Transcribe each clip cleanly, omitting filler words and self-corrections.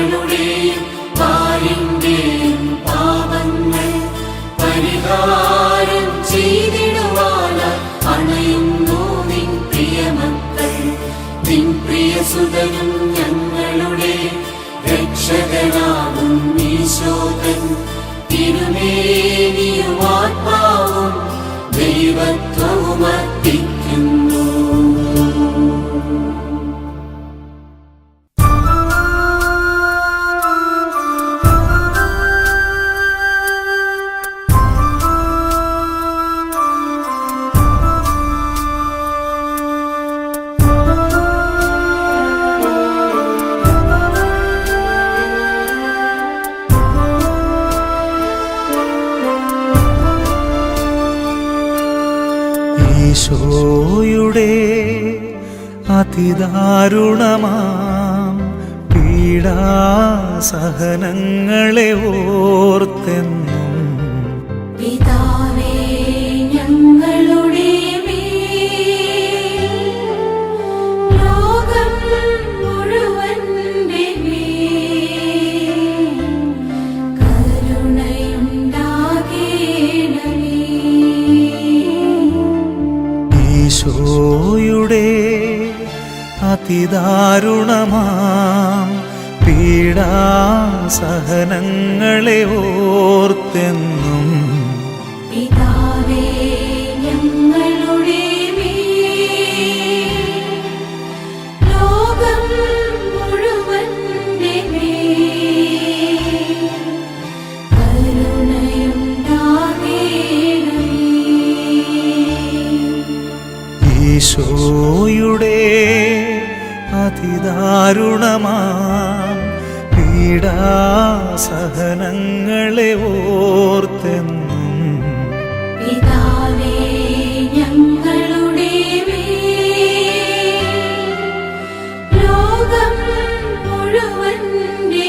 ഞങ്ങളുടെയും പാലിന്റെയും പാപങ്ങൾ പരിഹാരം ചെയ്തിടുവാനായി അണയുന്നു നിൻ പ്രിയമക്കൾ. നിൻ പ്രിയസുതനും ഞങ്ങളുടെ രക്ഷകനാകും ഈശോതൻ തിരുമേനിയും ആത്മാവും ദൈവത്വവും അർപ്പിക്കുന്നു. ഈശോയുടെ അതിദാരുണമാം പീഡാസഹനങ്ങളെ ഓർത്തെന്നും പിതാവേ ഞങ്ങളുടെ ലോകം മുഴുവന്റെ കരുണയുണ്ടാകേണമേ. ഈശോയുടെ അതിദാരുണമാം പീഡാസഹനങ്ങളെ ഓർത്തെന്നും പിതാവേ ഞങ്ങളുടെ ലോകം മുഴുവന്റെ കരുണയുണ്ടാകേണമേ. ഈശോയുടെ അതിദാരുണമാം പീഡാസഹനങ്ങളെ ഓർത്തെന്നും പിതാവേ ഞങ്ങളുടെ ലോകം മുഴുവന്റെ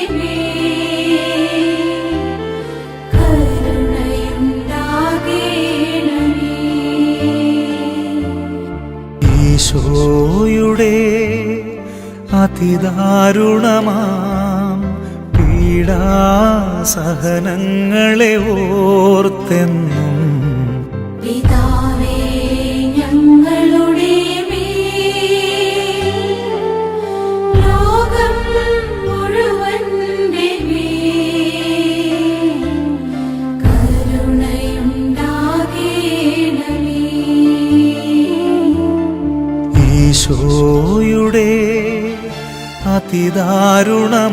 കരുണയുണ്ടാകേണമേ. ഈശോയുടെ അതിദാരുണമാം പീഡാസഹനങ്ങളെ ഓർത്തെന്നും പിതാവേ ഞങ്ങളുടെ ലോകം മുഴുവന്റെ കരുണയുണ്ടാകേണമേ. ഈശോയുടെ അതിദാരുണമാം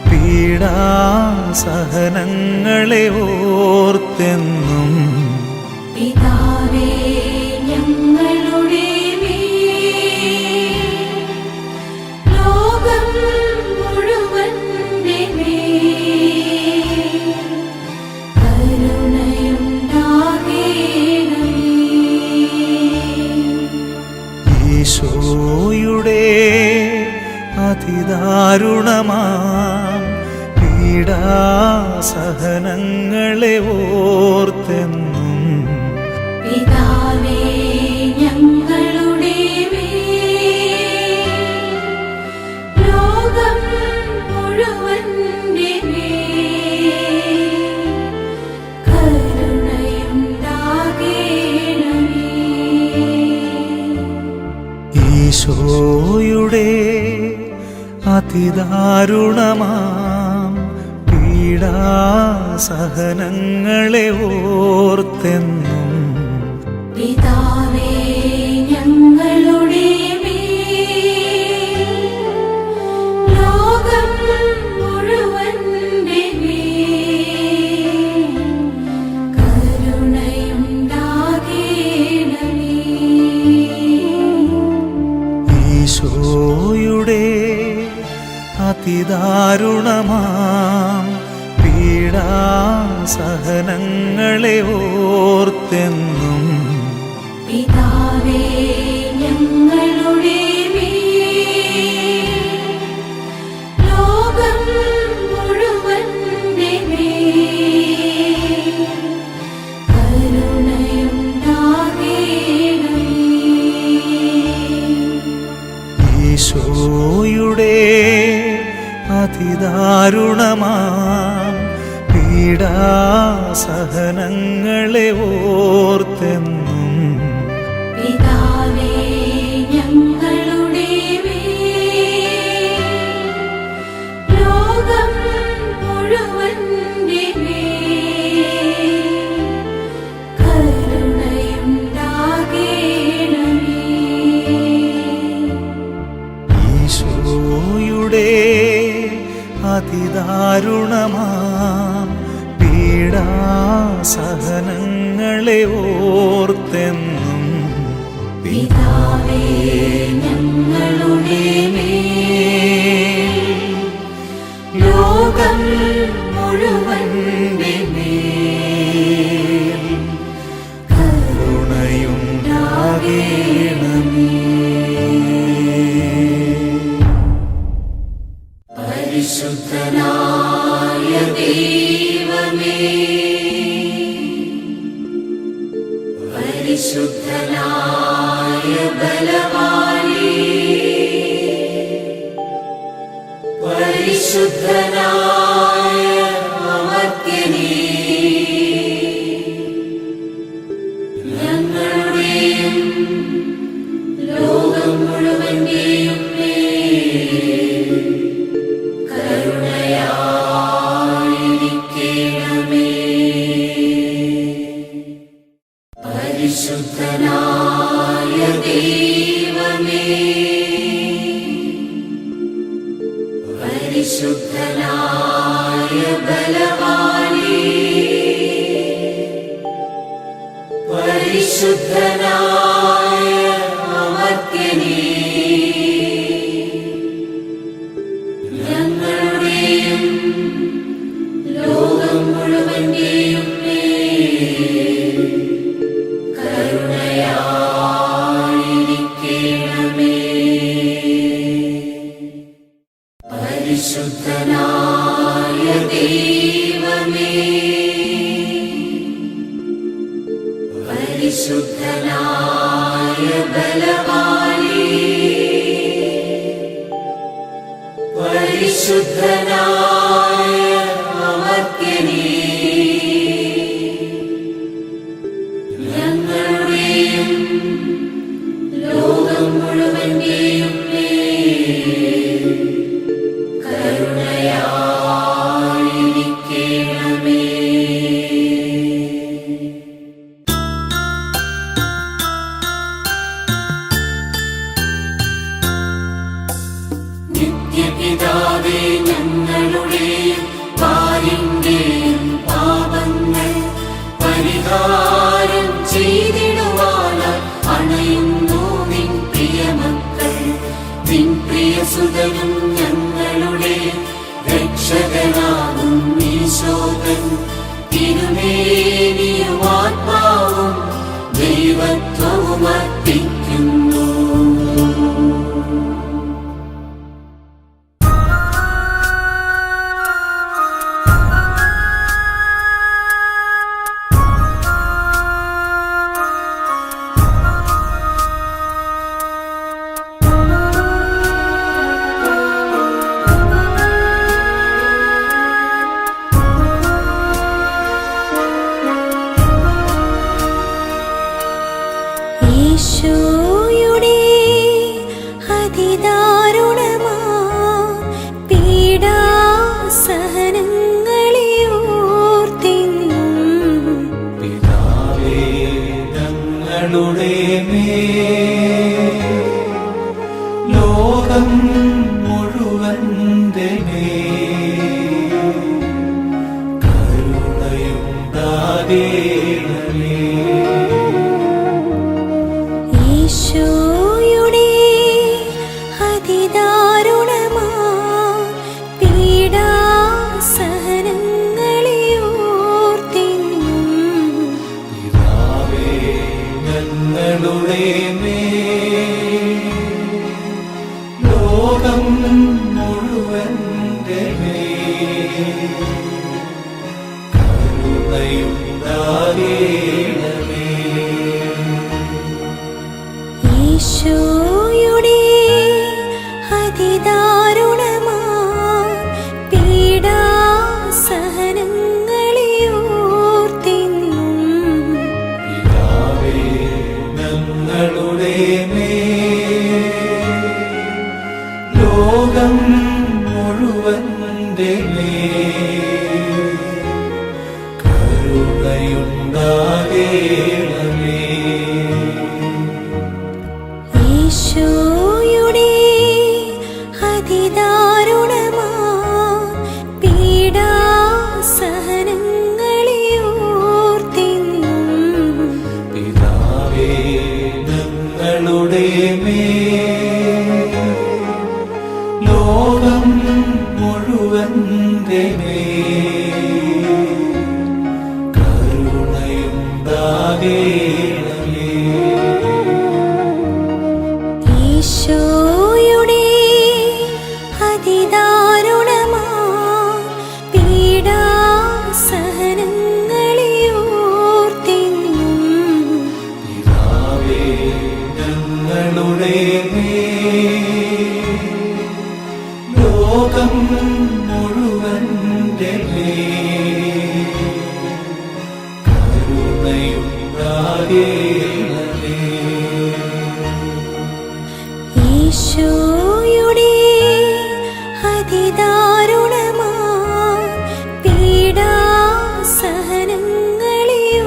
പീഡാസഹനങ്ങളെ ഓർത്തെന്നും പിതാവേ ഞങ്ങളുടെ ലോകം മുഴുവന്റെ കരുണയുണ്ടാകേണമേ. ഈശോയുടെ അതിദാരുണമാം പീഡാസഹനങ്ങളെ ഓർത്തെന്നും പിതാവേ ഞങ്ങളുടെ ലോകം മുഴുവന്റെ കരുണയുണ്ടാകേണമേ. ഈശോയുടെ അതിദാരുണമാം പീഡാസഹനങ്ങളെ ഓർത്തെന്നും പിതാവേ ഞങ്ങളുടെ ലോകം മുഴുവന്റെ കരുണയുണ്ടാകേണമേ. ഈശോയുടെ അതിദാരുണമാം പീഡാസഹനങ്ങളെ ഓർത്തെന്നും പിതാവേ ഞങ്ങളുടെ ലോകം മുഴുവന്റെ കരുണയുണ്ടാകേണമേ. ഈശോയുടെ അതിദാരുണമാം പീഡാസഹനങ്ങളെ ഓർത്തെന്നും പിതാവേ ഞങ്ങളുടെ മേൽ, ലോകം മുഴുവന്റെ മേൽ കരുണയുണ്ടാകേണമേ. ഈശോയുടെ അതിദാരുണമാം പീഡാസഹനങ്ങളെ ഓർത്തെന്നും പിതാവേ ഞങ്ങളുടെ മേൽ, ലോകം മുഴുവന്റെ മേൽ കരുണയുണ്ടാകേണമേ. പരിശുദ്ധനായ ദൈവമേ, പരിശുദ്ധനായ ബലവാനേ, പരിശുദ്ധനായ അമർത്യനേ, ഞങ്ങളുടെയും ലോകം മുഴുവന്റെയും മേൽ കരുണയായിരിക്കണമേ. പരിശുദ്ധനായ ദൈവമേ, പരിശുദ്ധനായ ബലവാനേ, പരിശുദ്ധനായ അമർത്യനേ, ഞങ്ങളുടെയും ലോകം മുഴുവന്റെയും മേൽ കരുണയായിരിക്കണമേ. പരിശുദ്ധനായ ദൈവമേ, പരിശുദ്ധനായ ബലവാനേ, പരിശുദ്ധനായ അമർത്യനേ, ഞങ്ങളുടെയും ലോകം മുഴുവന്റെയും മേൽ കരുണയായിരിക്കണമേ. നിത്യപിതാവേ ഞങ്ങളുടെയും പാലിന്റെയും പാപങ്ങൾ പരിഹാരം ചെയ്തിടുവാനായി അണയുന്നു നിൻ പ്രിയമക്കൾ. നിൻ പ്രിയസുതനും ഞങ്ങളുടെ രക്ഷകനാകും ഈശോകൻ തിരുമേനിയും ആത്മാവും ദൈവത്വവും അർപ്പിക്കുന്നു. ഈശോയുടെ അതിദാരുണമാം പീഡാസഹനങ്ങളെ ഓർത്തെന്നും പിതാവേ ഞങ്ങളുടെ മേൽ, ലോകം മുഴുവന്റെ മേൽ കരുണയുണ്ടാകേണമേ. ഈശോയുടെ അതിദാരുണമാം പീഡാസഹനങ്ങളെ ഓർത്തെന്നും പിതാവേ ഞങ്ങളുടെ മേൽ, ലോകം മുഴുവന്റെ മേൽ കരുണയുണ്ടാകേണമേ. ഈശോയുടെ അതിദാരുണമാം ലോകം മുഴുവന്റെ മേൽ കരുണയുണ്ടാകേണമേ. ഈശോയുടെ അതിദാരുണമാ പീഡാസഹനങ്ങളെ ഓർത്തെന്നും പിതാവേ ഞങ്ങളുടെ മേൽ ലോകം മുഴുവന്റെ മേൽ കരുണയുണ്ടാകേണമേ. ഈശോയുടെ അതിദാരുണമാ പീഡാസഹനങ്ങളെ ഓർത്തെന്നും പിതാവേ ഞങ്ങളുടെ മേൽ ലോകം മുഴുവന്റെ മേൽ കരുണയുണ്ടാകേണമേ. ഈശോയുടെ അതിദാരുണമാ പീഡാസഹനങ്ങളെ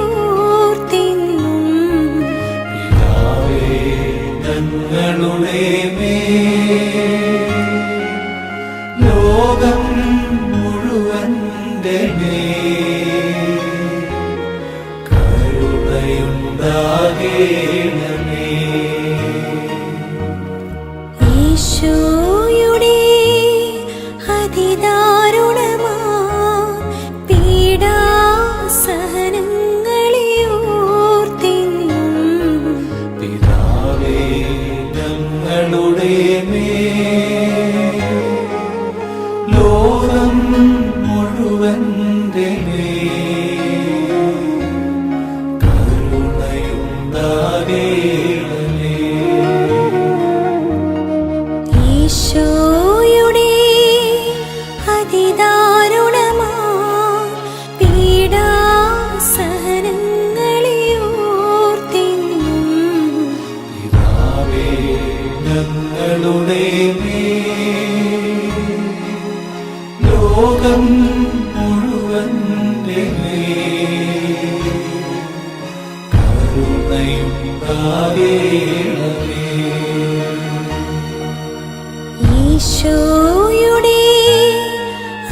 ഓർത്തെന്നും പിതാവേ ഞങ്ങളുടെ മേൽ ലോകം മുഴുവന്റെ മേൽ കരുണയുണ്ടാകേണമേ. ഈശോയുടെ അതിദാരുണമാ പീഡാസഹനങ്ങളെ ഓർത്തെന്നും പിതാവേ ഞങ്ങളുടെ മേൽ ലോകം മുഴുവന്റെ മേൽ കരുണയുണ്ടാകേണമേ. ഈശോയുടെ അതിദാരുണമാ പീഡാസഹനങ്ങളെ ഓർത്തെന്നും പിതാവേ ഞങ്ങളുടെ മേൽ ലോകം മുഴുവന്റെ മേൽ കരുണയുണ്ടാകേണമേ. ഈശോയുടെ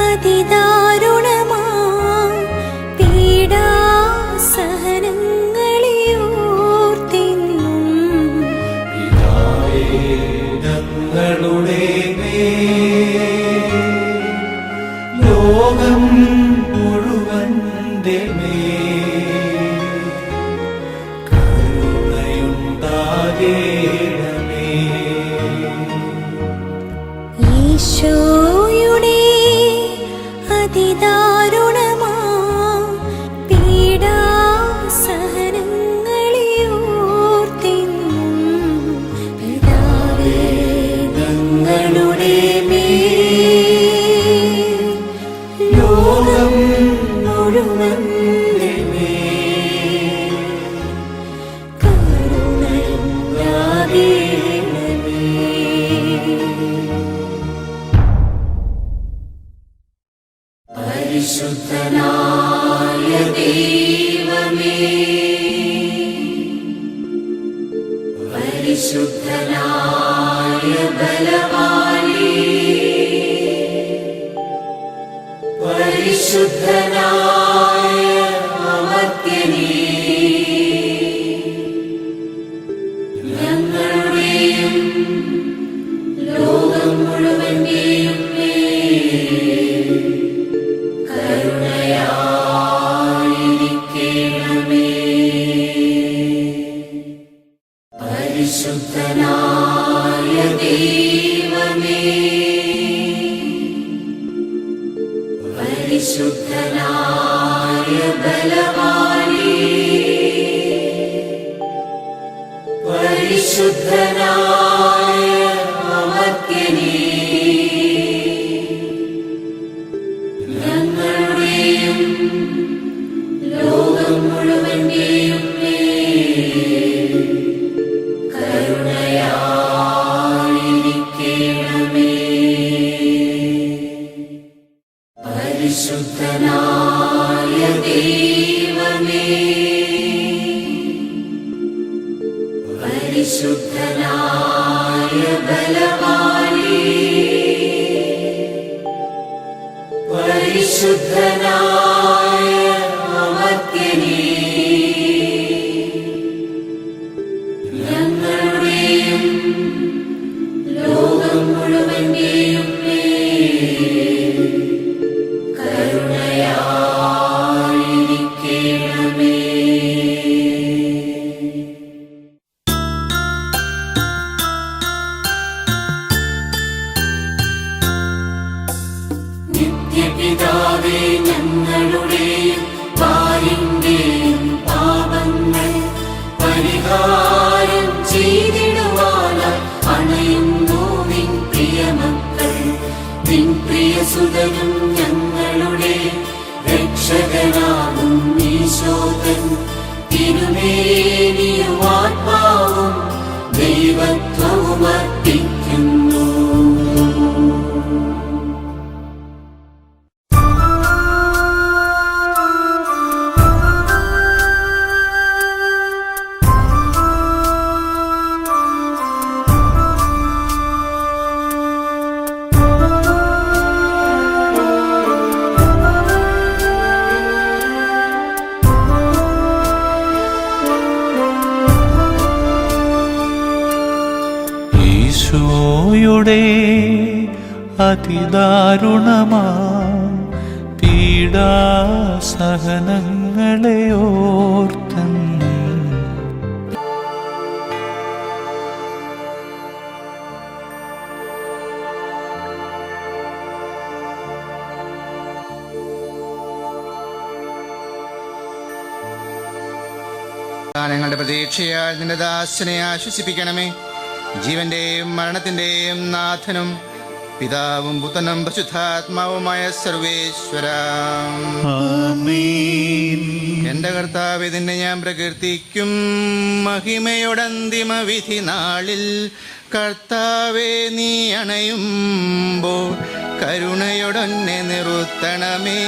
അതിദാരുണമാ പീഡാസഹനങ്ങളെ ഓർത്തെന്നും പിതാവേ ഞങ്ങളുടെ മേൽ ലോകം മുഴുവന്റെ മേൽ കരുണയുണ്ടാകേണമേ. ഈശോയുടെ അതിദാരുണമാ പീഡാസഹനങ്ങളെ ഓർത്തെന്നും പിതാവേ ഞങ്ങളുടെ മേൽ ലോകം മുഴുവന്റെ മേൽ കരുണയുണ്ടാകേണമേ. പരിശുദ്ധനായ ദൈവമേ, പരിശുദ്ധനായ ബലവാനേ, പരിശുദ്ധനായ അമർത്യനേ, ഞങ്ങളുടെയും ലോകം മുഴുവന്റെയും മേൽ കരുണയായിരിക്കണമേ. പരിശുദ്ധനായ ദൈവമേ, പരിശുദ്ധനായ ബലവാനേ, പരിശുദ്ധനായ അമർത്യനേ, ഞങ്ങളുടെയും ലോകം മുഴുവന്റെയും മേൽ കരുണയായിരിക്കണമേ. ബലവാനേ, പരിശുദ്ധനായ അമർത്യനേ, ഞങ്ങളുടെയും ലോകം മുഴുവന്റെയും മേൽ കരുണയായിരിക്കണമേ. നിത്യപിതാവേ, ഞങ്ങളുടെയും പാലിന്റെയും പാപങ്ങൾ പരിഹാരം ചെയ്തിടുവാനായി അണയുന്നു നിൻ പ്രിയമക്കൾ. നിൻ പ്രിയസുതനും ഞങ്ങളുടെ രക്ഷകനാകും ഈശോതൻ തിരുമേനിയും ആത്മാവും ദൈവത്വവും അർപ്പിക്കുന്നു. ഈശോയുടെ അതിദാരുണമാ പീഡാസഹനങ്ങളെ ഓർത്തൻ ഞങ്ങളുടെ പ്രതീക്ഷയാൽ നിന്റെ ദാസനെ ആശ്വസിപ്പിക്കണമേ. ജീവന്റെയും മരണത്തിന്റെയും നാഥനും പിതാവും പുത്രനും പരിശുദ്ധാത്മാവുമായ സർവേശ്വര, എന്റെ കർത്താവേ, നിന്നെ ഞാൻ പ്രകീർത്തിക്കും. മഹിമയോടന്തിമ വിധി നാളിൽ കർത്താവേ, നീ അണയുമ്പോൾ കരുണയോടൊന്നെ നിർത്തണമേ.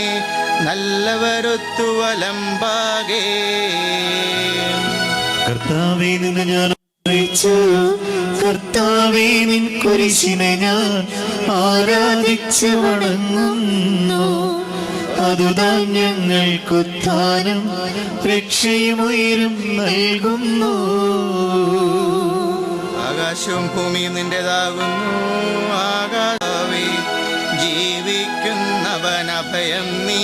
നല്ലവരൊത്തു വലമ്പാകേ കർത്താവേ, നിന്നെ ഞാൻ കർത്താവേ, നിൻ കുരിശിനെ ഞാൻ ആരാധിച്ച് വണങ്ങുന്നു. അതുതാൻ ഞങ്ങൾക്കുത്ഥാനം രക്ഷയും ഉയരും നൽകുന്നു. ആകാശവും ഭൂമിയും നിന്റേതാകുന്നു. ആകാശവേ, ജീവിക്കുന്നവൻ അഭയം നീ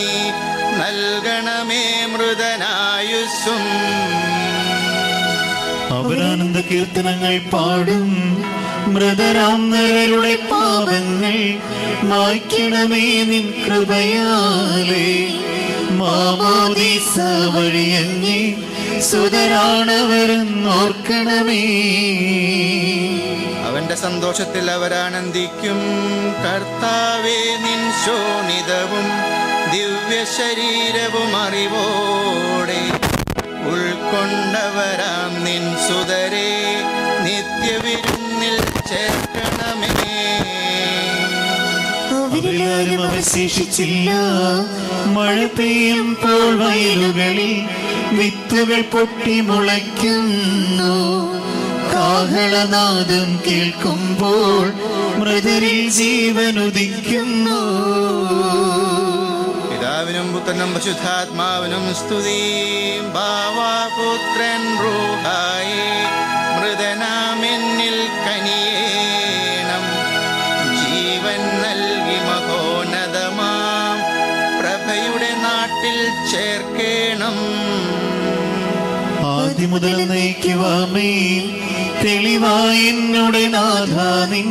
നൽകണമേ. മൃതനായുസ്സും അവരാനന്ദ കീർത്തനങ്ങൾ പാടും. മൃതരാം നരരുടെ പാപങ്ങൾ മായ്ക്കണമേ നിൻ കൃപയാലേ. മാമോദീസ വഴിയങ്ങി സുതരാണവരെന്നോർക്കണമേ. അവന്റെ സന്തോഷത്തിൽ അവരാനന്ദിക്കും. കർത്താവേ, നിൻ ശോണിതവും ദിവ്യ ശരീരവും അറിവോടെ ഉൾക്കൊണ്ടവരാം നിൻ സുതരെ നിത്യവിരുന്നിൽ ചേർക്കണമേ. അവരിലാരും അവശേഷിച്ചില്ല. മഴ പെയ്യുമ്പോൾ വയലുകളിൽ വിത്തുകൾ പൊട്ടി മുളയ്ക്കുന്നു. കാഹളനാദം കേൾക്കുമ്പോൾ മൃതരിൽ ജീവൻ ഉദിക്കുന്നു. പിതാവിനും പുത്രനും പരിശുദ്ധാത്മാവിനും സ്തുതി. ഭാവാപുത്രൻ റൂഹായേ, മൃതനാമെന്നിൽ കനിയേണം. ജീവൻ നൽകി മഹോന്നതമാം പ്രഭയുടെ നാട്ടിൽ ചേർക്കേണം. ആദ്യം മുതൽ നയിക്കുവാമേ തെളിവായി എന്നോട് നാഥാനിൻ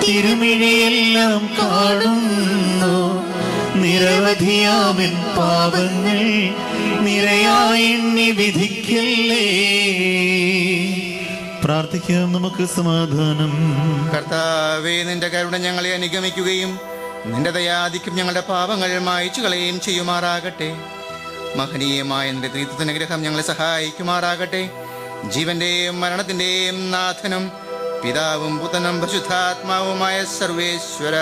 തിരുമിഴിയെല്ലാം കാണുന്നു. നിരവധിയാമൻ പാപങ്ങൾ നിരയായി എണ്ണി വിധിക്കല്ലേ. പ്രാർത്ഥിക്കാം, നമുക്ക് സമാധാനം. കർത്താവേ, നിന്റെ കരുണ ഞങ്ങളെ അനുഗമിക്കുകയും നിന്റെ ദയാധിക്യം ഞങ്ങളുടെ പാപങ്ങൾ മായ്ച്ചു കളയുകയും ചെയ്യുമാറാകട്ടെ. മഹനീയമായ നിന്റെ ത്രിത്വത്തിന്റെ ഗ്രഹം ഞങ്ങളെ സഹായിക്കുമാറാകട്ടെ. ജീവന്റെയും മരണത്തിന്റെയും നാഥനും പിതാവും പുത്രനും പരിശുദ്ധാത്മാവുമായ സർവേശ്വര,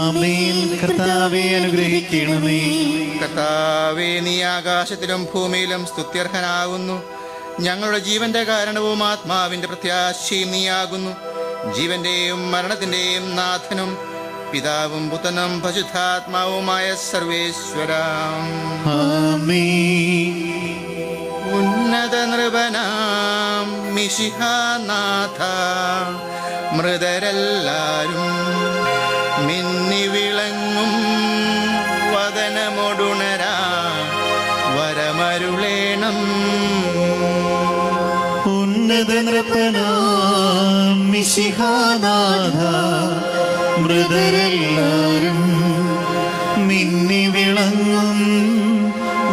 ആമേൻ. കർത്താവേ, അനുഗ്രഹിക്കണമേ. കർത്താവേ, നീ ആകാശത്തിലും ഭൂമിയിലും സ്തുത്യർഹനാകുന്നു. ഞങ്ങളുടെ ജീവന്റെ കാരണവും ആത്മാവിന്റെ പ്രത്യാശയും നീയാകുന്നു. ജീവന്റെയും മരണത്തിന്റെയും നാഥനും പിതാവും പുത്രനും പരിശുദ്ധാത്മാവുമായ സർവേശ്വരാം. ആമേൻ. ഉന്നത നൃപനാം മിശിഹാനാഥ, മൃതരെല്ലാരും മിന്നി വിളങ്ങും വദനമൊടുണരാ വരമരുളേണം. ഉന്നത നൃപനാം മിശിഹാനാഥ, മൃതരെല്ലാരും മിന്നി വിളങ്ങും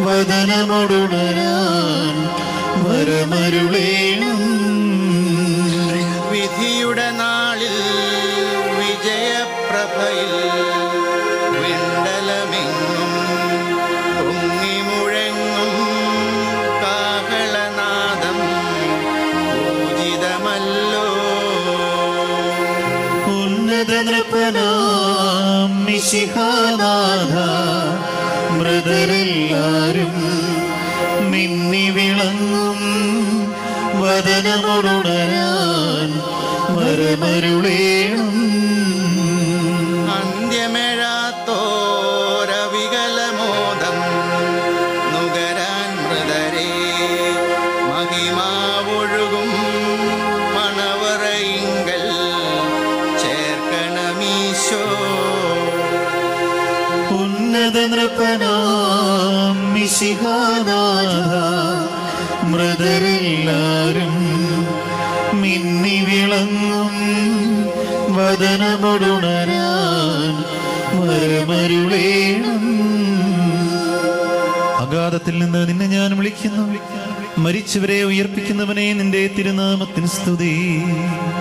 വദനമൊടുണരാൻ വരമരുളേണം. വിധിയുടെ നാളിൽ വിജയപ്രഭയിൽ വിണ്ടലമെങ്ങും പൊങ്ങി മുഴങ്ങും കാഹളനാദം പൂജിതമല്ലോ. ഉന്നത നൃപനാം മിശിഹാനാഥ, മൃതരെല്ലാരും മിന്നി വിളങ്ങും വദനമൊടുണരാൻ വരമരുളേണം. അന്ത്യമേഴാത്തോരവികലമോദം നുകരാൻ മൃതരെ മഹിമാവൊഴുകും മണവറയിങ്കൽ ചേർക്കണമീശോ. ഉന്നത നൃപനാം മിശിഹാനാഥ, മൃതരെല്ലാരും മിന്നി വിളങ്ങും വദനമൊടുണരാൻ വരമരുളേണം. അഗാധത്തിൽ നിന്ന് നിന്നെ ഞാൻ വിളിക്കുന്നു, മരിച്ചവരെ ഉയർപ്പിക്കുന്നവനെ നിന്റെ തിരുനാമത്തിന് സ്തുതി.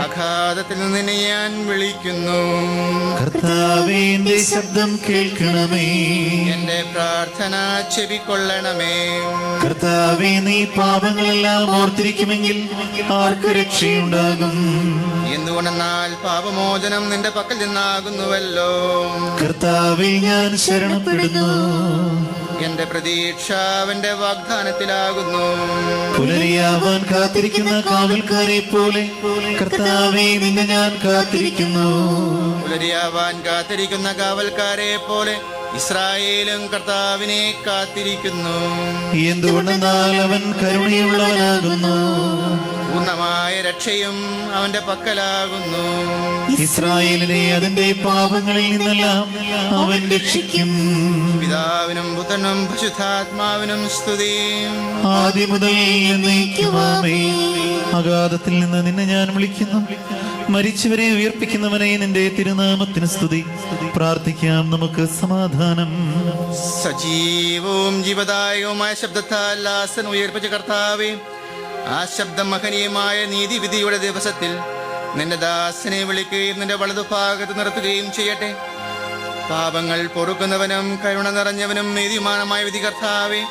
അഗാധത്തിൽ നിന്ന് നിന്നെ ഞാൻ വിളിക്കുന്നു. കർത്താവേ, എന്റെ ശബ്ദം കേൾക്കണമേ. എന്റെ പ്രാർത്ഥന ചെവിക്കൊള്ളണമേ. കർത്താവേ, നീ പാപങ്ങളെല്ലാം ഓർത്തിരിക്കുമെങ്കിൽ ആർക്ക് രക്ഷയുണ്ടാകും? എന്തുകൊണ്ടെന്നാൽ പാപമോചനം നിന്റെ പക്കൽ നിന്നാകുന്നുവല്ലോ. കർത്താവേ, ഞാൻ ശരണപ്പെടുന്നു. എന്റെ പ്രതീക്ഷ അവന്റെ വാഗ്ദാനത്തിലാകുന്നു. പുലരിയാവാൻ കാത്തിരിക്കുന്ന കാവൽക്കാരെ പോലെ കർത്താവേ, നിന്നെ ഞാൻ കാത്തിരിക്കുന്നു. പുലരിയാവാൻ കാത്തിരിക്കുന്ന കാവൽക്കാരെ പോലെ ഇസ്രായേലും കർത്താവിനെ കാത്തിരിക്കുന്നു. എന്തുകൊണ്ടെന്നാൽ അവൻ കരുണയുള്ളവനാകുന്നു. പൂർണ്ണമായ രക്ഷയും അവന്റെ പക്കലാകുന്നു. ഇസ്രായേലിനെ അതിന്റെ പാപങ്ങളിൽ നിന്നെല്ലാം അവൻ രക്ഷിക്കും. പിതാവിനും പുത്രനും പരിശുദ്ധാത്മാവിനും സ്തുതി. ആദ്യം മുതൽ എന്നേക്കുമാമേ. അഗാധത്തിൽ നിന്ന് നിന്നെ ഞാൻ വിളിക്കുന്നു, മരിച്ചവരെ ഉയർപ്പിക്കുന്നവനെ നിന്റെ തിരുനാമത്തിന് സ്തുതി. പ്രാർത്ഥിക്കാം നമുക്ക് സമാധാനം. സജീവവും ജീവദായകവുമായ ശബ്ദത്താൽ ലാസൻ ഉയർപ്പിച്ച കർത്താവേ, ആ ശബ്ദം മഹനീയമായ നീതിവിധിയുടെ ദിവസത്തിൽ നിന്റെ ദാസനെ വിളിക്കുകയും നിന്റെ വലതുഭാഗത്ത് നിർത്തുകയും ചെയ്യട്ടെ. പാപങ്ങൾ പൊറുക്കുന്നവനും കരുണ നിറഞ്ഞവനും നീതിമാനമായ വിധി കർത്താവേ,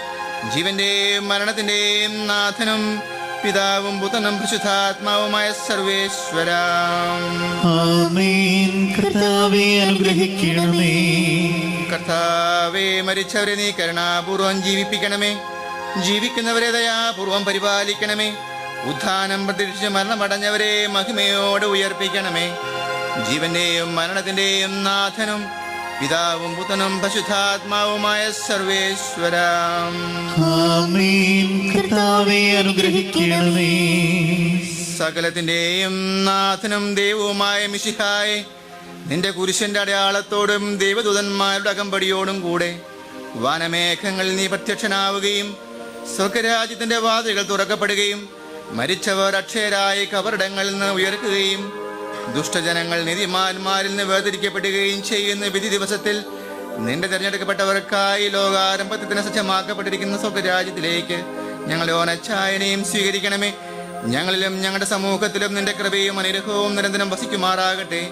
ജീവന്റെയും മരണത്തിന്റെയും നാഥനും പിതാവും പുത്രനും പരിശുദ്ധാത്മാവുമായ സർവേശ്വരാ. ആമേൻ. കർത്താവേ, അനുഗ്രഹിക്കണമേ. കർത്താവേ, മരിച്ചവരെ നീ കരുണാപൂർവം ജീവിപ്പിക്കണമേ. ജീവിക്കുന്നവരെ ദയാപൂർവം പരിപാലിക്കണമേ. ഉത്ഥാനം പ്രതീക്ഷിച്ച് മരണമടഞ്ഞവരെ മഹിമയോടെ ഉയർപ്പിക്കണമേ. ജീവന്റെയും മരണത്തിന്റെയും നാഥനും പിതാവും പുത്രനും പരിശുദ്ധാത്മാവുമായ സർവേശ്വരാ. ആമേൻ. കർത്താവേ, അനുഗ്രഹിക്കണമേ. സകലത്തിന്റെയും നാഥനും ദൈവവുമായ മിശിഹായെ, നിന്റെ കുരിശന്റെ അടയാളത്തോടും ദൈവദൂതന്മാരുടെ അകമ്പടിയോടും കൂടെ വനമേഘങ്ങളിൽ നീ പ്രത്യക്ഷനാവുകയും സ്വർഗരാജ്യത്തിന്റെ വാതിലുകൾ തുറക്കപ്പെടുകയും മരിച്ചവർ അക്ഷയരായി കബറിടങ്ങളിൽ നിന്ന് ഉയർക്കുകയും ദുഷ്ടജനങ്ങൾ നീതിമാന്മാരിൽ നിന്ന് വേർതിരിക്കപ്പെടുകയും ചെയ്യുന്ന വിധി ദിവസത്തിൽ നിന്റെ തിരഞ്ഞെടുക്കപ്പെട്ടവർക്കായി ലോകാരംഭത്തിന് സജ്ജമാക്കപ്പെട്ടിരിക്കുന്ന സ്വർഗരാജ്യത്തിലേക്ക് ഞങ്ങളെ ഓനച്ചായനെയും സ്വീകരിക്കണമേ. ഞങ്ങളിലും ഞങ്ങളുടെ സമൂഹത്തിലും നിന്റെ കൃപയും അനുഗ്രഹവും നിരന്തരം വസിക്കുമാറാകട്ടെ,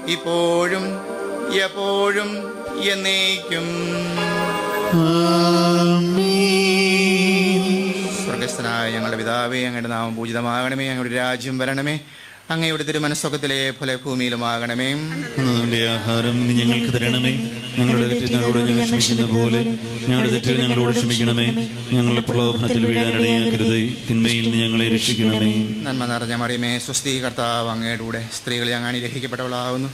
ഇപ്പോഴും എപ്പോഴും എന്നേക്കും. ആമേൻ. സ്വർഗസ്ഥനായ ഞങ്ങളുടെ പിതാവേ, അങ്ങയുടെ നാമം പൂജിതമാകണമേ. അങ്ങയുടെ രാജ്യം വരണമേ. അങ്ങയുടെ തിരുമനസ്സുഖത്തിലെ പോലെ ഭൂമിയിലുമാകണമേ. ഞങ്ങളുടെ ആഹാരം നീ ഞങ്ങൾക്ക് തരണമേ. ഞങ്ങളുടെ തെറ്റുകളോട് ഞങ്ങൾ ക്ഷമിക്കുന്ന പോലെ ഞങ്ങളുടെ തെറ്റുകൾ ഞങ്ങളോട് ക്ഷമിക്കണമേ. ഞങ്ങളുടെ പ്രലോഭനത്തിൽ വീഴാനിടയാക്കരുത്, തിന്മയിൽ നിന്ന് ഞങ്ങളെ രക്ഷിക്കണമേ. നന്മ നിറഞ്ഞ മറിയമേ, സ്വസ്തി, കർത്താവ് അങ്ങയുടെ കൂടെ സ്ത്രീകളിൽ അങ്ങ് അനുഗ്രഹിക്കപ്പെട്ടവളാവുന്നു.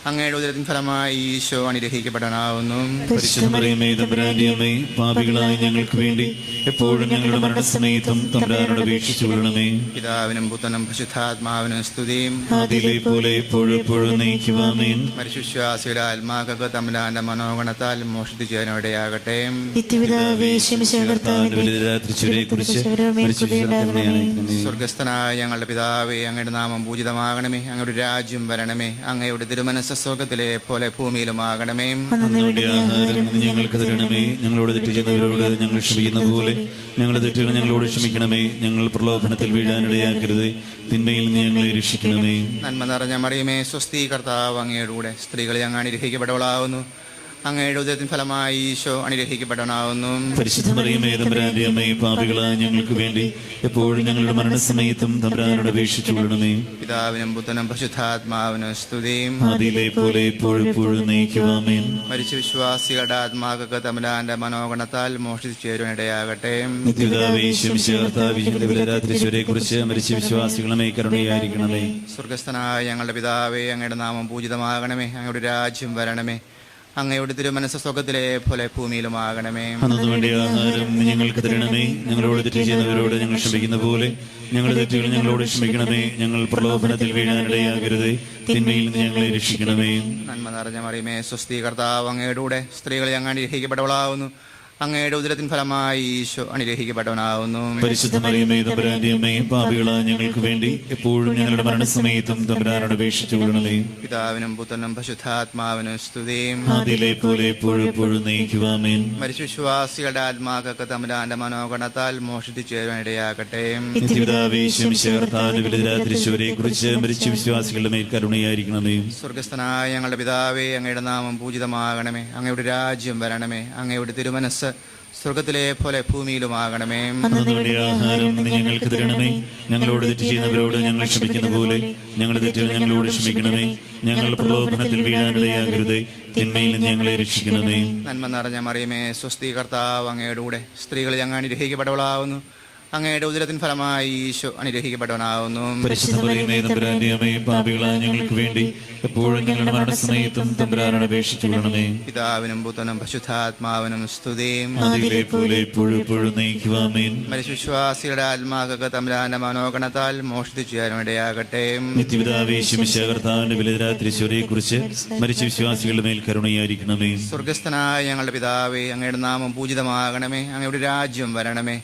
അങ്ങയുടെ ഉദരത്തിൻ ഫലമായി ഈശോ അനുഗ്രഹിക്കപ്പെടാനാവുന്നു. പരിശുദ്ധ മറിയമേ, തമ്പുരാന്റെ അമ്മേ, പാപികളായ ഞങ്ങൾക്ക് വേണ്ടി എപ്പോഴും ഞങ്ങളുടെ മരണസമയത്തും തമ്പുരാനോട് അപേക്ഷിച്ചു കൊള്ളണമേ. പിതാവിനും പുത്രനും പരിശുദ്ധാത്മാവിനും സ്തുതിയും. ആദിയിലെ പോലെ എപ്പോഴും എപ്പോഴും നയിക്കുവാമേൻ. മരിശുശ്വാസിയുടെ ആത്മാക്കൾക്ക് തമ്പുരാന്റെ മനോഗണത്താൽ മോഷിച്ചു ചേരാനിടയാകട്ടെ. സ്വർഗസ്ഥനായ ഞങ്ങളുടെ പിതാവേ, അങ്ങയുടെ നാമം പൂജിതമാകണമേ. അങ്ങയുടെ രാജ്യം വരണമേ. അങ്ങയുടെ തിരുമനസ്സ് സ്വർഗത്തിലെ പോലെ ഭൂമിയിലുമാകണമേ. ഞങ്ങളുടെ ആഹാരം ഞങ്ങൾക്ക് തരണമേ. ഞങ്ങളോട് തെറ്റ് ചെയ്യുന്നവരോട് ഞങ്ങൾ ക്ഷമിക്കുന്ന പോലെ ഞങ്ങളുടെ തെറ്റുകൾ ഞങ്ങളോട് ക്ഷമിക്കണമേ. ഞങ്ങൾ പ്രലോഭനത്തിൽ വീഴാനിടയാക്കരുത്, തിന്മയിൽ നിന്ന് ഞങ്ങളെ രക്ഷിക്കണമേ. നന്മ നിറഞ്ഞ മറിയമേ, സ്വസ്തി, കർത്താവ് അങ്ങയുടെ കൂടെ സ്ത്രീകളിൽ അങ്ങ് അനുഗ്രഹിക്കപ്പെട്ടവളാവുന്നു. അങ്ങയുടെ ഉദരത്തിൻ ഫലമായി ഈശോ അനുഗ്രഹിക്കപ്പെട്ടവനാവുന്നു. പരിശുദ്ധ മറിയമേ, തമ്പുരാന്റെ അമ്മേ, പാപികളായ ഞങ്ങൾക്ക് വേണ്ടി എപ്പോഴും ഞങ്ങളുടെ മരണസമയത്തും തമ്പുരാനോട് അപേക്ഷിച്ചു കൊള്ളണമേ. പിതാവിനും പുത്രനും പരിശുദ്ധാത്മാവിനും സ്തുതിയും. ആദിയിലെ പോലെ എപ്പോഴും എപ്പോഴും നയിക്കുവാമേൻ. മരിച്ച വിശ്വാസികളുടെ ആത്മാക്കൾക്ക് തമ്പുരാന്റെ മനോഗണത്താൽ മോഷിച്ചു ചേരുവാനിടയാകട്ടെ. കുറിച്ച് മരിച്ച വിശ്വാസികളെ കരുണയായിരിക്കണമേ. സ്വർഗസ്ഥനായ ഞങ്ങളുടെ പിതാവേ, അങ്ങയുടെ നാമം പൂജിതമാകണമേ. അങ്ങയുടെ രാജ്യം വരണമേ. അങ്ങയുടെ തിരുമനസ്സ് സ്വർഗത്തിലെ പോലെ ഭൂമിയിലുമാകണമേ. അന്നു വേണ്ടി ആഹാരം ഞങ്ങൾക്ക് തരണമേ. ഞങ്ങളോട് തെറ്റ് ചെയ്യുന്നവരോട് ഞങ്ങൾ ക്ഷമിക്കുന്ന പോലെ ഞങ്ങളുടെ തെറ്റുകൾ ഞങ്ങളോട് ക്ഷമിക്കണമേ. ഞങ്ങൾ പ്രലോഭനത്തിൽ വീഴാനിടയാകരുത്, തിന്മയിൽ നിന്ന് ഞങ്ങളെ രക്ഷിക്കണമേ. നന്മ നിറഞ്ഞ മറിയമേ, സ്വസ്തി, കർത്താവ് അങ്ങയുടെ കൂടെ സ്ത്രീകളിൽ അങ്ങ് അനുഗ്രഹിക്കപ്പെട്ടവളാവുന്നു. അങ്ങയുടെ ഉദരത്തിൻ ഫലമായി ഈശോ അനുഗ്രഹിക്കപ്പെട്ടവനാവുന്നു. പരിശുദ്ധ മറിയമേ, തമ്പുരാന്റെ അമ്മേ, പാപികളായ ഞങ്ങൾക്ക് വേണ്ടി എപ്പോഴും ഞങ്ങളുടെ മരണസമയത്തും തമ്പുരാനോട് അപേക്ഷിച്ചു കൊള്ളണമേ. പിതാവിനും പുത്രനും പരിശുദ്ധാത്മാവിനും സ്തുതിയും. ആദിയിലെ പോലെ എപ്പോഴും എപ്പോഴും നയിക്കുവാമേൻ. മരിച്ച വിശ്വാസികളുടെ ആത്മാക്കൾക്ക് തമ്പുരാന്റെ മനോഗണത്താൽ മോഷിച്ചു ചേരുവാനിടയാകട്ടെ. കുറിച്ച് മരിച്ച വിശ്വാസികളുടെ മേൽ കരുണയായിരിക്കണമേ. സ്വർഗസ്ഥനായ ഞങ്ങളുടെ പിതാവേ, അങ്ങയുടെ നാമം പൂജിതമാകണമേ. അങ്ങയുടെ രാജ്യം വരണമേ. അങ്ങയുടെ തിരുമനസ്സ് സ്വർഗത്തിലെ പോലെ ഭൂമിയിലുമാകണമേ. ആഹാരം ഞങ്ങൾക്ക് തരണമേ. ഞങ്ങളോട് തെറ്റ് ചെയ്യുന്നവരോട് ഞങ്ങൾ ക്ഷമിക്കുന്ന പോലെ ഞങ്ങളുടെ തെറ്റുകൾ ഞങ്ങളോട് ക്ഷമിക്കണമേ. ഞങ്ങൾ പ്രലോഭനത്തിൽ വീഴാനിടയാകരുത്, തിന്മയിൽ നിന്ന് ഞങ്ങളെ രക്ഷിക്കണമേ. നന്മ നിറഞ്ഞ മറിയമേ, സ്വസ്തി, കർത്താവ് അങ്ങയുടെ കൂടെ സ്ത്രീകളിൽ അങ്ങ് അനുഗ്രഹിക്കപ്പെട്ടവളാവുന്നു. അങ്ങയുടെ ഉദരത്തിൻ ഫലമായി ഈശോ അനുഗ്രഹിക്കപ്പെട്ടവനാവുന്നു. പരിശുദ്ധ മറിയമേ, തമ്പുരാന്റെ അമ്മേ, പാപികളായ ഞങ്ങൾക്ക് വേണ്ടി എപ്പോഴും ഞങ്ങളുടെ മരണസമയത്തും തമ്പുരാനോട് അപേക്ഷിച്ചു കൊള്ളണമേ. പിതാവിനും പുത്രനും പരിശുദ്ധാത്മാവിനും സ്തുതിയും. ആദിയിലെ പോലെ എപ്പോഴും എപ്പോഴും നയിക്കുവാമേൻ. മരിച്ച വിശ്വാസികളുടെ ആത്മാക്കൾക്ക് തമ്പുരാന്റെ മനോഗണത്താൽ മോഷിച്ചു ചേരാനിടയാകട്ടെ. കർത്താവിന്റെ വിലരാത്രിശ്വരെ കുറിച്ച് മരിച്ച വിശ്വാസികളുടെ മേൽ കരുണയായിരിക്കണമേ. സ്വർഗസ്ഥനായ ഞങ്ങളുടെ പിതാവേ, അങ്ങയുടെ നാമം പൂജിതമാകണമേ. അങ്ങയുടെ രാജ്യം വരണമേ.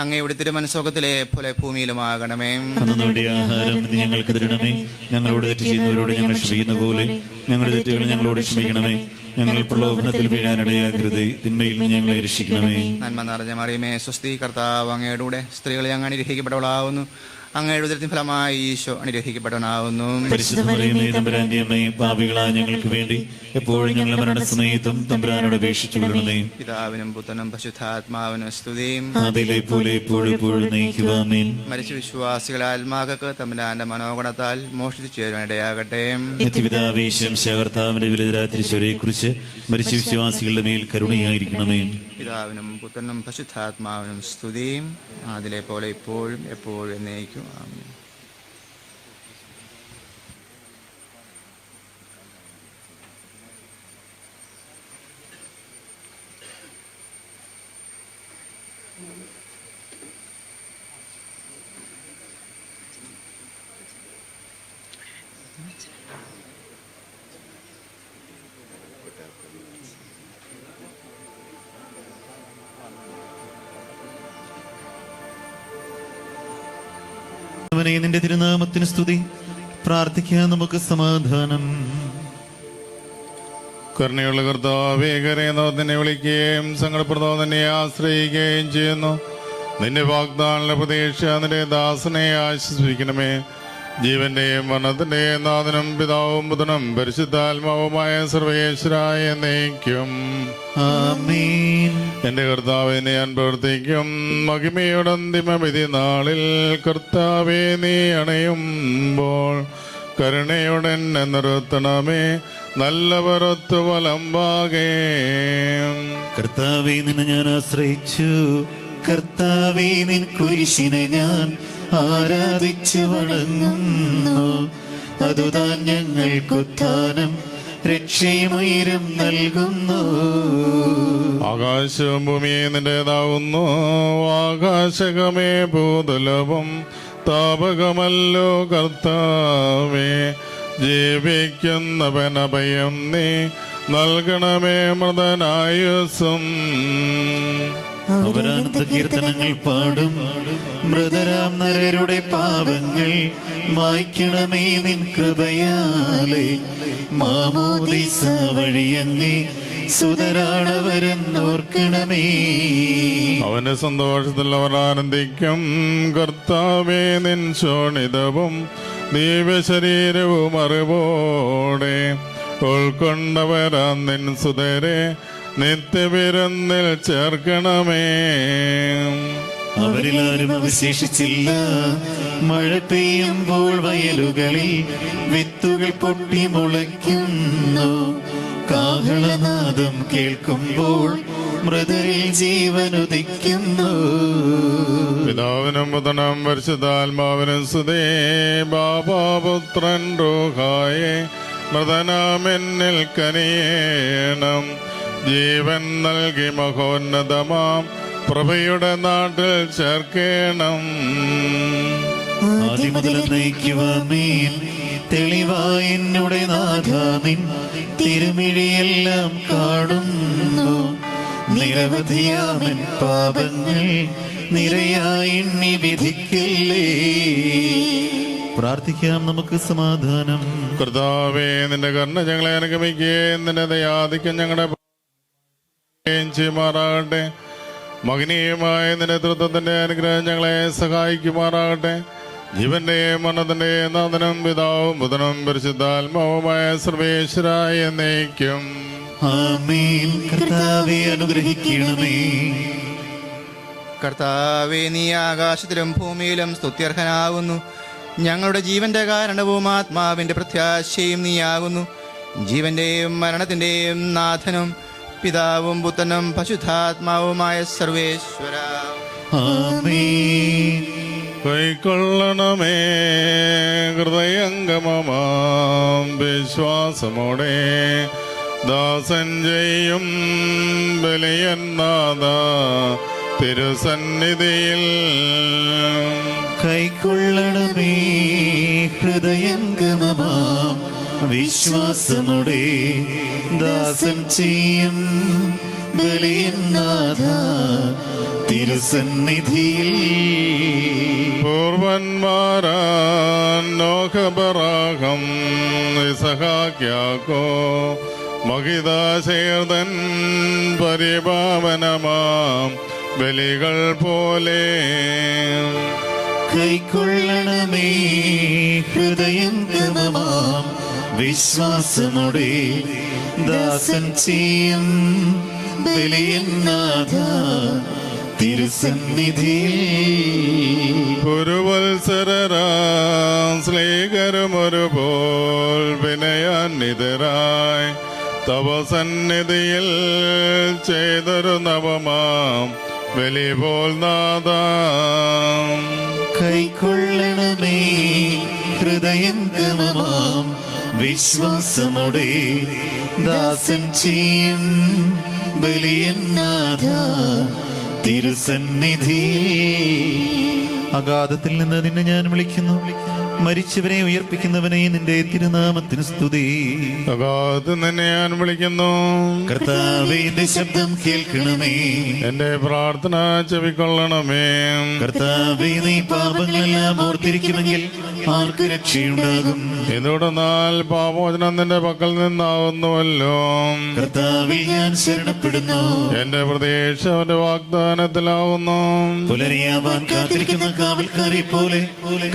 അങ്ങയുടെ തിരുമനസ്സുഖത്തിലെ പോലെ ഭൂമിയിലുമാകണമേ. അന്നത്തെ ആഹാരം ഞങ്ങൾക്ക് തരണമേ. ഞങ്ങളോട് തെറ്റ് ചെയ്യുന്നവരോട് ഞങ്ങൾ ക്ഷമിക്കുന്ന പോലെ ഞങ്ങളുടെ തെറ്റുകൾ ഞങ്ങളോട് ക്ഷമിക്കണമേ. ഞങ്ങൾ പ്രലോഭനത്തിൽ വീഴാനിടയാകരുത്, തിന്മയിൽ നിന്ന് ഞങ്ങളെ രക്ഷിക്കണമേ. നന്മ നിറഞ്ഞ മറിയമേ, സ്വസ്തി, കർത്താവ് അങ്ങയുടെ കൂടെ സ്ത്രീകളിൽ അങ്ങ് അനുഗ്രഹിക്കപ്പെട്ടവളാവുന്നു. അങ്ങയുടെ ഉദരത്തിൻ ഫലമായി ഈശോ അനുഗ്രഹിക്കപ്പെട്ടവനാവുന്നു. പരിശുദ്ധ മറിയമേ, തമ്പുരാന്റെ അമ്മേ, പാപികളായ ഞങ്ങൾക്ക് വേണ്ടി എപ്പോഴും ഞങ്ങളുടെ മരണസമയത്തും തമ്പുരാനോട് അപേക്ഷിച്ചു കൊള്ളണമേ. പിതാവിനും പുത്രനും പരിശുദ്ധാത്മാവിനും സ്തുതിയും. ആദിയിലെ പോലെ എപ്പോഴും എപ്പോഴും നയിക്കുവാമേൻ. മരിച്ച വിശ്വാസികളെ ആത്മാക്കൾക്ക് തമ്പുരാന്റെ മനോഗണത്താൽ മോഷിച്ചു ചേരുവാനിടയാകട്ടെ. കർത്താവിന്റെ വിലരാത്രിശ്വരെ കുറിച്ച് മരിച്ച വിശ്വാസികളുടെ മേൽ കരുണയായിരിക്കണമേ. പിതാവിനും പുത്രനും പരിശുദ്ധാത്മാവിനും സ്തുതിയും. അതിലെ പോലെ ഇപ്പോഴും എപ്പോഴും എന്നേക്കും. ആമേൻ. നിന്റെ തിരുനാമത്തിന് സ്തുതി. പ്രാർത്ഥിക്കാൻ നമുക്ക് സമാധാനം. കരുണയുള്ള കർത്താവേ, കരയുന്നവർ നിന്നെ വിളിക്കുകയും സങ്കടപ്പെടുന്നവർ നിന്നെ ആശ്രയിക്കുകയും ചെയ്യുന്നു. നിന്റെ വാഗ്ദാന പ്രതീക്ഷ നിന്റെ ദാസനെ ആശ്വസിപ്പിക്കണമേ. ജീവന്റെയും മരണത്തിന്റെയും നാഥനും പിതാവും പുത്രനും പരിശുദ്ധാത്മാവുമായ സർവേശ്വരായ എന്നേക്കും ആമേൻ. എന്റെ കർത്താവിനെ ഞാൻ പ്രവർത്തിക്കും മഹിമയുടെ അന്തിമ വിധി നാളിൽ. കർത്താവെ നീ അണയുമ്പോൾ കരുണയോടെ എന്നെ നിർത്തണമേ, നല്ലവരൊത്തു വലമ്പാകെ. കർത്താവേ നിന്നെ ഞാൻ ആശ്രയിച്ചു, കർത്താവേ നിൻ കുരിശിനെ ഞാൻ ആരാധിച്ചു വണങ്ങുന്നു. അതുതാൻ ഞങ്ങൾക്കുത്ഥാനം രക്ഷയുമയിരും നൽകുന്നു. ആകാശവും ഭൂമിയെ നിന്റേതാവുന്നു, ആകാശകമേ ഭൂതലവും താപകമല്ലോ കർത്താവേ. ജീവിക്കുന്നവനഭയം നീ നൽകണമേ മൃതനായുസ്സും. അവരാനന്ദ കീർത്തനങ്ങൾ പാടും, മൃതരാം നരരുടെ പാപങ്ങൾ മായ്ക്കണമേ നിൻ കൃപയാലേ. മാമോദീസ വഴിയങ്ങേ സുതരാണവരെന്നോർക്കണമേ. അവന്റെ സന്തോഷത്തിൽ അവർ ആനന്ദിക്കും. കർത്താവേ നിൻ ശോണിതവും ദിവ്യശരീരവും അറിവോടെ ഉൾക്കൊണ്ടവരാ നിൻ സുതരെ നിത്യവിരുന്നിൽ ചേർക്കണമേ. അവരിലാരും അവശേഷിച്ചില്ല. മഴ പെയ്യുമ്പോൾ വയലുകളിൽ വിത്തുകൾ പൊട്ടി മുളയ്ക്കുന്നു. കാഹളനാദം കേൾക്കുമ്പോൾ മൃതരിൽ ജീവനുദിക്കുന്നു. പിതാവിനും പുത്രനും പരിശുദ്ധാത്മാവിനും സ്തുതി. ബാബാപുത്രൻ റൂഹായെ മൃതനാമെന്നിൽ കനിയേണം. ജീവൻ നൽകി മഹോന്നതമാം പ്രഭയുടെ നാട്ടിൽ ചേർക്കേണം. ആദിമുതൽ നയിക്കുവാമേൻ തെളിവായി എന്നുടെ നാഥ നിൻ തിരുമിഴിയെല്ലാം കാണുന്നു. നിരവധിയാമൻ പാപങ്ങൾ നിരയായി എണ്ണി വിധിക്കില്ലേ. പ്രാർത്ഥിക്കാം നമുക്ക് സമാധാനം. കർത്താവേ നിന്റെ കരുണ ഞങ്ങളെ അനുഗമിക്കുകയും നിന്റെ ദയാധിക്യം ഞങ്ങളുടെ ചെയ്യുമാറാകട്ടെ. മകനീയമായ നിന്റെ നേതൃത്വത്തിന്റെ അനുഗ്രഹം ഞങ്ങളെ സഹായിക്കുമാറാകട്ടെ. ജീവന്റെയും മരണത്തിന്റെയും നാഥനും പിതാവും പുത്രനും പരിശുദ്ധാത്മാവുമായ സർവേശ്വരായ എന്നേക്കും ആമേൻ. കർത്താവേ അനുഗ്രഹിക്കണമേ. കർത്താവേ നീ ആകാശത്തിലും ഭൂമിയിലും സ്തുത്യർഹനാകുന്നു. ഞങ്ങളുടെ ജീവന്റെ കാരണവും ആത്മാവിന്റെ പ്രത്യാശയും നീയാകുന്നു. ജീവന്റെയും മരണത്തിന്റെയും നാഥനും പിതാവും പുത്രനും പരിശുദ്ധാത്മാവുമായ സർവേശ്വര ആമേൻ. കൈക്കൊള്ളണമേ ഹൃദയംഗമമാം വിശ്വാസമോടെ ദാസൻ ചെയ്യും ബലിയന്നാഥ തിരുസന്നിധിയിൽ. കൈക്കൊള്ളണമേ ഹൃദയംഗമമാം വിശ്വാസമുടെ ദാസൻ ചെയ്യും ബലിയന്നാഥ തിരുസന്നിധിയിൽ. പൂർവന്മാരാൻ നോഹബറാഹം ഇസഹാക്യാക്കോ മഹിതാശേർദൻ പരിപാവനമാം ബലികൾ പോലെ. കൈക്കൊള്ളണമേ ഹൃദയംഗമമാം വിശ്വാസമുടെ ദാസൻ ചെയ്യും ബലിയന്നാഥ തിരുസന്നിധിയിൽ. പുരുവത്സരാം സ്ലേഖരുമൊരുപോൽ വിനയാന്വിതരായി തവ സന്നിധിയിൽ ചെയ്തൊരു നവമാം ബലി പോൽ നാദാം. കൈക്കൊള്ളണമേ ഹൃദയംഗമമാം വിശ്വാസമുടെ ദാസൻ ചെയ്യും ബലിയന്നാഥ തിരുസന്നിധിയിൽ. അഗാധത്തിൽ നിന്ന് നിന്നെ ഞാൻ വിളിക്കുന്നു. മരിച്ചവരെ ഉയർപ്പിക്കുന്നവനെ നിന്റെ തിരുനാമത്തിന് സ്തുതി. അഗാധത്തിൽ നിന്നെ ഞാൻ വിളിക്കുന്നു. കർത്താവേ എന്റെ ശബ്ദം കേൾക്കണമേ. എന്റെ പ്രാർത്ഥന ചെവിക്കൊള്ളണമേ. കർത്താവേ നീ പാപങ്ങളെല്ലാം ഓർത്തിരിക്കുമെങ്കിൽ ആർക്ക് രക്ഷയുണ്ടാകും? എന്തുകൊണ്ടെന്നാൽ പാപമോചനം നിന്റെ പക്കൽ നിന്നാവുന്നുവല്ലോ. കർത്താവിൽ ഞാൻ ശരണപ്പെടുന്നു. എന്റെ പ്രതീക്ഷ അവന്റെ വാഗ്ദാനത്തിലാവുന്നു. പുലരിയാവാൻ കാത്തിരിക്കുന്ന കാവൽക്കാരെ പോലെ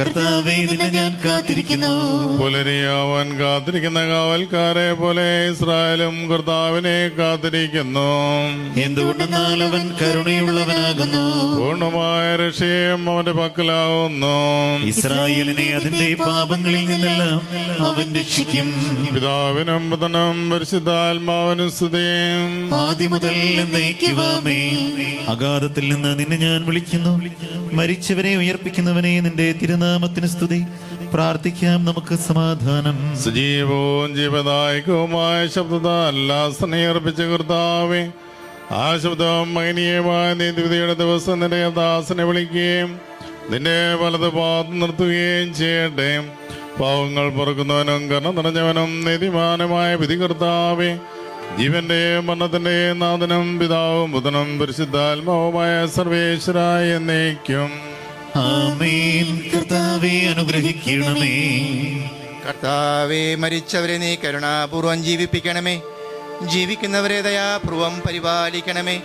കർത്താവേ നിന്നെ ഞാൻ കാത്തിരിക്കുന്നു. പുലരിയാവാൻ കാത്തിരിക്കുന്ന കാവൽക്കാരെ പോലെ ഇസ്രായേലും കർത്താവിനെ കാത്തിരിക്കുന്നു. എന്തുകൊണ്ടെന്നാൽ അവൻ കരുണയുള്ളവനാകുന്നു. പൂർണ്ണമായ രക്ഷയും അവന്റെ പക്കലാവുന്നു. ഇസ്രായേലിനെ അതിന്റെ പാപങ്ങളിൽ നിന്നെല്ലാം അവൻ രക്ഷിക്കും. പിതാവിനും പുത്രനും പരിശുദ്ധാത്മാവിനും സ്തുതിയും. ആദ്യം മുതൽ എന്നേക്കുവാമേ. അഗാധത്തിൽ നിന്ന് നിന്നെ ഞാൻ വിളിക്കുന്നു. മരിച്ചവരെ ഉയർപ്പിക്കുന്നവനെ നിന്റെ തിരുനാമത്തിന് സ്തുതി. പ്രാർത്ഥിക്കാം നമുക്ക് സമാധാനം. സജീവവും ജീവദായകവുമായ ശബ്ദത്താൽ സ്നേഹർപ്പിച്ച കർത്താവേ, ആ ശബ്ദം മഹനീയമായ നീതിവിധിയുടെ ദിവസം നിന്റെ ദാസനെ വിളിക്കുകയും നിന്റെ വലത് പാദം നിർത്തുകയും ചെയ്യട്ടെ. പാവങ്ങൾ പൊറുക്കുന്നവനും കരുണ നിറഞ്ഞവനും നീതിമാനുമായ വിധി കർത്താവേ, ജീവന്റെയും മരണത്തിന്റെയും നാഥനും പിതാവും പുത്രനും പരിശുദ്ധാത്മാവുമായ സർവേശ്വരായ എന്നേക്കും ആമേൻ. കർത്താവേ അനുഗ്രഹിക്കണമേ. കർത്താവേ, മരിച്ചവരെ നീ കരുണാപൂർവം ജീവിപ്പിക്കണമേ. ജീവിക്കുന്നവരെ ദയാപൂർവം പരിപാലിക്കണമേ.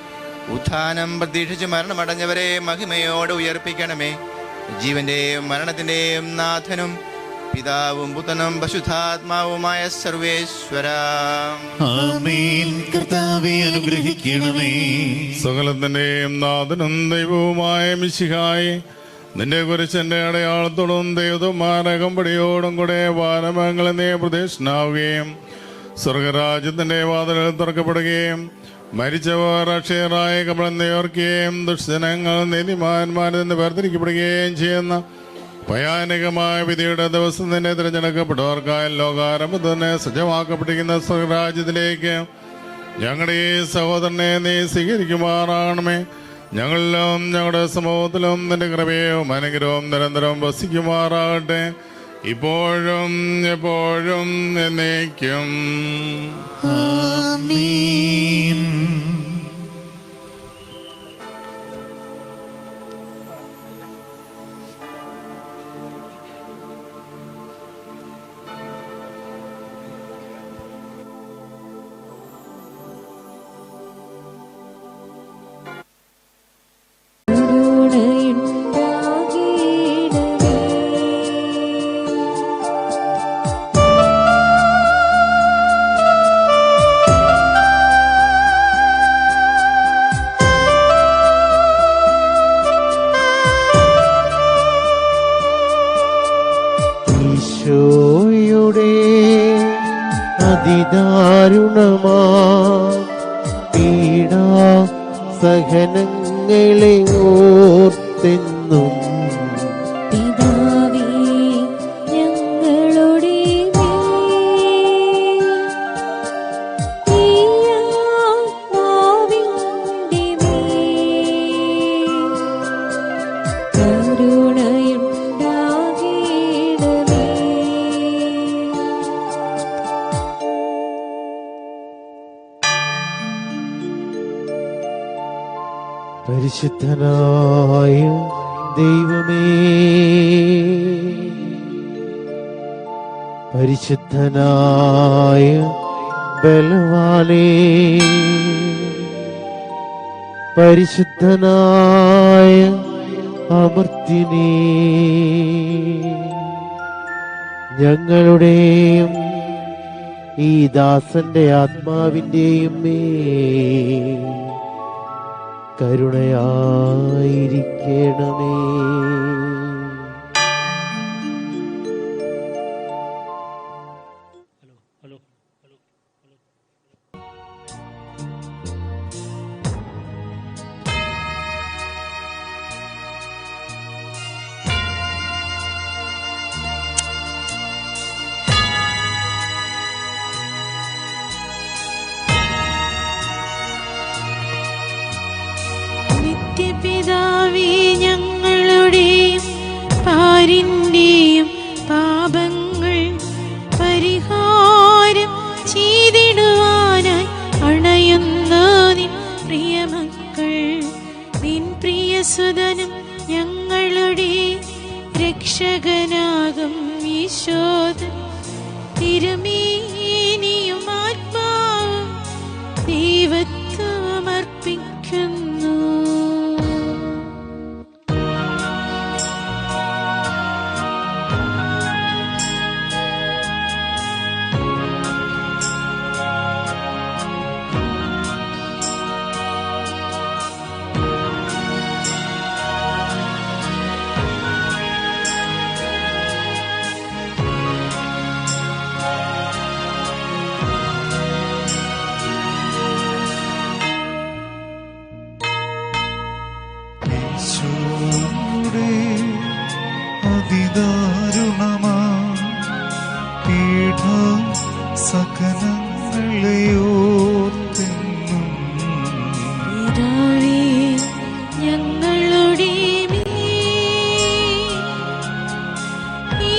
ഉത്ഥാനം പ്രതീക്ഷിച്ച് മരണമടഞ്ഞവരെ മഹിമയോടെ ഉയർപ്പിക്കണമേ. ജീവന്റെയും മരണത്തിന്റെയും നാഥനും പിതാവും പുത്രനും പരിശുദ്ധാത്മാവുമായ സർവേശ്വര ആമേൻ. കർത്താവേ അനുഗ്രഹിക്കണമേ. സകലത്തിന്റെയും നാഥനും ദൈവവുമായ മിശിഹായെ, നിന്റെ കുരിശന്റെ അടയാളത്തോടും ദൈവമാരകമ്പടിയോടും കൂടെ വാനമംഗളെ നീ പ്രദക്ഷിണാവുകയും സ്വർഗരാജ്യത്തിന്റെ വാതിലുകൾ തുറക്കപ്പെടുകയും മരിച്ചവർ അക്ഷയരായ കപടം നിയോർക്കുകയും ദുഷ്ടജനങ്ങൾ നീതിമാന്മാരിൽ നിന്ന് വേർതിരിക്കപ്പെടുകയും ചെയ്യുന്ന ഭയാനകമായ വിധിയുടെ ദിവസം തന്നെ തിരഞ്ഞെടുക്കപ്പെട്ടവർക്കായി ലോകാരംഭം തന്നെ സജ്ജമാക്കപ്പെട്ടിരിക്കുന്ന സ്വർഗരാജ്യത്തിലേക്ക് ഞങ്ങളുടെ ഈ സഹോദരനെ നീ സ്വീകരിക്കുമാറാകണമേ. ഞങ്ങളിലും ഞങ്ങളുടെ സമൂഹത്തിലും നിന്റെ കൃപയും അനുഗ്രഹവും നിരന്തരം വസിക്കുമാറാകട്ടെ, ഇപ്പോഴും എപ്പോഴും എന്നേക്കും. ആമേൻ. ഈശോയുടെ അതിദാരുണമാ പീഡാ സഹനങ്ങളെ ഓർത്തെന്നും പിതാവേ ഞങ്ങളുടെ പരിശുദ്ധനായ ദൈവമേ, പരിശുദ്ധനായ ബലവാനേ, പരിശുദ്ധനായ അമർത്തിനേ, ഞങ്ങളുടെയും ഈ ദാസന്റെ ആത്മാവിന്റെയും മേൽ കരുണയായിരിക്കണമേ. നിത്യപിതാവേ ഞങ്ങളുടെ സകലങ്ങളെയോർത്തെന്നും പിതാവേ, ഞങ്ങളുടെ മേൽ ഈ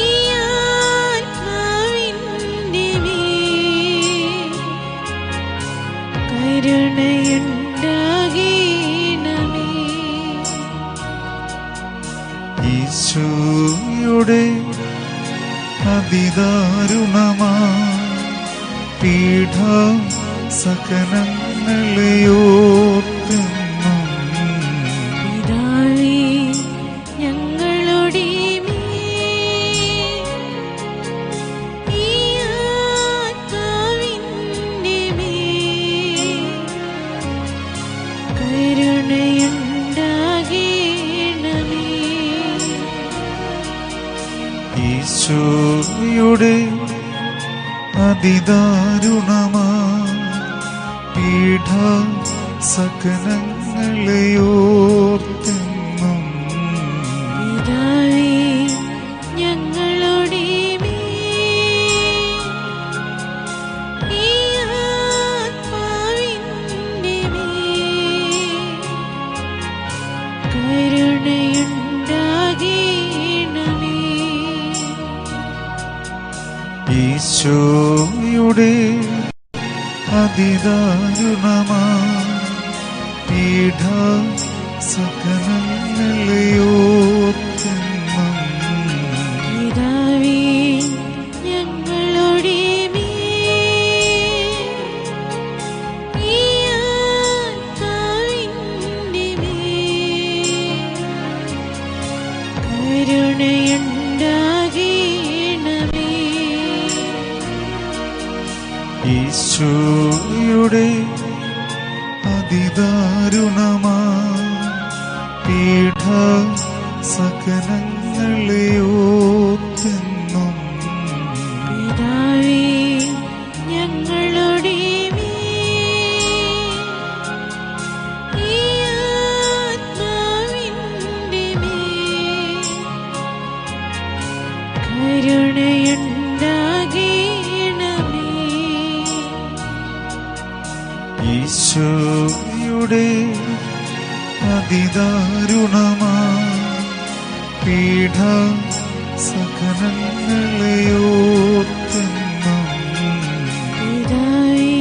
ആത്മാവിന്റെ മേൽ കരുണയുണ്ടാകണമേ. ഈശോയുടെ അതിദാരുണമാ പീഠ സകലങ്ങളെയോർത്തെന്നും പിതാവേ, ഞങ്ങളുടെ മേൽ ഈ ആത്മാവിന്റെ മേൽ കരുണയുണ്ടാകണമേ. ഈശോയുടെ അതിദാരുണമാ പീഠ സകലങ്ങളെയോർത്തെന്നും പിതാവേ, ഞങ്ങളുടെ മേൽ ഈ ആത്മാവിന്റെ മേൽ കരുണയുണ്ടാകണമേ. ഈശോയുടെ അതിദാരുണമാ പീഠ സകലങ്ങളെയോർത്തെന്നും പിതാവേ, ഞങ്ങളുടെ മേൽ ഈ ആത്മാവിന്റെ മേൽ കരുണയുണ്ടാകണമേ. ഈശോയുടെ അതിദാരുണമാ പീഠ സകലങ്ങളെയോർത്തെന്നും പിതാവേ, ഞങ്ങളുടെ മേൽ ഈ ആത്മാവിന്റെ മേൽ കരുണയുണ്ടാകണമേ. ഈശോയുടെ അതിദാരുണമാ പീഠ സകലങ്ങളെയോർത്തെന്നും പിതാവേ,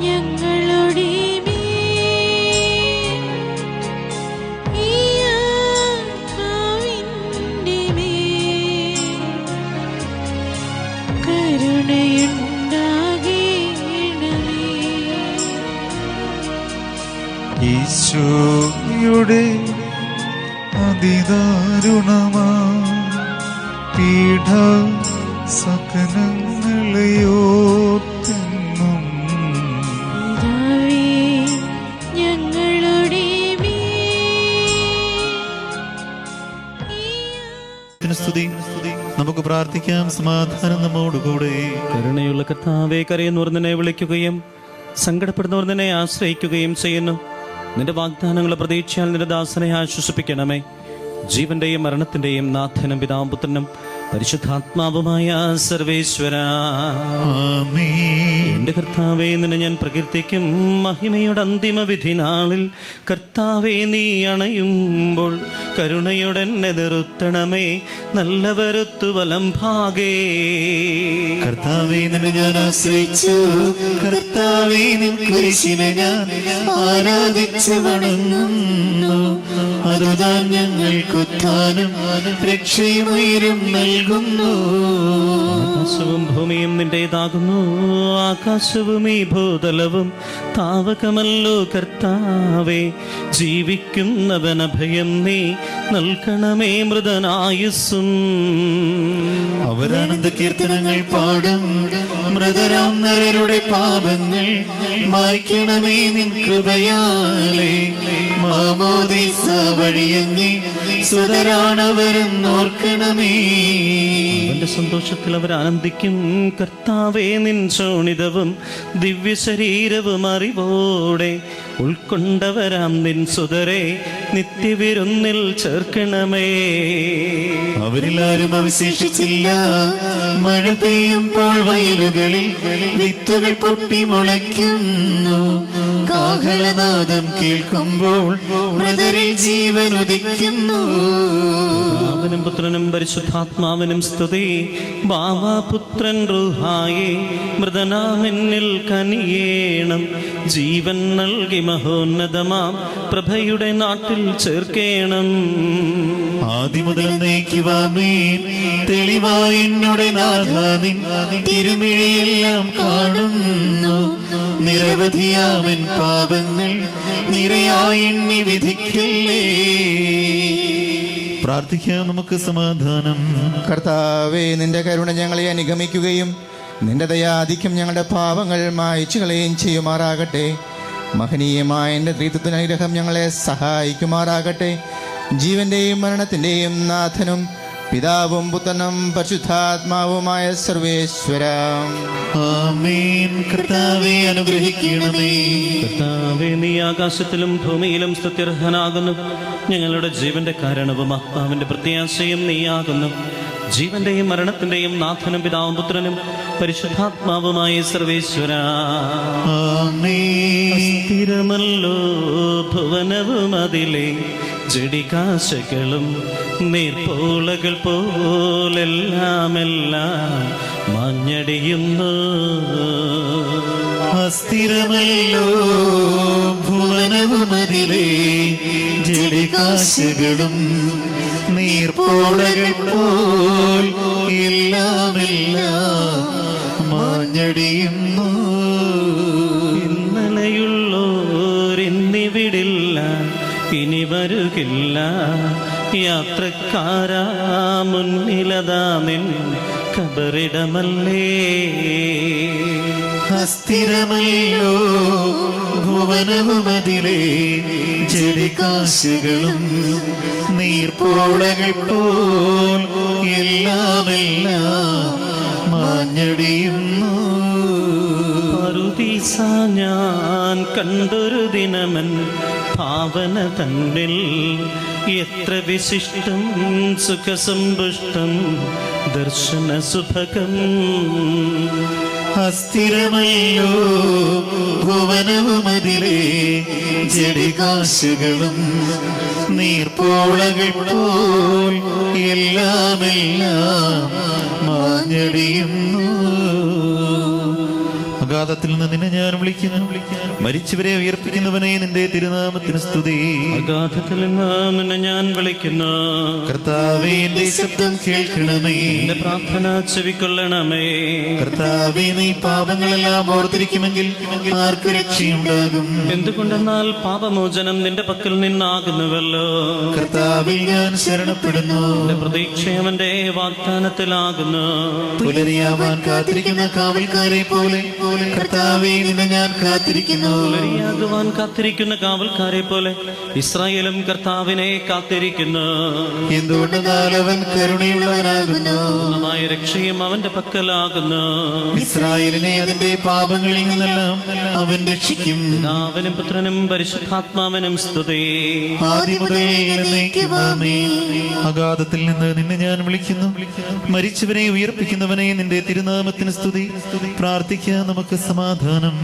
ഞങ്ങളുടെ മേൽ ഈ ആത്മാവിന്റെ മേൽ കരുണയുണ്ടാകണമേ. ഈശോയുടെ അതിദാരുണമാ പീഠ സകലങ്ങളെയോർത്തെന്നും പിതാവേ, ഞങ്ങളുടെ മേൽ സ്തുതി. നമുക്ക് പ്രാർത്ഥിക്കാം. സമാധാനം നമ്മോടുകൂടെ. കരുണയുള്ള കർത്താവേ, കരയുന്നവർ നിന്നെ വിളിക്കുകയും സങ്കടപ്പെടുന്നവർ നിന്നെ ആശ്രയിക്കുകയും ചെയ്യുന്നു. നിന്റെ വാഗ്ദാനങ്ങളെ പ്രതീക്ഷയാൽ നിന്റെ ദാസനെ ആശ്വസിപ്പിക്കണമേ. ജീവന്റെയും മരണത്തിന്റെയും നാഥനും പിതാവും പുത്രനും പരിശുദ്ധാത്മാവുമായ സർവേശ്വര. ആമേൻ. എന്റെ കർത്താവേ, നിന്നെ ഞാൻ പ്രകീർത്തിക്കും. മഹിമയുടെ അന്തിമ വിധി നാളിൽ കർത്താവേ, നീ അണയുമ്പോൾ കരുണയുടെ നിർത്തണമേ. നല്ലവരുത്തു വലം ഭാഗേ. കർത്താവേ, നിന്നെ ഞാൻ ആശ്രയിച്ചു. കർത്താവേ, നിൻ കുരിശിനെ ഞാൻ ആരാധിച്ചു വണങ്ങുന്നു. അതുതാൻ ഞങ്ങൾക്കുത്ഥാനം രക്ഷയും ഉയരും നൽകുന്നു. ആകാശവും ഭൂമിയും നിന്റേതാകുന്നു. ആകാശവും ഈ ഭൂതലവും താവകമല്ലോ കർത്താവേ. ജീവിക്കുന്നവൻ അഭയം നീ നൽകണമേ മൃതനായുസ്സും. അവരാനന്ദ കീർത്തനങ്ങൾ പാടും. മൃതരാം നരരുടെ പാപങ്ങൾ മായ്ക്കണമേ നിൻ കൃപയാലേ. മാമോദീസ വഴിയങ്ങി സുതരാണവരെന്നോർക്കണമേ. അവന്റെ സന്തോഷത്തിൽ അവർ ആനന്ദിക്കും. കർത്താവേ, നിൻ ശോണിതവും ദിവ്യ ശരീരവും അറിവോടെ ഉൾക്കൊണ്ടവരാം നിൻ സുതരെ നിത്യവിരുന്നിൽ ചേർക്കണമേ. അവരിൽ ആരും അവശേഷിച്ചില്ല. മഴ പെയ്യുമ്പോൾ വയലുകളിൽ വിത്തുകൾ പൊട്ടി മുളയ്ക്കുന്നു. കാഹളനാദം കേൾക്കുമ്പോൾ മൃതരിൽ ജീവൻ ഉദിക്കുന്നു. പിതാവിനും പുത്രനും പരിശുദ്ധാത്മാവിനും സ്തുതി. ബാവാപുത്രൻ റൂഹായേ മൃതനാമെന്നിൽ കനിയേണം. ജീവൻ നൽകി മഹോന്നതമാം പ്രഭയുടെ നാട്ടിൽ ചേർക്കേണം. ആദിമുതൽ നയിക്കുവാമേൻ തെളിവായി എന്നോട് നാഥാനിൻ തിരുമിഴിയെല്ലാം കാണുന്നു. നിരവധിയാവൻ പാപങ്ങൾ നിരയായി എണ്ണി വിധിക്കില്ലേ. പ്രാർത്ഥിക്കാം നമുക്ക് സമാധാനം. കർത്താവേ, നിന്റെ കരുണ ഞങ്ങളെ അനുഗമിക്കുകയും നിന്റെ ദയാധിക്യം ഞങ്ങളുടെ പാപങ്ങൾ മായ്ച്ചു കളയുകയും ചെയ്യുമാറാകട്ടെ. മഹനീയമായ എൻ്റെ ത്രിത്വത്തിന് അനുഗ്രഹം ഞങ്ങളെ സഹായിക്കുമാറാകട്ടെ. ജീവന്റെയും മരണത്തിൻ്റെയും നാഥനും പിതാവും പുത്രനും പരിശുദ്ധാത്മാവുമായ സർവേശ്വര. ആമേൻ. കർത്താവേ, അനുഗ്രഹിക്കണമേ. കർത്താവേ, നീ ആകാശത്തിലും ഭൂമിയിലും സ്തുത്യർഹനാകുന്നു. ഞങ്ങളുടെ ജീവന്റെ കാരണവും ആത്മാവിന്റെ പ്രത്യാശയും നീയാകുന്നു. ജീവന്റെയും മരണത്തിന്റെയും നാഥനും പിതാവും പുത്രനും പരിശുദ്ധാത്മാവുമായ സർവേശ്വര. സ്ഥിരമല്ലോ ഭുവനവും അതിലെ ജഡികാശകളും നീർപ്പോളകൾ പോലെല്ലാമെല്ലാം മാഞ്ഞടിയുന്നു. അസ്ഥിരമല്ലോ ഭുവനവുമതിലെ ജഡികാശകളും നീർപ്പോളകൾ പോൽ എല്ലാമെല്ലാം മാഞ്ഞടിയുന്നു. ഇന്നലെയുള്ളോരിന്നിവിടില്ല, ഇനി വരുകില്ല. യാത്രക്കാരാ മുന്നിലതാ നിൻ കബറിടമല്ലേ. അസ്ഥിരമല്ലോ ഭുവനവുമതിലെ ജഡികാശകളും നീർപ്പോളകൾ പോൽ എല്ലാമെല്ലാം മാഞ്ഞടിയുന്നു. പറുദീസ ഞാൻ കണ്ടൊരു ദിനമൻ ഭാവന തന്നിൽ എത്ര വിശിഷ്ടം സുഖസമ്പുഷ്ടം ദർശന സുഭകം. അസ്ഥിരമല്ലോ ഭുവനവുമതിലെ ജഡികാശകളും നീർപ്പോളകൾ പോൽ എല്ലാമെല്ലാം മാഞ്ഞടിയുന്നു. അഗാധത്തിൽ നിന്ന് നിന്നെ ഞാൻ വിളിക്കുന്നു. മരിച്ചവരെ ഉയർപ്പിക്കുന്നവനെ നിന്റെ തിരുനാമത്തിന് സ്തുതി. അഗാധത്തിൽ നിന്ന് നിന്നെ ഞാൻ വിളിക്കുന്നു. കർത്താവേ, എന്റെ ശബ്ദം കേൾക്കണമേ. എന്റെ പ്രാർത്ഥന ചെവിക്കൊള്ളണമേ. കർത്താവേ, നീ പാപങ്ങളെല്ലാം ഓർത്തിരിക്കുമെങ്കിൽ ആർക്ക് രക്ഷയുണ്ടാകും? എന്തുകൊണ്ടെന്നാൽ പാപമോചനം നിന്റെ പക്കൽ നിന്നാകുന്നുവല്ലോ. കർത്താവിൽ ഞാൻ ശരണപ്പെടുന്നു. എന്റെ പ്രതീക്ഷ അവന്റെ വാഗ്ദാനത്തിലാകുന്നു. പുലരിയാവാൻ കാത്തിരിക്കുന്ന കാവൽക്കാരെ പോലെ കർത്താവേ, നിന്നെ ഞാൻ കാത്തിരിക്കുന്നു. പുലരിയാകുവാൻ കാത്തിരിക്കുന്ന കാവൽക്കാരെ പോലെ ഇസ്രായേലും കർത്താവിനെ കാത്തിരിക്കുന്നു. എന്തുകൊണ്ടെന്നാൽ അവൻ കരുണയുള്ളവനാകുന്നു. പൂർണ്ണമായ രക്ഷയും അവന്റെ പക്കലാകുന്നു. ഇസ്രായേലിനെ അതിന്റെ പാപങ്ങളിൽ നിന്നെല്ലാം അവൻ രക്ഷിക്കും. പിതാവിനും പുത്രനും പരിശുദ്ധാത്മാവിനും സ്തുതി. ആദിമുതൽ എന്നേക്കുമാമേ. അഗാധത്തിൽ നിന്ന് നിന്നെ ഞാൻ വിളിക്കുന്നു. മരിച്ചവനെ ഉയർപ്പിക്കുന്നവനെ നിന്റെ തിരുനാമത്തിന് സ്തുതി. പ്രാർത്ഥിക്കാൻ നമുക്ക് സമാധാനം.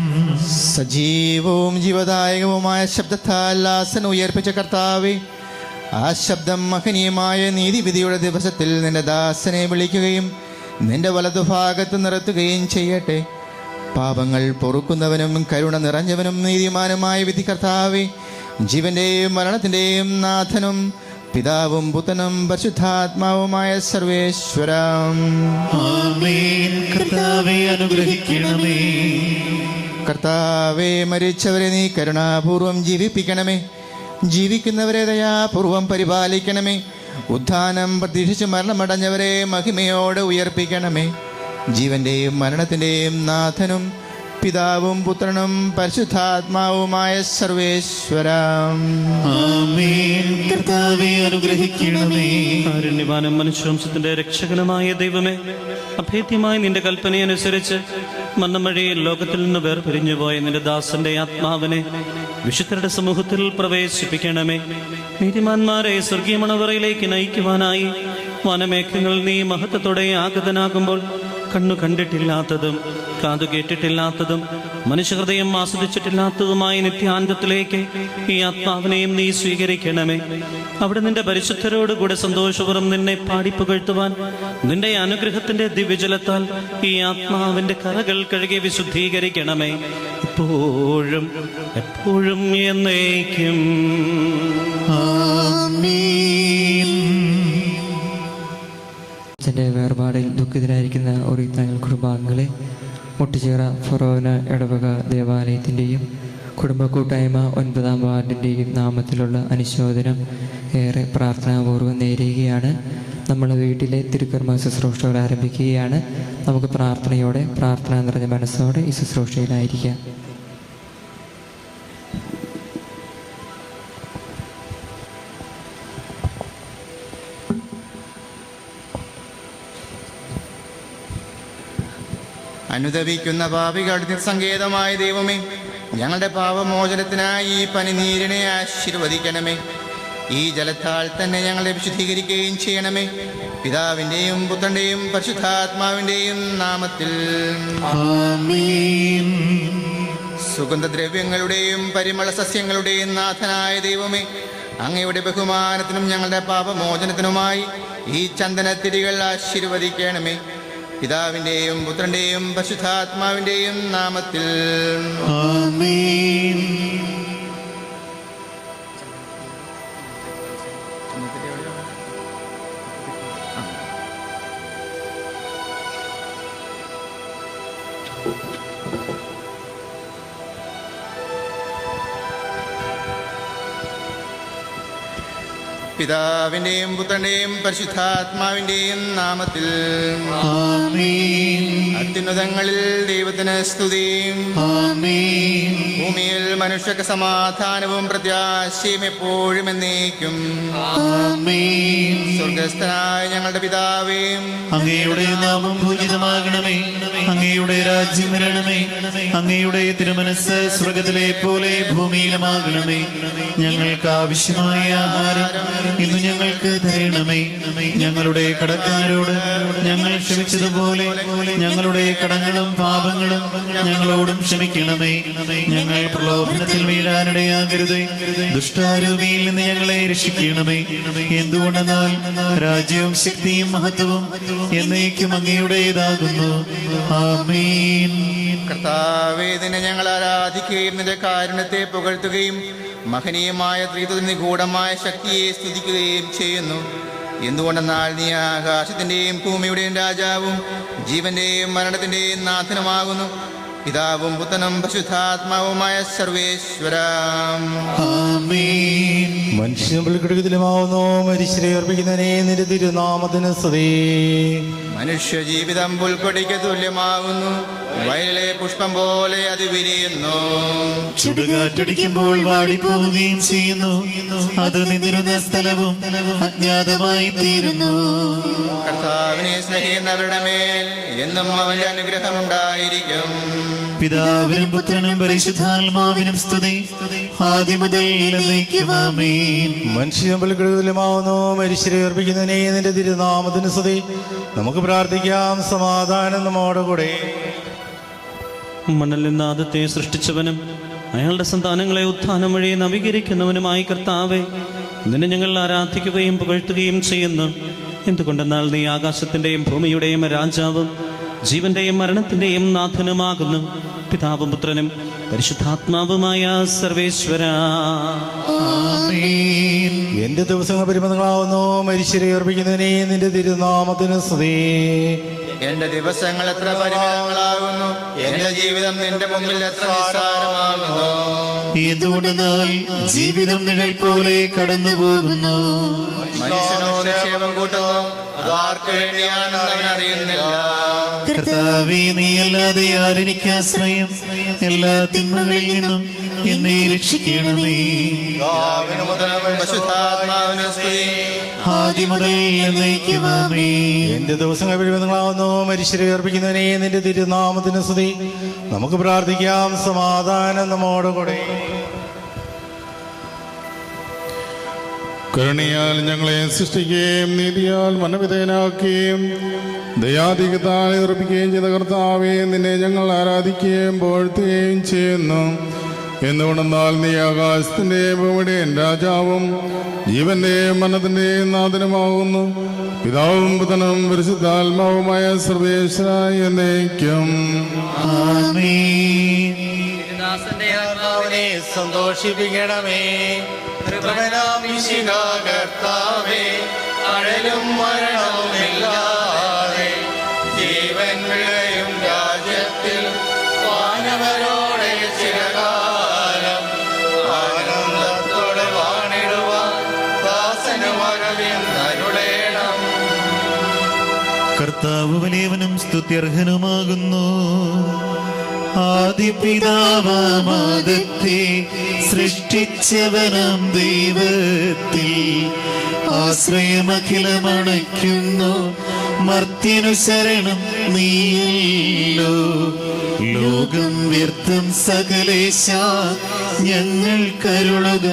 സജീവവും ജീവദായകവുമായ ശബ്ദത്താൽ ലാസൻ ഉയർപ്പിച്ച കർത്താവേ, ആ ശബ്ദം മഹനീയമായ നീതിവിധിയുടെ ദിവസത്തിൽ നിന്റെ ദാസനെ വിളിക്കുകയും നിന്റെ വലതുഭാഗത്ത് നിർത്തുകയും ചെയ്യട്ടെ. പാപങ്ങൾ പൊറുക്കുന്നവനും കരുണ നിറഞ്ഞവനും നീതിമാനുമായ വിധി കർത്താവേ, ജീവന്റെയും മരണത്തിന്റെയും നാഥനും പിതാവും പുത്രനും പരിശുദ്ധാത്മാവുമായ സർവേശ്വര. ആമേൻ. കർത്താവേ, അനുഗ്രഹിക്കണമേ. കർത്താവേ, മരിച്ചവരെ നീ കരുണാപൂർവം ജീവിപ്പിക്കണമേ. ജീവിക്കുന്നവരെ ദയാപൂർവം പരിപാലിക്കണമേ. ഉത്ഥാനം പ്രതീക്ഷിച്ച് മരണമടഞ്ഞവരെ മഹിമയോടെ ഉയർപ്പിക്കണമേ. ജീവന്റെയും മരണത്തിന്റെയും നാഥനും പിതാവും പുത്രനും പരിശുദ്ധാത്മാവുമായ സർവേശ്വര. ആമേൻ. കർത്താവേ, അനുഗ്രഹിക്കണമേ. കാരുണ്യവാനും മനുഷ്യവംശത്തിന്റെ രക്ഷകനുമായ ദൈവമേ, അഭേദ്യമായ നിന്റെ കൽപ്പനയനുസരിച്ച് മന്നമഴയിൽ ലോകത്തിൽ നിന്ന് വേർപിരിഞ്ഞു പോയ നിന്റെ ദാസന്റെ ആത്മാവിനെ വിശുദ്ധരുടെ സമൂഹത്തിൽ പ്രവേശിപ്പിക്കണമേ. നീതിമാന്മാരെ സ്വർഗീയ മണവറയിലേക്ക് നയിക്കുവാനായി വനമേഘങ്ങൾ നീ മഹത്വത്തോടെ ആഗതനാകുമ്പോൾ കണ്ണു കണ്ടിട്ടില്ലാത്തതും കാതു കേട്ടിട്ടില്ലാത്തതും മനുഷ്യഹൃദയം ആസ്വദിച്ചിട്ടില്ലാത്തതുമായ നിത്യാന്തത്തിലേക്ക് ഈ ആത്മാവിനെയും നീ സ്വീകരിക്കണമേ. അവിടെ നിന്റെ പരിശുദ്ധരോടുകൂടെ സന്തോഷപൂർവ്വം നിന്നെ പാടിപ്പുകഴ്ത്തുവാൻ നിന്റെ അനുഗ്രഹത്തിന്റെ ദിവ്യജലത്താൽ ഈ ആത്മാവിന്റെ കറകൾ കഴുകി വിശുദ്ധീകരിക്കണമേ, ഇപ്പോഴും എപ്പോഴും എന്നേക്കും. അച്ഛൻ്റെ വേർപാടിൽ ദുഃഖിതരായിരിക്കുന്ന ഓറിയത്താങ്ങൾ കുടുംബാംഗങ്ങളെ മുട്ടുചിറ ഫൊറോന ഇടവക ദേവാലയത്തിൻ്റെയും കുടുംബ കൂട്ടായ്മ 9-ാം വാർഡിൻ്റെയും നാമത്തിലുള്ള അനുശോചനം ഏറെ പ്രാർത്ഥനാപൂർവ്വം നേരുകയാണ്. നമ്മുടെ വീട്ടിലെ തിരുക്കർമ്മ ശുശ്രൂഷകൾ ആരംഭിക്കുകയാണ്. നമുക്ക് പ്രാർത്ഥനയോടെ, പ്രാർത്ഥന നിറഞ്ഞ മനസ്സോടെ ഈ ശുശ്രൂഷയിലായിരിക്കാം. അനുദപിക്കുന്ന പാപികളുടെ സങ്കേതമായ ദൈവമേ, ഞങ്ങളുടെ പാപമോചനത്തിനായി ഈ പനിനീരിനെ ആശീർവദിക്കണമേ. ഈ ജലത്താൽ തന്നെ ഞങ്ങളെ വിശുദ്ധീകരിക്കുകയും ചെയ്യണമേ. പിതാവിൻ്റെയും പുത്രൻ്റെയും പരിശുദ്ധാത്മാവിൻ്റെയും നാമത്തിൽ. സുഗന്ധദ്രവ്യങ്ങളുടെയും പരിമള സസ്യങ്ങളുടെയും നാഥനായ ദൈവമേ, അങ്ങയുടെ ബഹുമാനത്തിനും ഞങ്ങളുടെ പാപമോചനത്തിനുമായി ഈ ചന്ദനത്തിരികൾ ആശീർവദിക്കണമേ. പിതാവിൻ്റെയും പുത്രൻ്റെയും പരിശുദ്ധാത്മാവിൻ്റെയും നാമത്തിൽ. പിതാവിൻ്റെയും പുത്രൻ്റെയും പരിശുദ്ധാത്മാവിൻ്റെയും നാമത്തിൽ. അത്യുന്നതങ്ങളിൽ ദൈവത്തിന് സ്തുതിയും ഭൂമിയിൽ മനുഷ്യർക്ക് സമാധാനവും പ്രത്യാശയും എപ്പോഴും എന്നേക്കും. സ്വർഗസ്ഥനായ ഞങ്ങളുടെ പിതാവേ, അങ്ങയുടെ നാമം പൂജിതമാകണമേ, അങ്ങയുടെ രാജ്യം വരണമേ, അങ്ങയുടെ തിരുമനസ്സ് സ്വർഗത്തിലെ പോലെ ഭൂമിയിലുമാകണമേ. ഞങ്ങൾക്ക് ആവശ്യമായ ആഹാരം ഇന്ന് ഞങ്ങൾക്ക് തരണമേ. ഞങ്ങളുടെ കടക്കാരോട് ഞങ്ങൾ ക്ഷമിച്ചതുപോലെ ഞങ്ങളുടെ കടങ്ങളും പാപങ്ങളും ഞങ്ങളോടും ക്ഷമിക്കണമേ. ഞങ്ങൾ പ്രലോഭനത്തിൽ വീഴാനിടയാകരുതേ, ദുഷ്ടാരൂപിയിൽ നിന്ന് ഞങ്ങളെ രക്ഷിക്കണമേ. എന്തുകൊണ്ടെന്നാൽ രാജ്യവും ശക്തിയും മഹത്വവും എന്നേക്കും അങ്ങയുടേതാകുന്നു. ആമേൻ. കർത്താവേ, നിന്നെ ഞങ്ങൾ ആരാധിക്കുകയും നിന്റെ കാരുണ്യത്തെ പുകഴ്ത്തുകയും മഹനീയമായ ത്രിത്വ നിഗൂഢമായ ശക്തിയെ സ്തുതിക്കുകയും ചെയ്യുന്നു. എന്തുകൊണ്ടെന്നാൽ നീ ആകാശത്തിൻ്റെയും ഭൂമിയുടെയും രാജാവും ജീവന്റെയും മരണത്തിൻ്റെയും നാഥനുമാകുന്നു. പിതാവും പുത്രനും പരിശുദ്ധാത്മാവുമായ സർവേശ്വര. മനുഷ്യമാവുന്നു മരിശരെ അർപ്പിക്കുന്നതിനെ നിന്റെ തിരുനാമത്തിന് സ്തുതി. മനുഷ്യ ജീവിതം പുൽക്കൊടിക്ക് തുല്യമാകുന്നു, വയലിലെ പുഷ്പം പോലെ അത് വിരിയുന്നു. ചുടുകാറ്റടിക്കുമ്പോൾ വാടിപ്പോവുകയും ചെയ്യുന്നു, അത് നിന്നിരുന്ന സ്ഥലവും അജ്ഞാതമായി തീരുന്നു. കർത്താവിനെ സ്നേഹിക്കുന്നവരുടെ മേൽ എന്നും അവന്റെ അനുഗ്രഹം ഉണ്ടായിരിക്കും. പിതാവിനും പുത്രനും പരിശുദ്ധാത്മാവിനും സ്തുതി, ആദ്യം മുതൽ എന്നേക്കും. ആമേൻ. മനുഷ്യമാവുന്നു മരിശരെ അർപ്പിക്കുന്നതിനെ നിന്റെ തിരുനാമത്തിന് സ്തുതി. നമുക്ക് പ്രാർത്ഥിക്കാം. സമാധാനം നമ്മോട് കൂടെ. മണ്ണിൽ നിന്ന് ആദത്തെ സൃഷ്ടിച്ചവനും അയാളുടെ സന്താനങ്ങളെ ഉത്ഥാനം വഴി നവീകരിക്കുന്നവനുമായി കർത്താവെ, നിന്നെ ഞങ്ങൾ ആരാധിക്കുകയും പുകഴ്ത്തുകയും ചെയ്യുന്നു. എന്തുകൊണ്ടെന്നാൽ നീ ആകാശത്തിൻ്റെയും ഭൂമിയുടെയും രാജാവും ജീവന്റെയും മരണത്തിൻ്റെയും നാഥനുമാകുന്നു. പിതാവും പുത്രനും പരിശുദ്ധാത്മാവുമായ സർവേശ്വര. എന്റെ ദിവസങ്ങൾ പരിമിതങ്ങളാവുന്നു മരിശരെ അർപ്പിക്കുന്നതിനെ നിന്റെ തിരുനാമത്തിന് സ്തുതി. എന്റെ ദിവസങ്ങൾ എത്ര പരിമിതങ്ങളാകുന്നു, എന്റെ ജീവിതം നിന്റെ മുമ്പിൽ എത്ര നിസ്സാരമാകുന്നു. എന്തുകൊണ്ടെന്നാൽ ജീവിതം നിഴൽ പോലെ കടന്നു പോകുന്നു. മനുഷ്യനോ നിക്ഷേപം കൂട്ടുന്നു, അത് ആർക്ക് വേണ്ടിയാണെന്ന് അവൻ അറിയുന്നില്ല. കർത്താവേ, നീയല്ലാതെ ആരെനിക്ക് ആശ്രയം? എല്ലാ തിന്മകളിൽ നിന്നും എന്നെ രക്ഷിക്കണമേ. പരിശുദ്ധാത്മാവിന് സ്തുതി. ആദ്യം മുതൽ എന്നേക്കും ആമേൻ. എന്റെ ദിവസങ്ങൾ പരിമിതങ്ങളാവുന്നു മരിച്ചവരെ ഉയർപ്പിക്കുന്നവനെ നിന്റെ തിരുനാമത്തിന് സ്തുതി. നമുക്ക് പ്രാർത്ഥിക്കാം. സമാധാനം നമ്മോടുകൂടെ. കരുണയാൽ ഞങ്ങളെ സൃഷ്ടിക്കുകയും നീതിയാൽ മനവിധേയനാക്കുകയും ദയാധികത്താൽ ഉറപ്പിക്കുകയും ചെയ്ത കർത്താവേ, നിന്നെ ഞങ്ങൾ ആരാധിക്കുകയും പുകഴ്ത്തുകയും ചെയ്യുന്നു. എന്തുകൊണ്ടെന്നാൽ നീ ആകാശത്തിൻ്റെയും ഭൂമിയുടെയും രാജാവും ജീവന്റെയും മരണത്തിൻ്റെയും നാഥനുമാകുന്നു. പിതാവും പുത്രനും പരിശുദ്ധാത്മാവുമായ സർവേശ്വരായ എന്നേക്കും ആമേൻ. ദാസന്റെ ആത്മാവിനെ സന്തോഷിപ്പിക്കണമേ. കൃപനാം മിശിഹാ കർത്താവേ, അഴലും മരണവുമില്ലാതെ ജീവൻ വിളയും രാജ്യത്തിൽ വാനവരോടെ ചിരകാലം ആനന്ദത്തോടെ വാണിടുവാൻ ദാസന് വരവിന്നരുളേണം. കർത്താവ് വലിയവനും സ്തുത്യർഹനുമാകുന്നു. ആദിപിതാവാമാദത്തെ സൃഷ്ടിച്ചവനാം ദൈവത്തിൽ ആശ്രയമഖിലമണയ്ക്കുന്നു. മർത്യനു ശരണം നീയല്ലോ. ലോകം വ്യർത്ഥം സകലേശ, ഞങ്ങൾ കരുളുക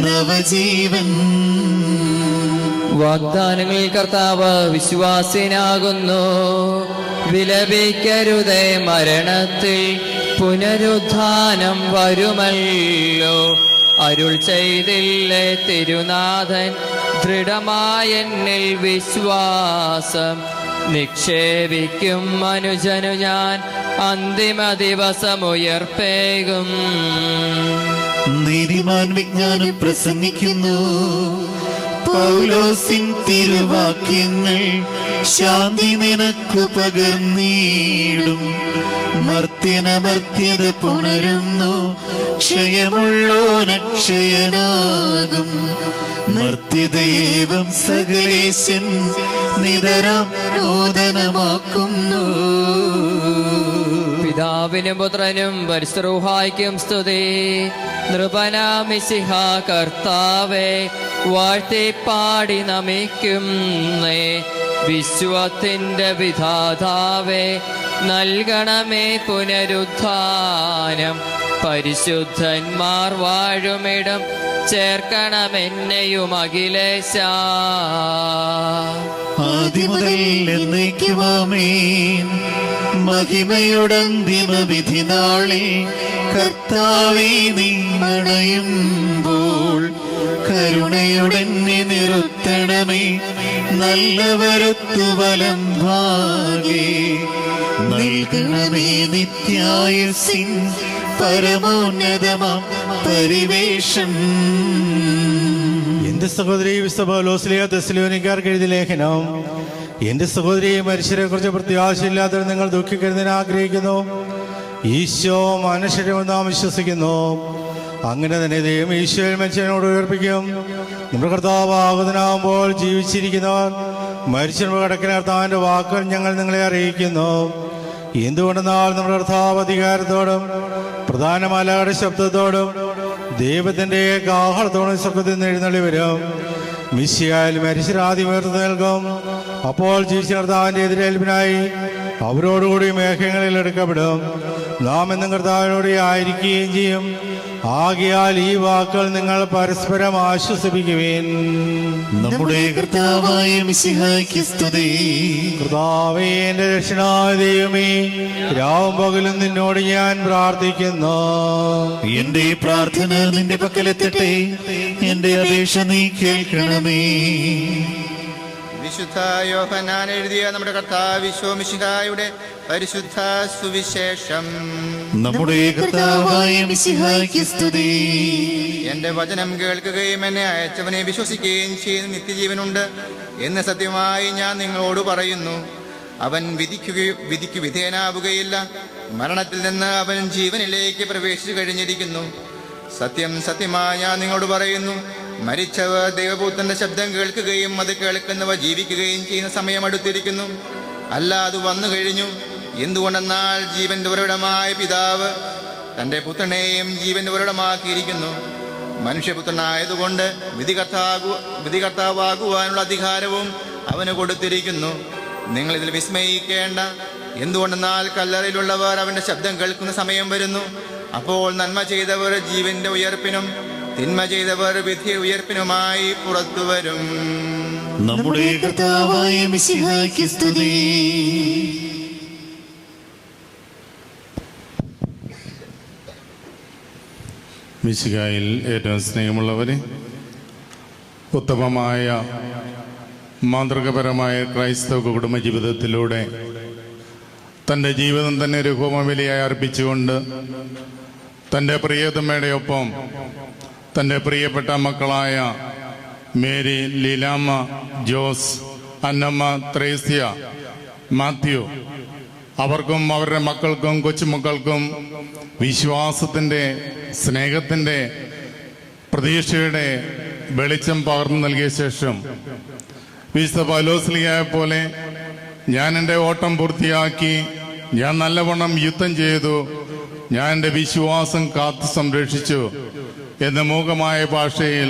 നവജീവൻ. വാഗ്ദാനങ്ങളിൽ കർത്താവ് വിശ്വാസിനാകുന്നു. വിലപിക്കരുതേ, മരണത്തിൽ പുനരുത്ഥാനം വരുമല്ലോ. അരുൾ ചെയ്തില്ലേ തിരുനാഥൻ, ദൃഢമായെന്നിൽ വിശ്വാസം നിക്ഷേപിക്കും മനുജനു ഞാൻ അന്തിമ ദിവസമുയർപ്പേകും. നീതിമാൻ വിജ്ഞാനം പ്രസംഗിക്കുന്നു. പൗലോസിൻ തിരുവാക്യങ്ങൾ ശാന്തി നിനക്കു പകർന്നീടും. മർത്യനമർത്യത പുണരുന്നു, ക്ഷയമുള്ളോനക്ഷയനാകും. മർത്യതയേവം സകലേശൻ നിതരം നൂതനമാക്കുന്നു. പിതാവിനും പുത്രനും പരിശുദ്ധരൂഹായ്ക്കും സ്തുതി. നൃപനാമിശിഹാ കർത്താവേ, വാഴ്ത്തിപ്പാടി നമിക്കുന്നേ. വിശ്വത്തിന്റെ വിധാതാവേ, നൽകണമേ പുനരുത്ഥാനം. പരിശുദ്ധന്മാർ വാഴുമിടം ചേർക്കണമെന്നെയും അഖിലേശ. ആദിമുതൽ എന്നേക്കും ആമേൻ. മഹിമയുടന്തിമ വിധി നാളിൽ കർത്താവേ, നീ അണയുമ്പോൾ കരുണയുടനെ നിർത്തണമേ. നല്ലവരത്തു വലം ഭാഗേ നൽകണമേ നിത്യായുസിൻ പരമോന്നതമാം പരിവേഷം. എന്റെ സഹോദരി വിശുദ്ധ പൗലോസിലെ തെസ്സലോനിക്കാർക്ക് എഴുതിയ ലേഖനം. എന്റെ സഹോദരി, മനുഷ്യരെ കുറിച്ച് പ്രത്യാശയില്ലാത്തവർ നിങ്ങൾ ദുഃഖിക്കരുതെന്ന് ആഗ്രഹിക്കുന്നു. ഈശോ മനുഷ്യരെ നാം വിശ്വസിക്കുന്നു. അങ്ങനെ തന്നെ ദൈവം ഈശോയിൽ മനുഷ്യനോട് ഉയർപ്പിക്കും. നമ്മുടെ കർത്താവ് ആഗതനാകുമ്പോൾ ജീവിച്ചിരിക്കുന്നവർ മരിച്ചവർ കടക്കിനർത്താവിന്റെ വാക്കുകൾ ഞങ്ങൾ നിങ്ങളെ അറിയിക്കുന്നു. എന്തുകൊണ്ടെന്നാൽ നമ്മുടെ കർത്താവ് അധികാരത്തോടും പ്രധാന മലയുടെ ശബ്ദത്തോടും ദൈവത്തിന്റെ കാഹളത്തോടും സ്വർഗ്ഗത്തിൽ നിന്ന് എഴുന്നള്ളി വരും. മിശിഹായിൽ മരിച്ചരാദ്യം ഉയർന്നു നിൽക്കും. അപ്പോൾ ജീവിച്ച കർത്താവിന്റെ എതിരേൽപ്പിനായി അവരോടുകൂടി മേഘങ്ങളിൽ എടുക്കപ്പെടും. നാം എന്നും കർത്താവിനോട് ആയിരിക്കുകയും ചെയ്യും. ആകയാൽ ഈ വാക്കുകൾ നിങ്ങൾ പരസ്പരം ആശ്വസിപ്പിക്കുവിൻ. നമ്മുടെ കർത്താവായ മിശിഹായ്ക്ക് സ്തുതി. കർത്താവേ, എന്റെ രക്ഷണായ ദൈവമേ, രാവും പകലും നിന്നോട് ഞാൻ പ്രാർത്ഥിക്കുന്നു. എന്റെ പ്രാർത്ഥന നിന്റെ പക്കലെത്തട്ടെ. എന്റെ അപേക്ഷ നീ കേൾക്കണമേ. വിശുദ്ധ യോഹന്നാൻ എഴുതിയ നമ്മുടെ കർത്താവ് ഈശോ മിശിഹായുടെ പരിശുദ്ധ സുവിശേഷം. നമ്മുടെ കർത്താവായ മിശിഹായ്ക്ക് സ്തുതി. എന്റെ വചനം കേൾക്കുകയും എന്നെ അയച്ചവനെ വിശ്വസിക്കുകയും ചെയ്യുന്ന നിത്യജീവനുണ്ട് എന്ന് സത്യമായി ഞാൻ നിങ്ങളോട് പറയുന്നു. അവൻ വിധിക്കു വിധേയനാവുകയില്ല. മരണത്തിൽ നിന്ന് അവൻ ജീവനിലേക്ക് പ്രവേശിച്ചു കഴിഞ്ഞിരിക്കുന്നു. സത്യം സത്യമായി ഞാൻ നിങ്ങളോട് പറയുന്നു, മരിച്ചവർ ദൈവപുത്രന്റെ ശബ്ദം കേൾക്കുകയും അത് കേൾക്കുന്നവർ ജീവിക്കുകയും ചെയ്യുന്ന സമയം അടുത്തിരിക്കുന്നു. അല്ല, അത് വന്നു കഴിഞ്ഞു. എന്തുകൊണ്ടെന്നാൽ ജീവന്റെ ഉറവിടമായ പിതാവ് തന്റെ പുത്രനെയും ജീവന്റെ ഉറവിടമാക്കിയിരിക്കുന്നു. മനുഷ്യപുത്രനായതുകൊണ്ട് വിധികർത്താവാകുവാനുള്ള അധികാരവും അവന് കൊടുത്തിരിക്കുന്നു. നിങ്ങളിതിൽ വിസ്മയിക്കേണ്ട. എന്തുകൊണ്ടെന്നാൽ കല്ലറയിലുള്ളവർ അവന്റെ ശബ്ദം കേൾക്കുന്ന സമയം വരുന്നു. അപ്പോൾ നന്മ ചെയ്തവർ ജീവന്റെ ഉയർപ്പിനും തിന്മ ചെയ്തവർ വിധി ഉയർപ്പിനുമായി പുറത്തു വരും. നമ്മുടെ കർത്താവായ മിശിഹായ്ക്ക് സ്തുതി. മിശിഹായിൽ ഏറ്റവും സ്നേഹമുള്ളവരെ, ഉത്തമമായ മാതൃകപരമായ ക്രൈസ്തവ കുടുംബജീവിതത്തിലൂടെ തൻ്റെ ജീവിതം തന്നെ ഒരു ഹോമബലിയായി അർപ്പിച്ചുകൊണ്ട് തൻ്റെ പ്രിയതമ്മയുടെ ഒപ്പം തൻ്റെ പ്രിയപ്പെട്ട മക്കളായ മേരി, ലീലാമ്മ, ജോസ്, അന്നമ്മ, ത്രേസ്യ, മാത്യു, അവർക്കും അവരുടെ മക്കൾക്കും കൊച്ചുമക്കൾക്കും വിശ്വാസത്തിൻ്റെ, സ്നേഹത്തിൻ്റെ, പ്രതീക്ഷയുടെ വെളിച്ചം പകർന്നു നൽകിയ ശേഷം വിശുദ്ധ പൗലോസ്ലീഹയെ പോലെ ഞാൻ എൻ്റെ ഓട്ടം പൂർത്തിയാക്കി, ഞാൻ നല്ലവണ്ണം യുദ്ധം ചെയ്തു, ഞാൻ എൻ്റെ വിശ്വാസം കാത്തു സംരക്ഷിച്ചു എന്ന മൂകമായ ഭാഷയിൽ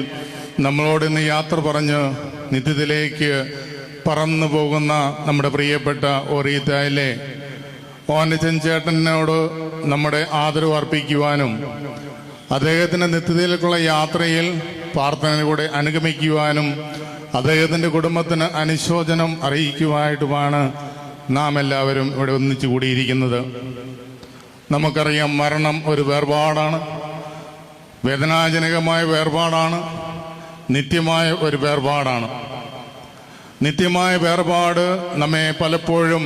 നമ്മളോട് ഇന്ന് യാത്ര പറഞ്ഞ് നിത്യത്തിലേക്ക് പറന്നു പോകുന്ന നമ്മുടെ പ്രിയപ്പെട്ട ഓറീത്തായിലെ ഓനച്ചൻ ചേട്ടനോട് നമ്മുടെ ആദരവ് അർപ്പിക്കുവാനും അദ്ദേഹത്തിൻ്റെ നിത്യതയിലേക്കുള്ള യാത്രയിൽ പ്രാർത്ഥനയിലൂടെ അനുഗമിക്കുവാനും അദ്ദേഹത്തിൻ്റെ കുടുംബത്തിന് അനുശോചനം അറിയിക്കുവാനായിട്ടുമാണ് നാം എല്ലാവരും ഇവിടെ ഒന്നിച്ചു കൂടിയിരിക്കുന്നത്. നമുക്കറിയാം, മരണം ഒരു വേർപാടാണ്, വേദനാജനകമായ വേർപാടാണ്, നിത്യമായ ഒരു വേർപാടാണ്. നിത്യമായ വേർപാട് നമ്മെ പലപ്പോഴും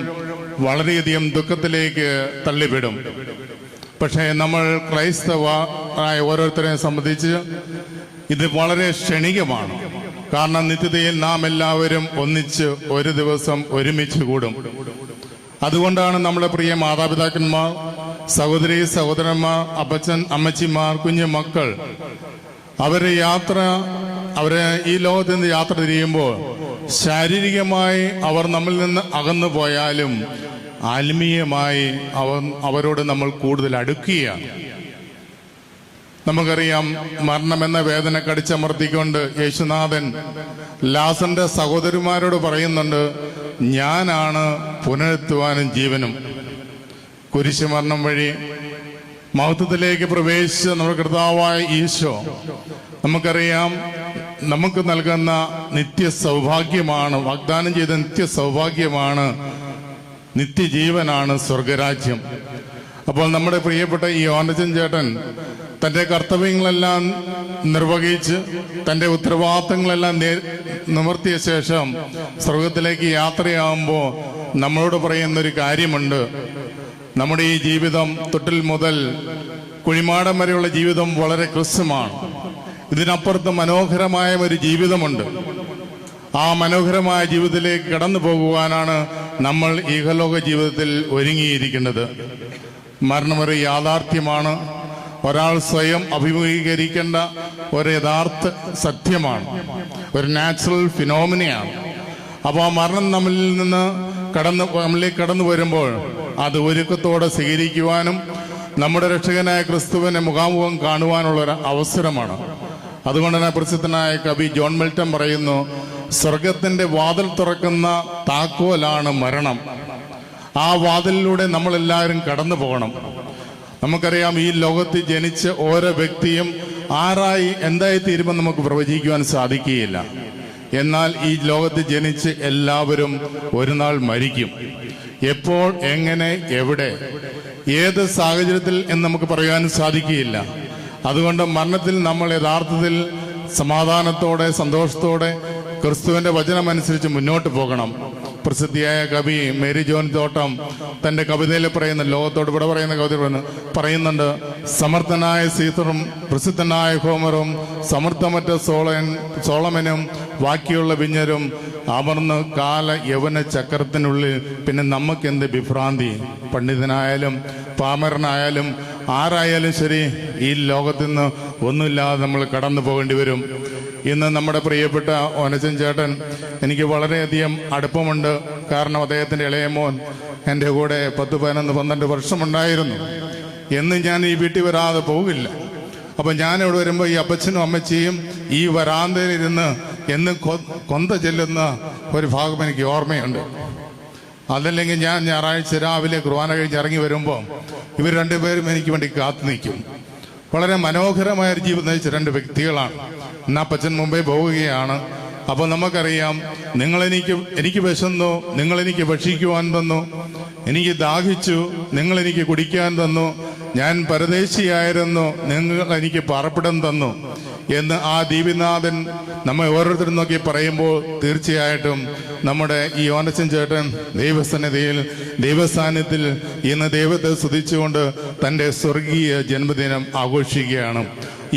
വളരെയധികം ദുഃഖത്തിലേക്ക് തള്ളിവിടും. പക്ഷേ നമ്മൾ ക്രൈസ്തവരായ ഓരോരുത്തരെയും സംബന്ധിച്ച് ഇത് വളരെ ക്ഷണികമാണ്. കാരണം നിത്യതയിൽ നാം എല്ലാവരും ഒന്നിച്ച് ഒരു ദിവസം ഒരുമിച്ച് കൂടും. അതുകൊണ്ടാണ് നമ്മുടെ പ്രിയ മാതാപിതാക്കന്മാർ, സഹോദരി സഹോദരന്മാർ, അപ്പച്ചൻ അമ്മച്ചിമാർ, കുഞ്ഞു മക്കൾ അവരെ ഈ ലോകത്ത് നിന്ന് യാത്ര തിരിയുമ്പോൾ ശാരീരികമായി അവർ നമ്മിൽ നിന്ന് അകന്നു പോയാലും ആത്മീയമായി അവരോട് നമ്മൾ കൂടുതൽ അടുക്കുകയാണ്. നമുക്കറിയാം, മരണമെന്ന വേദന കടിച്ചമർത്തിക്കൊണ്ട് യേശുനാഥൻ ലാസറിന്റെ സഹോദരിമാരോട് പറയുന്നുണ്ട്, ഞാനാണ് പുനരുത്ഥാനം ജീവനും. കുരിശുമരണം വഴി മഹത്വത്തിലേക്ക് പ്രവേശിച്ച നമ്മുടെ കർത്താവായ ഈശോ നമുക്കറിയാം നമുക്ക് നൽകുന്ന നിത്യ സൗഭാഗ്യമാണ്, വാഗ്ദാനം ചെയ്ത നിത്യ സൗഭാഗ്യമാണ്, നിത്യജീവനാണ് സ്വർഗരാജ്യം. അപ്പോൾ നമ്മുടെ പ്രിയപ്പെട്ട ഈ ഓനച്ചൻ ചേട്ടൻ തൻ്റെ കർത്തവ്യങ്ങളെല്ലാം നിർവഹിച്ച് തൻ്റെ ഉത്തരവാദിത്തങ്ങളെല്ലാം നിവർത്തിയ ശേഷം സ്വർഗത്തിലേക്ക് യാത്രയാകുമ്പോൾ നമ്മളോട് പറയുന്നൊരു കാര്യമുണ്ട്. നമ്മുടെ ഈ ജീവിതം തൊട്ടിൽ മുതൽ കുഴിമാടം വരെയുള്ള ജീവിതം വളരെ ഹ്രസ്വമാണ്. ഇതിനപ്പുറത്ത് മനോഹരമായ ഒരു ജീവിതമുണ്ട്. ആ മനോഹരമായ ജീവിതത്തിലേക്ക് കടന്നു പോകുവാനാണ് നമ്മൾ ഈഹലോക ജീവിതത്തിൽ ഒരുങ്ങിയിരിക്കുന്നത്. മരണമൊരു യാഥാർത്ഥ്യമാണ്. ഒരാൾ സ്വയം അഭിമുഖീകരിക്കേണ്ട ഒരു യഥാർത്ഥ സത്യമാണ്, ഒരു നാച്ചുറൽ ഫിനോമിനയാണ്. അപ്പോൾ ആ മരണം നമ്മളിലേക്ക് കടന്നു വരുമ്പോൾ അത് ഒരുക്കത്തോടെ സ്വീകരിക്കുവാനും നമ്മുടെ രക്ഷകനായ ക്രിസ്തുവിനെ മുഖാമുഖം കാണുവാനുള്ള ഒരു അവസരമാണ്. അതുകൊണ്ട് തന്നെ പ്രസിദ്ധനായ കവി ജോൺ മിൽട്ടൺ പറയുന്നു, സ്വർഗത്തിന്റെ വാതിൽ തുറക്കുന്ന താക്കോലാണ് മരണം. ആ വാതിലിലൂടെ നമ്മളെല്ലാവരും കടന്നു പോകണം. നമുക്കറിയാം, ഈ ലോകത്ത് ജനിച്ച ഓരോ വ്യക്തിയും ആരായി എന്തായി തീരുമെന്ന് നമുക്ക് പ്രവചിക്കുവാൻ സാധിക്കുകയില്ല. എന്നാൽ ഈ ലോകത്ത് ജനിച്ച് എല്ലാവരും ഒരു നാൾ മരിക്കും. എപ്പോൾ, എങ്ങനെ, എവിടെ, ഏത് സാഹചര്യത്തിൽ എന്ന് നമുക്ക് പറയാൻ സാധിക്കുകയില്ല. അതുകൊണ്ട് മരണത്തിൽ നമ്മൾ യഥാർത്ഥത്തിൽ സമാധാനത്തോടെ, സന്തോഷത്തോടെ ക്രിസ്തുവിന്റെ വചനമനുസരിച്ച് മുന്നോട്ട് പോകണം. പ്രസിദ്ധിയായ കവി മേരി ജോൺ തോട്ടം തന്റെ കവിതയിൽ പറയുന്ന, ലോകത്തോട് ഇവിടെ പറയുന്ന കവിത പറയുന്നുണ്ട്, സമർത്ഥനായ സീസറും പ്രസിദ്ധനായ ഹോമറും സമർത്ഥമറ്റ സോളമനും ബാക്കിയുള്ള വിഞ്ഞരും അമർന്ന് കാല യവന ചക്രത്തിനുള്ളിൽ പിന്നെ നമുക്കെന്ത് വിഭ്രാന്തി. പണ്ഡിതനായാലും പാമരനായാലും ആരായാലും ശരി, ഈ ലോകത്തിൽ നിന്ന് ഒന്നുമില്ലാതെ നമ്മൾ കടന്നു പോകേണ്ടി വരും. ഇന്ന് നമ്മുടെ പ്രിയപ്പെട്ട ഓനച്ചൻ ചേട്ടൻ എനിക്ക് വളരെയധികം അടുപ്പമുണ്ട്. കാരണം അദ്ദേഹത്തിൻ്റെ ഇളയ മോൻ എൻ്റെ കൂടെ 10, 11, 12 വർഷമുണ്ടായിരുന്നു. എന്നും ഞാൻ ഈ വീട്ടിൽ വരാതെ പോകില്ല. അപ്പം ഞാനിവിടെ വരുമ്പോൾ ഈ അപ്പച്ചനും അമ്മച്ചിയും ഈ വരാന്തയിലിരുന്ന് എന്നും കൊന്ത ചെല്ലുന്ന ഒരു ഭാഗം എനിക്ക് ഓർമ്മയുണ്ട്. അതല്ലെങ്കിൽ ഞാൻ ഞായറാഴ്ച രാവിലെ കുർബാന കഴിഞ്ഞ് ഇറങ്ങി വരുമ്പോൾ ഇവർ രണ്ടുപേരും എനിക്ക് വേണ്ടി കാത്തു നിൽക്കും. വളരെ മനോഹരമായ ഒരു ജീവിതം നയിച്ച രണ്ട് വ്യക്തികളാണ്. ഇന്ന് അപ്പച്ചൻ മുമ്പേ പോവുകയാണ്. അപ്പോൾ നമുക്കറിയാം, എനിക്ക് വിശന്നു, നിങ്ങളെനിക്ക് ഭക്ഷിക്കുവാൻ തന്നു, എനിക്ക് ദാഹിച്ചു, നിങ്ങളെനിക്ക് കുടിക്കാൻ തന്നു, ഞാൻ പരദേശിയായിരുന്നു, നിങ്ങൾ എനിക്ക് പാർപ്പിടം തന്നു എന്ന് ആ ദീപിനാഥൻ നമ്മെ ഓരോരുത്തരും നോക്കി പറയുമ്പോൾ തീർച്ചയായിട്ടും നമ്മുടെ ഈ യോനച്ചൻ ചേട്ടൻ ദൈവസന്നിധിയിൽ ദൈവസാന്നിധ്യത്തിൽ ഇന്ന് ദൈവത്തെ സ്തുതിച്ചുകൊണ്ട് തൻ്റെ സ്വർഗീയ ജന്മദിനം ആഘോഷിക്കുകയാണ്.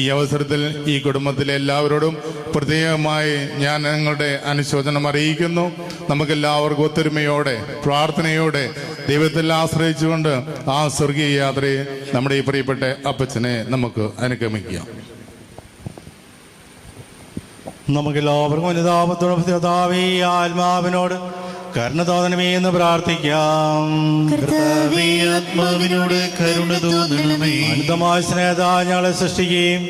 ഈ അവസരത്തിൽ ഈ കുടുംബത്തിലെ എല്ലാവരോടും പ്രത്യേകമായി ഞാൻ ഞങ്ങളുടെ അനുശോചനം അറിയിക്കുന്നു. നമുക്കെല്ലാവർക്കും ഒത്തൊരുമയോടെ പ്രാർത്ഥനയോടെ ദൈവത്തിൽ ആശ്രയിച്ചുകൊണ്ട് ആ സ്വർഗീയ യാത്രയെ നമ്മുടെ ഈ പ്രിയപ്പെട്ട അപ്പച്ചനെ നമുക്ക് അനുഗമിക്കാം. നമുക്കെല്ലാവർക്കും അനുതാപത്തോടെ ആത്മാവിനോട് കരുണ തോന്നണമേ എന്ന് പ്രാർത്ഥിക്കാം. ആത്മാവിനോട് കരുണ തോന്നണമേ. അനന്തമായ സ്നേഹത്താ ഞങ്ങളെ സൃഷ്ടിക്കുകയും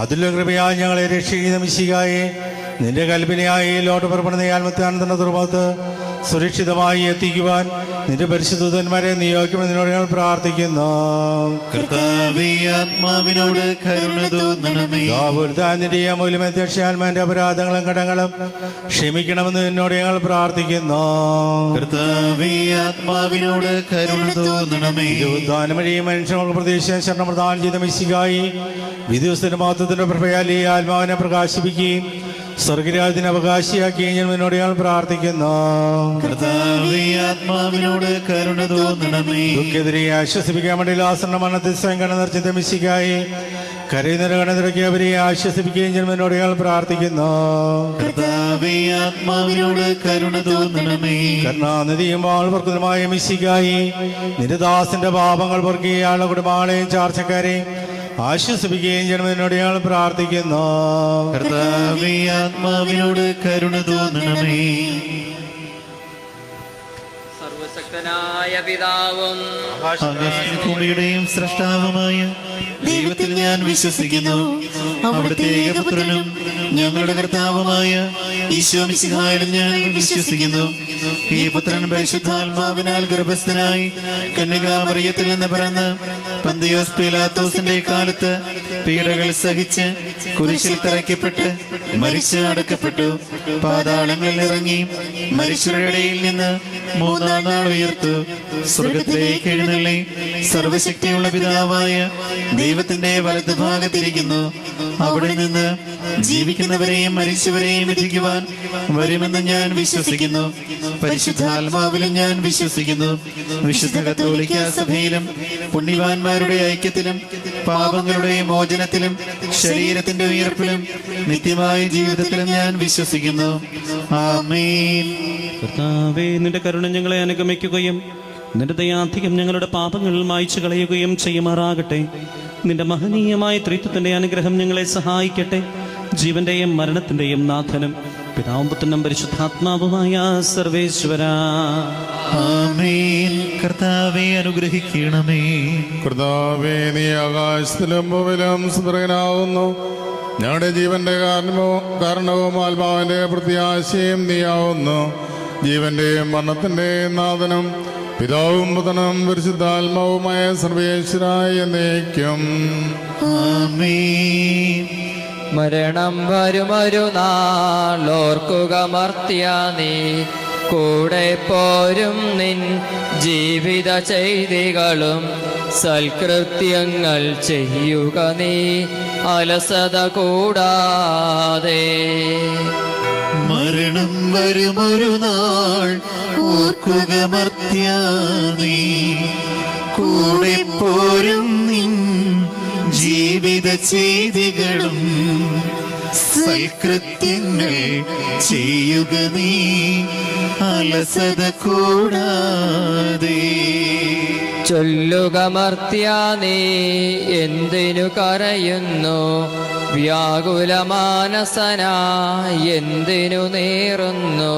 അതിലുള്ള കൃപയാൽ ഞങ്ങളെ രക്ഷിക്കുന്ന മിശിഹായെ, നിന്റെ കൽപ്പനയായി ലോട്ട് പുറപ്പെടുന്ന ആത്മത്യാനന്ദ തുറമുഖത്ത് സുരക്ഷിതമായി എത്തിക്കുവാൻ നിന്റെ പരിശുദ്ധന്മാരെ നിയോഗിക്കുമെന്ന് നിന്നോട് ഞങ്ങൾ പ്രാർത്ഥിക്കുന്നു. ആത്മാവിനോട് കരുണ തോന്നണമേ. നിന്റെ അമൂല്യമധ്യക്ഷാത്മാന്റെ അപരാധങ്ങളും കടങ്ങളും ക്ഷമിക്കണമെന്ന് നിന്നോട് ഞങ്ങൾ പ്രാർത്ഥിക്കുന്നു. ആത്മാവിനോട് കരുണ തോന്നണമേ. ഉദ്ധാനം വഴി മനുഷ്യർക്ക് പ്രതീക്ഷ ശരണം പ്രദാനം ചെയ്ത മിശിഹായി വിധിവസ്തുന്റെ മഹത്വത്തിന്റെ പ്രഭയാൽ ഈ ആത്മാവിനെ പ്രകാശിപ്പിക്കുകയും സ്വർഗരാജ്യത്തിന് അവകാശിയാക്കുകയും ഞാൻ നിന്നോട് ഞങ്ങൾ പ്രാർത്ഥിക്കുന്നു. ആത്മാവിനോട് കരുണ തോന്നണമേ. ദുഃഖെതിരെ ആശ്വസിപ്പിക്കാൻ വേണ്ടി ലാസറിന്റെ മരണത്തിൽ സ്വയം കണ്ണുനിറച്ച മിശിഹായി കരയുന്നവരെ കണ്ണുനിറക്കി അവരെ ആശ്വസിപ്പിക്കുകയും ഞാൻ നിന്നോട് ഞങ്ങൾ പ്രാർത്ഥിക്കുന്നു. ആത്മാവിനോട് കരുണ തോന്നണമേ. കരുണാനിധിയും വാൾവർക്കുന്നതുമായ മിശിഹായി നിന്റെ ദാസന്റെ പാപങ്ങൾ പൊറുക്കുകയും ആളുടെ കുടുംബാളെയും ചാർച്ചക്കാരെയും ആശ്വസിപ്പിക്കുകയും ജന്മത്തിനോട് ഞങ്ങൾ പ്രാർത്ഥിക്കുന്നു. ആത്മാവിനോട് കരുണ തോന്നണമേ. സർവശക്തനായ പിതാവും ഭൂമിയുടെയും സൃഷ്ടാവുമായ ദൈവത്തിൽ ഞാൻ വിശ്വസിക്കുന്നു. അവിടുത്തെ ഏകപുത്രനും ഞങ്ങളുടെ കർത്താവുമായ ഈശോ മിശിഹായിലും ഞാൻ വിശ്വസിക്കുന്നു. ഈ പുത്രൻ പരിശുദ്ധാത്മാവിനാൽ ഗർഭസ്ഥനായി കന്യകാമറിയത്തിൽ നിന്ന് പിറന്ന് പന്തിയോസ് പീലാത്തോസിന്റെ കാലത്ത് പീഡകൾ സഹിച്ച് കുരിശിൽ തറയ്ക്കപ്പെട്ട് മരിച്ച് അടക്കപ്പെട്ടു. പാതാളങ്ങളിൽ ഇറങ്ങി മരിച്ചവരുടെ ഇടയിൽ നിന്ന് മൂന്നാം നാൾ ഉയർത്തു. സ്വർഗത്തിലേക്ക് എഴുന്നള്ളി സർവശക്തിയുള്ള പിതാവായ ദൈവത്തിന്റെ വലത്ത് ഭാഗത്തിരിക്കുന്നു. അവിടെ നിന്ന് ജീവിക്കുന്നവരെയും മരിച്ചവരെയും വിധിക്കുവാൻ വരുമെന്ന് ഞാൻ വിശ്വസിക്കുന്നു. പരിശുദ്ധാത്മാവിലും ഞാൻ വിശ്വസിക്കുന്നു. വിശുദ്ധ കത്തോലിക്കാ സഭയിലും പുണ്യവാന്മാരുടെ ഐക്യത്തിലും പാപങ്ങളുടെ മോചനത്തിലും ശരീരത്തിന്റെ ഉയർപ്പിലും നിത്യമായ ജീവിതത്തിലും ഞാൻ വിശ്വസിക്കുന്നു. ആമേൻ. കർത്താവേ, നിന്റെ കരുണ ഞങ്ങളെ അനുഗമിക്കുകയും നിന്റെ ദയാധികം ഞങ്ങളുടെ പാപങ്ങൾ മായ്ച്ചു കളയുകയും ചെയ്യുമാറാകട്ടെ. നിന്റെ മഹനീയമായ ത്രിത്വത്തിന്റെ അനുഗ്രഹം ഞങ്ങളെ സഹായിക്കട്ടെ. ജീവന്റെയും മരണത്തിന്റെയും നാഥനും പിതാവും പുത്രനും പരിശുദ്ധാത്മാവുമായ സർവേശ്വരാ. ആമേൻ. കർത്താവേ, അനുഗ്രഹിക്കണമേ. കർത്താവേ, നീ ആകാശത്തിലും ഭൂമിയിലും സുദൃഢനാവുന്നു. ഞങ്ങളുടെ ജീവന്റെ കാരണവും ആത്മാവിന്റെ പ്രത്യാശയും നീയാവുന്നു. ജീവന്റെയും മരണത്തിന്റെയും നാഥനും പിതാവും പുത്രനും പരിശുദ്ധാത്മാവുമായ സർവേശ്വരായ എന്നേക്കും. ആമേൻ. മരണം വരുമൊരു നാളോർക്കുക മർത്യ നീ, കൂടെ പോരും നിൻ ജീവിത ചെയ്തികളും സൽകൃത്യങ്ങൾ ചെയ്യുക നീ അലസത കൂടാതെ. മരണം വരുമൊരു നാൾ ഓർക്കുക മർത്യ നീ, കൂടെ പോരും നിൻ ജീവിത ചെയ്തികളും സൽകൃത്യങ്ങൾ ചെയ്യുക നീ അലസത കൂടാതെ. ചൊല്ലുക മർത്യ നീ എന്തിനു കരയുന്നു, വ്യാകുലമാനസനായി എന്തിനു നേറുന്നു.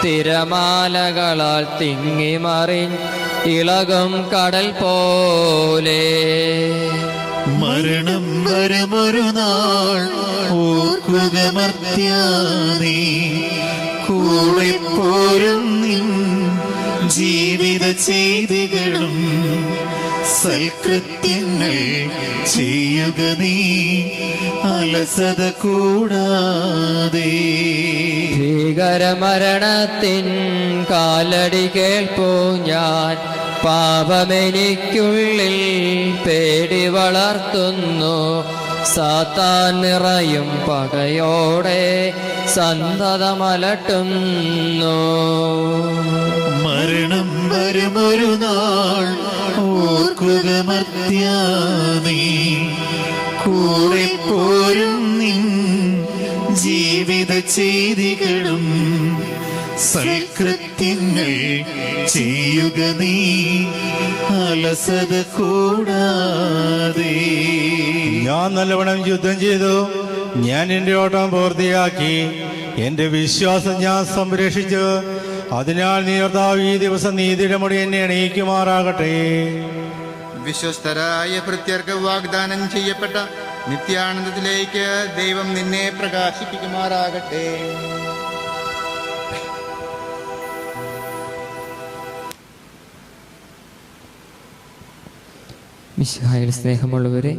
തിരമാലകളാൽ തിങ്ങിമറിൻ ഇളകും കടൽ പോലെ മരണം വരുമൊരു നാൾ ഓർക്കുക മർത്യാനീ കൂടെ പോരും നിൻ ജീവിത ചെയ്തികളും സൽകൃത്യങ്ങൾ ചെയ്യുക നീ അലസത കൂടാതെ. ഭീകരമരണത്തിൻ കാലടി കേൾപ്പൂ ഞാൻ, പാപമെനിക്കുള്ളിൽ പേടി വളർത്തുന്നു. സാത്താൻ നിറയും പകയോടെ സന്തതമലട്ടുന്നു. മരണം വരുമൊരു നാൾ ഓർക്കുക മർത്യാനീ കൂടെ പോരും നിൻ ജീവിത ചെയ്തികളും സൽകൃത്യങ്ങൾ ചെയ്യുക നീ അലസത കൂടാതെ. ഞാൻ നല്ലവണ്ണം യുദ്ധം ചെയ്തു, ഞാൻ എൻ്റെ ഓട്ടം പൂർത്തിയാക്കി, എൻ്റെ വിശ്വാസം ഞാൻ സംരക്ഷിച്ചു. അതിനാൽ നീ കർത്താവ് ഈ ദിവസം നീതിയുടെ മുടി എന്നെ അണിയിക്കുമാറാകട്ടെ. വിശ്വസ്തരായ ഭൃത്യർക്ക് വാഗ്ദാനം ചെയ്യപ്പെട്ട നിത്യാനന്ദത്തിലേക്ക് ദൈവം നിന്നെ പ്രകാശിപ്പിക്കുമാറാകട്ടെ. മിശിഹായിൽ സ്നേഹമുള്ളവരെ,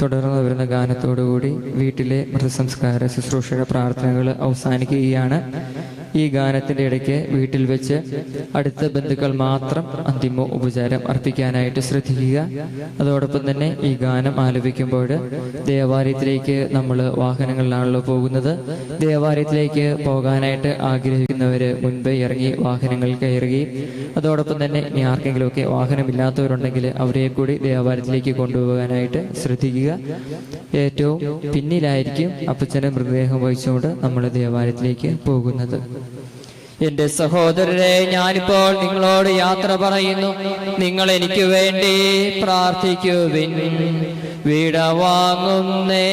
തുടർന്ന് വരുന്ന ഗാനത്തോടുകൂടി വീട്ടിലെ മൃതസംസ്കാര ശുശ്രൂഷയുടെ പ്രാർത്ഥനകൾ അവസാനിക്കുകയാണ്. ഈ ഗാനത്തിൻ്റെ ഇടയ്ക്ക് വീട്ടിൽ വെച്ച് അടുത്ത ബന്ധുക്കൾ മാത്രം അന്തിമ ഉപചാരം അർപ്പിക്കാനായിട്ട് ശ്രദ്ധിക്കുക. അതോടൊപ്പം തന്നെ ഈ ഗാനം ആലപിക്കുമ്പോൾ ദേവാലയത്തിലേക്ക് നമ്മൾ വാഹനങ്ങളിലാണല്ലോ പോകുന്നത്. ദേവാലയത്തിലേക്ക് പോകാനായിട്ട് ആഗ്രഹിക്കുന്നവർ മുൻപേ ഇറങ്ങി വാഹനങ്ങൾ കയറുകയും, അതോടൊപ്പം തന്നെ ഇനി ആർക്കെങ്കിലുമൊക്കെ വാഹനമില്ലാത്തവരുണ്ടെങ്കിൽ അവരെ കൂടി ദേവാലയത്തിലേക്ക് കൊണ്ടുപോകാനായിട്ട് ശ്രദ്ധിക്കുക. ഏറ്റവും പിന്നിലായിരിക്കും അപ്പച്ചൻ്റെ മൃതദേഹം വഹിച്ചുകൊണ്ട് നമ്മൾ ദേവാലയത്തിലേക്ക് പോകുന്നത്. എന്റെ സഹോദരരെ, ഞാനിപ്പോൾ നിങ്ങളോട് യാത്ര പറയുന്നു. നിങ്ങൾ എനിക്ക് വേണ്ടി പ്രാർത്ഥിക്കുവിൻ. വിടവാങ്ങുന്നേ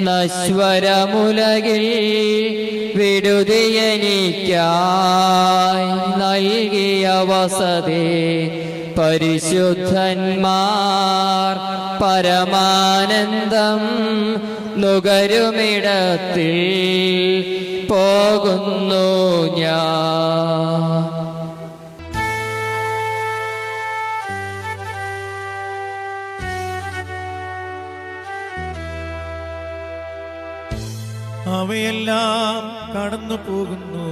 നശ്വരമുലകിൽ വിടുതി എനിക്കായി നൽകിയ വസതി. പരിശുദ്ധന്മാർ പരമാനന്ദം നുകരുമിടത്തിൽ പോകുന്നു ഞാൻ. അവയെല്ലാം കടന്നു പോകുന്നു.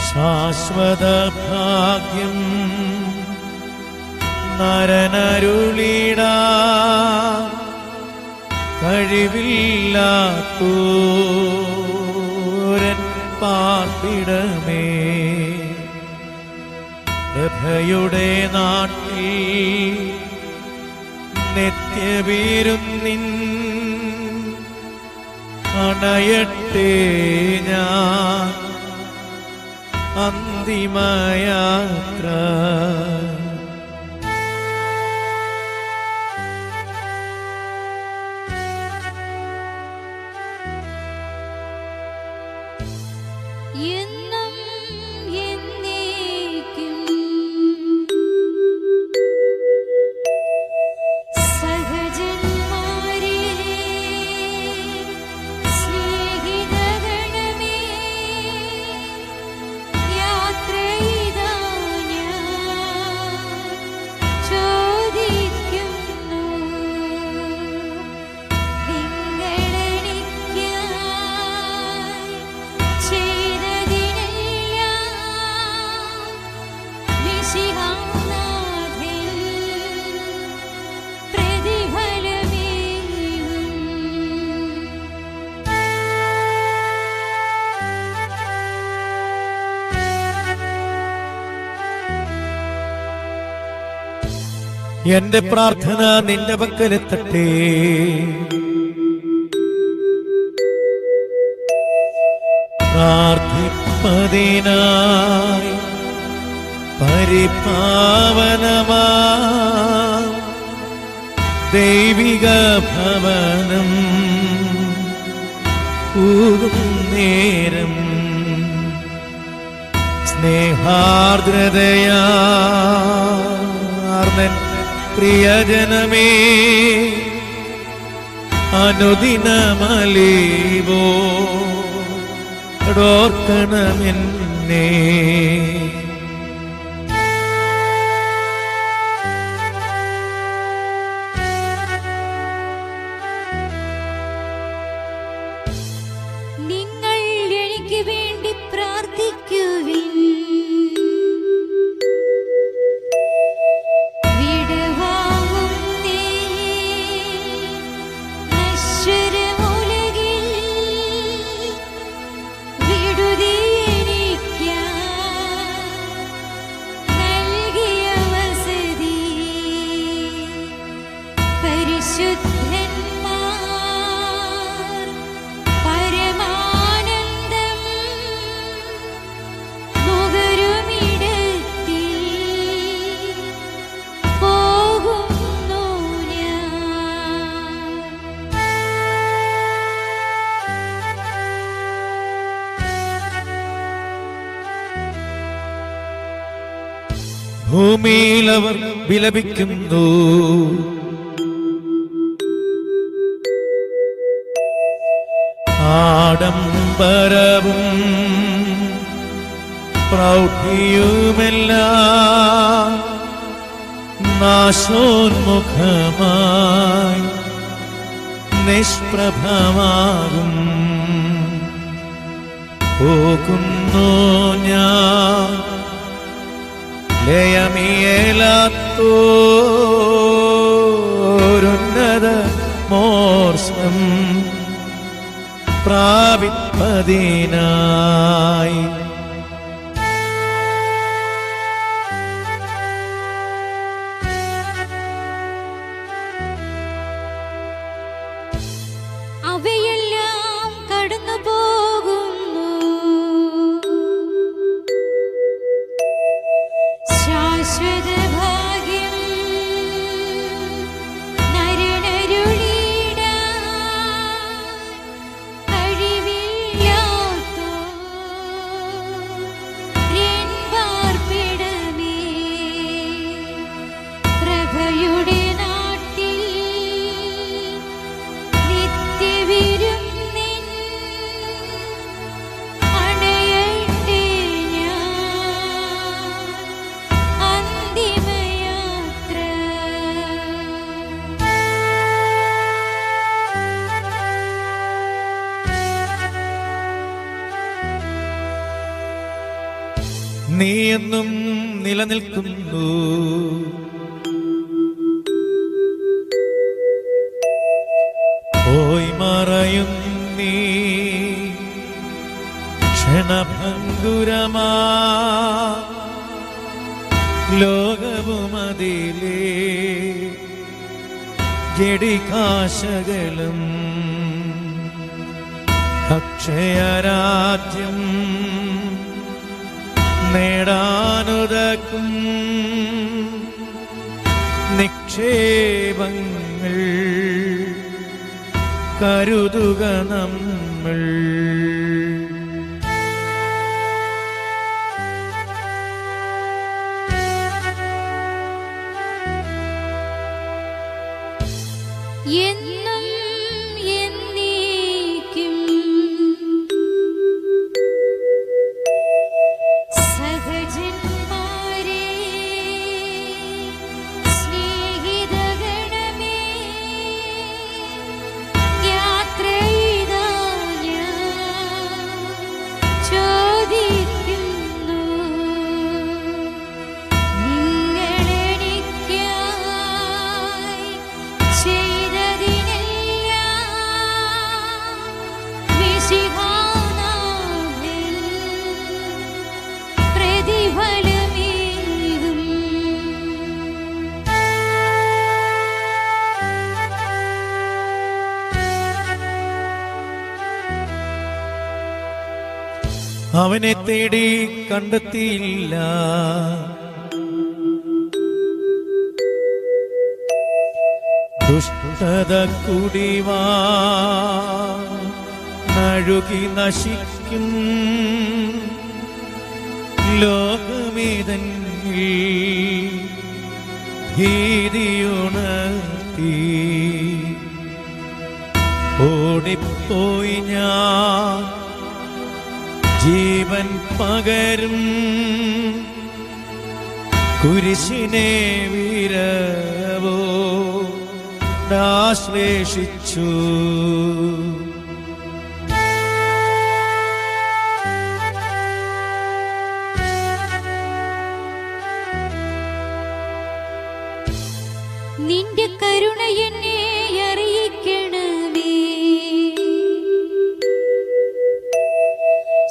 ശാശ്വത ഭാഗ്യം നരനരുളിടാ കഴിവില്ലാത്തോരൻ പാർപ്പിടമേ. പ്രഭയുടെ നാട്ടിൽ നിത്യവിരുന്നിൻ അണയട്ടെ ഞാൻ അന്തിമയാത്ര. എന്നും എന്നേക്കും സഹജന്മാരേ, സ്നേഹിതഗണമേ, യാത്രയിതാ ഞാൻ ചോദിക്കുന്നു. നിങ്ങളെനിക്കായി ചെയ്തതിനെല്ലാം മിശിഹാനാഥൻ പ്രതിഫലമേകും. എന്റെ പ്രാർത്ഥന നിന്റെ പക്കലെത്തട്ടെ. പ്രാർത്ഥിപ്പതിനായി പരിപാവനമാ ദൈവിക ഭവനം പൂകും നേരം സ്നേഹാർദ്രതയാർന്നൻ പ്രിയജനമേ, അനുദിനമലീവോ ഓർക്കണമെന്നേ. നിങ്ങൾ എനിക്ക് വേണ്ടി പ്രാർത്ഥിക്കുവിൻ. വിടവാങ്ങുന്നേ നശ്വരമുലകിൽ വിടുതി എനിക്കായി നൽകിയ വസതി. പരിശുദ്ധന്മാർ പരമാനന്ദം നുകരുമിടത്തിൽ പോകുന്നു ഞാൻ. ഭൂമിയിൽ അവർ വിലപിക്കുന്നു, ആഡംബരവും പ്രൗഢിയുമെല്ലാം നാശോന്മുഖമായി നിഷ്പ്രഭമാകും. പോകുന്നു ഞാൻ ലയമിയേലാത്തോരുന്നത മോർഷം പ്രാപിപ്പതിനായി. അവയെല്ലാം കടന്നു പോകുന്നു, ശാശ്വത ഭാഗ്യം നരനരുളിടാൻ കഴിവില്ലാത്തോരെൻ പാർപ്പിടമേ. പ്രഭയുടെ നാട്ടിൽ നിത്യവിരുന്നിൻ അണയട്ടെ ഞാൻ അന്തിമയാത്ര. നീ എന്നും നിലനിൽക്കുന്നു, പോയി മറയും നീ ക്ഷണഭംഗുരമാ ലോകവുമതിലേ ജഡികാശകളും. അക്ഷയരാജ്യം നേടാനുതക്കും നിക്ഷേപങ്ങൾ കരുതുക നമ്മൾ. എന്നും എന്നേക്കും സഹജന്മാരെ സ്നേഹിതഗണമേ, യാത്രയിതാ ഞാൻ ചോദിക്കുന്നു. നിങ്ങളെനിക്കായി ചെയ്തതിനെല്ലാം മിശിഹാനാഥൻ പ്രതിഫലമേകും. അവനെ തേടി കണ്ടെത്തിയില്ല, ദുഷ്ടത കുടിവാ നഴുകി നശിക്കും ലോകമിതന്നിൽ ഭീതിയുണർത്തി ഓടിപ്പോയി ഞാൻ ജീവൻ പകരും കുരിശിനെ വീരവോടാശ്ലേഷിച്ചു. നിന്റെ കരുണ എന്നെ അറിയിക്കണമേ,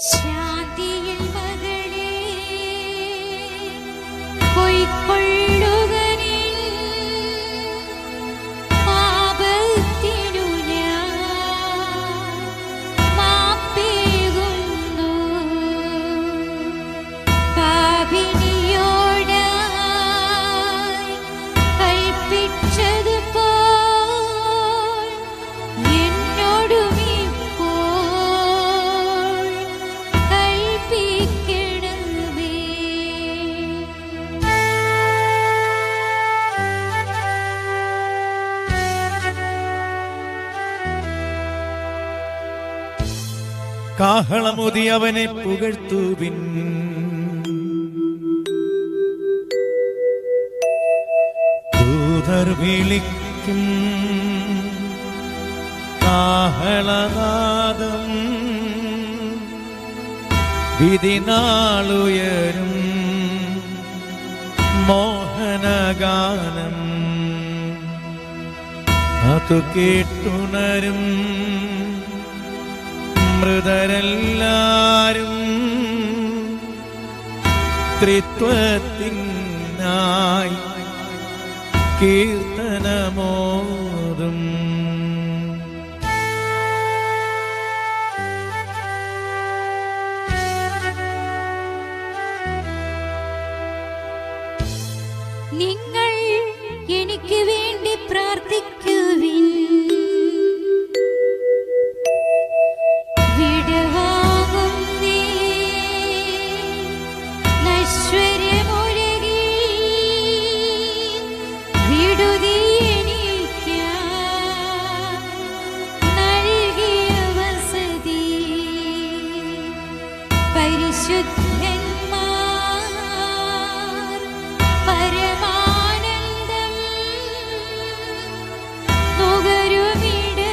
ശാന്തിയിൽ മകളെ പൊയ്ക്കൊള്ളുക നീ. പാപത്തിനു ഞാൻ മാപ്പേകുന്നു, പാപിനിയോട് കൽപ്പിച്ചതുപോൽ എന്നോടും ഇപ്പോൾ കൽപ്പിക്കണമേ. കാഹളമുതി അവനെ പുകഴ്ത്തുവിൻ, ദൂതർ വിളിക്കും കാഹളനാദം, വിധിനാളുയരും മോഹനഗാനം. അതു കേട്ടുണരും മൃതരെല്ലാരും ത്രിത്വത്തിനായി കീർത്തനമോതും. നിങ്ങൾ എനിക്ക് വേണ്ടി പ്രാർത്ഥിക്കുവിൻ, വിടവാങ്ങും നീ നശ്വരമുലകിൽ വിടുതി എനിക്കായി നൽകിയ വസതി. പരിശുദ്ധന്മാർ പരമാനന്ദം നുകരുമിടത്തിൽ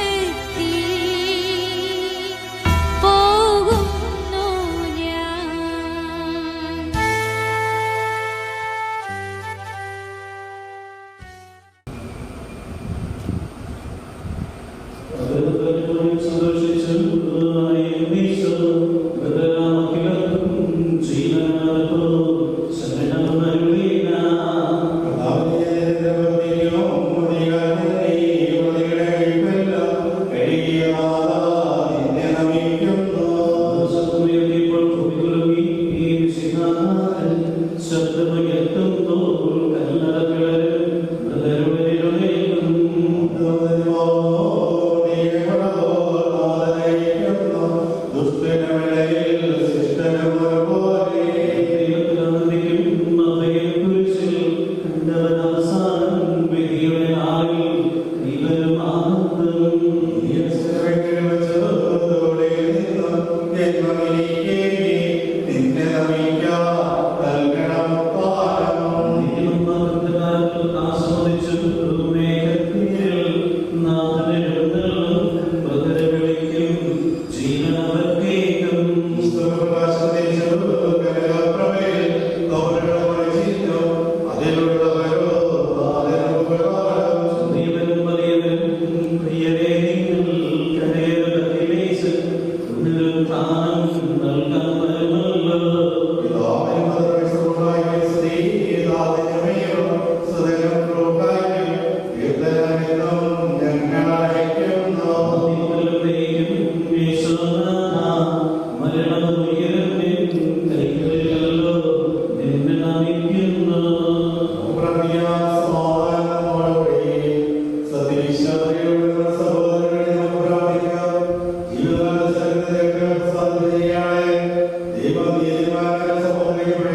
പോകുന്നു ഞാൻ. ദൈവം നീതിമാന്മാരെ സമൂഹത്തിലേക്ക്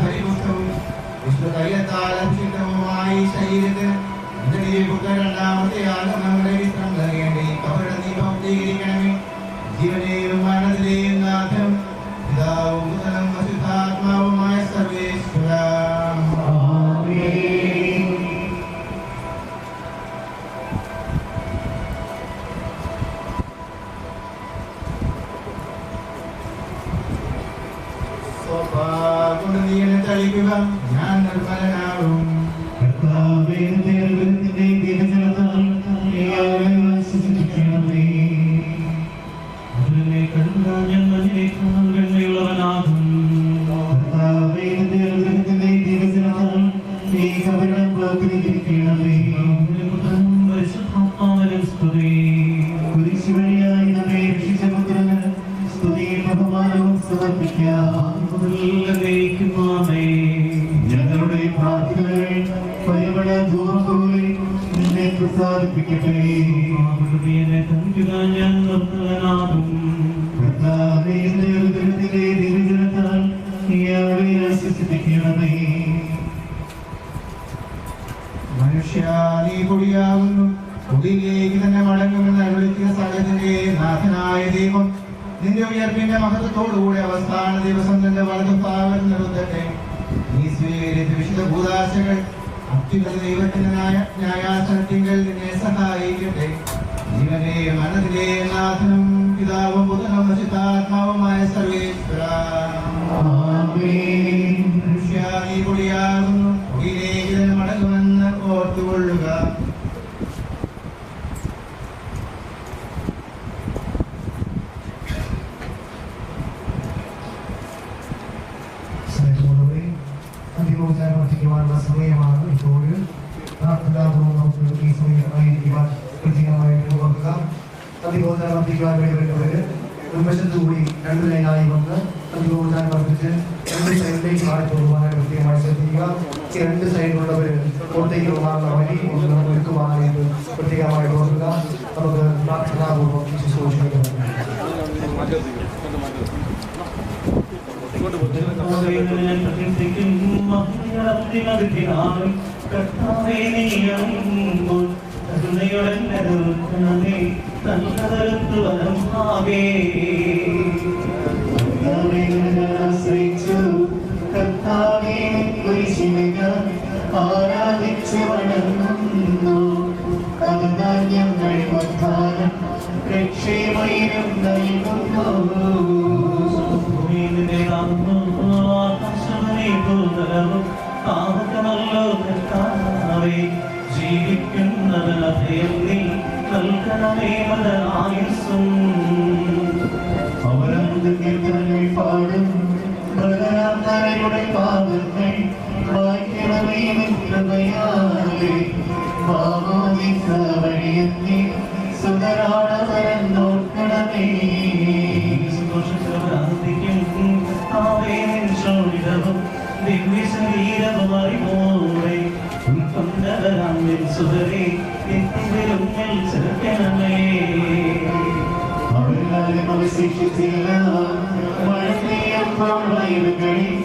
പരിമുക്തവും വിശുദ്ധതൈലത്താൽ അഭിഷിക്തവുമായി ശരീരത്തിന് രണ്ടാമത്തെ ആഗമങ്ങളുടെ വിശ്രം നൽകേണ്ടി അവരുടെ നീ ഭൗതീകരിക്കണമേ. ജീവനെയും മരണത്തിലെയും നാഥം പിതാവും പുത്രനും പരിശുദ്ധാത്മാവുമായ സർവേശ്വര. കൊണ്ട് നീ എന്നെ തളിക്കുക, ഞാൻ നിർമ്മലനാകും. ഞങ്ങളുടെ പ്രാർത്ഥനകൾ പരിമള ധൂപപോലെ നിന്നെ പ്രസാദിപ്പിക്കട്ടെ. ദിവജനത്താൽ നീയാളെ ആശ്വസിപ്പിക്കണമേ. മനുഷ്യ നീ പൊടിയാകുന്നു, പൊടിയിലേക്ക് തന്നെ മടങ്ങുമെന്ന് വിളിക്കുന്ന സകലത്തിന്റെ നാഥനായ ദൈവം നിന്റെ ഉയർപ്പിന്റെ മഹത്വത്തോടുകൂടി അവസാന ദിവസം തന്റെ വലതുഭാഗം നിർത്തട്ടെ. നീ സ്വീകരിച്ച വിശുദ്ധ ഭൂതാശകൾ അത്യുന്നത ദൈവത്തിന്റെ ന്യായാസനത്തിങ്കൽ നിന്നെ സഹായിക്കട്ടെ. ജീവനെ മനതിലെ നാഥനും പിതാവും പുത്രനും പരിശുദ്ധാത്മാവുമായ സർവേശ്വര. മനുഷ്യ നീ പൊടിയാകുന്നു, പൊടിയിലേക്ക് തന്നെ മടങ്ങുമെന്ന് ഓർത്തുകൊള്ളുക. അധികോചാരമർദ്ദിക്കുവാനുള്ള സമയമാണ് ഇപ്പോൾ. പ്രാർത്ഥനാപൂർവ്വം നമുക്ക് ഈ സമയം ആയിരിക്കുവാൻ കൃത്യമായിട്ട് ഓർക്കുക. അധികോചാരമർദ്ദിക്കുവാൻ വേണ്ടിവരുന്നവര് ഉന്മശത്തുകൂടി രണ്ട് ലൈനായി വന്ന് അധികോചാരമർദ്ദിച്ച് രണ്ട് സൈഡിലേക്ക് മാറിപ്പോകുവാനായി കൃത്യമായി ശ്രദ്ധിക്കുക. ഈ രണ്ട് സൈഡിലുള്ളവര് പുറത്തേക്ക് പോകാനുള്ള വഴി ഒന്ന് ഒരുക്കുവാനായിട്ട് പ്രത്യേകമായിട്ട് ഓർക്കുക. നമുക്ക് പ്രാർത്ഥനാപൂർവ്വം ശുശ്രൂഷിക്കുന്നത്. ആരാധിച്ചു വണങ്ങുന്നു രക്ഷയും നൽകുന്നു. അവരങ്ങൾ പാടും പ്രകടനങ്ങളുടെ പാദങ്ങൾ വായിക്കണമേ കൃപയാലേ. മാമോദിസ വഴിയെത്തി സുതരാടവരം നോക്കണമേ. അവരെല്ലാരും അവശേഷിച്ചില്ല. മഴ പെയ്യുമ്പോൾ വയലുകളിൽ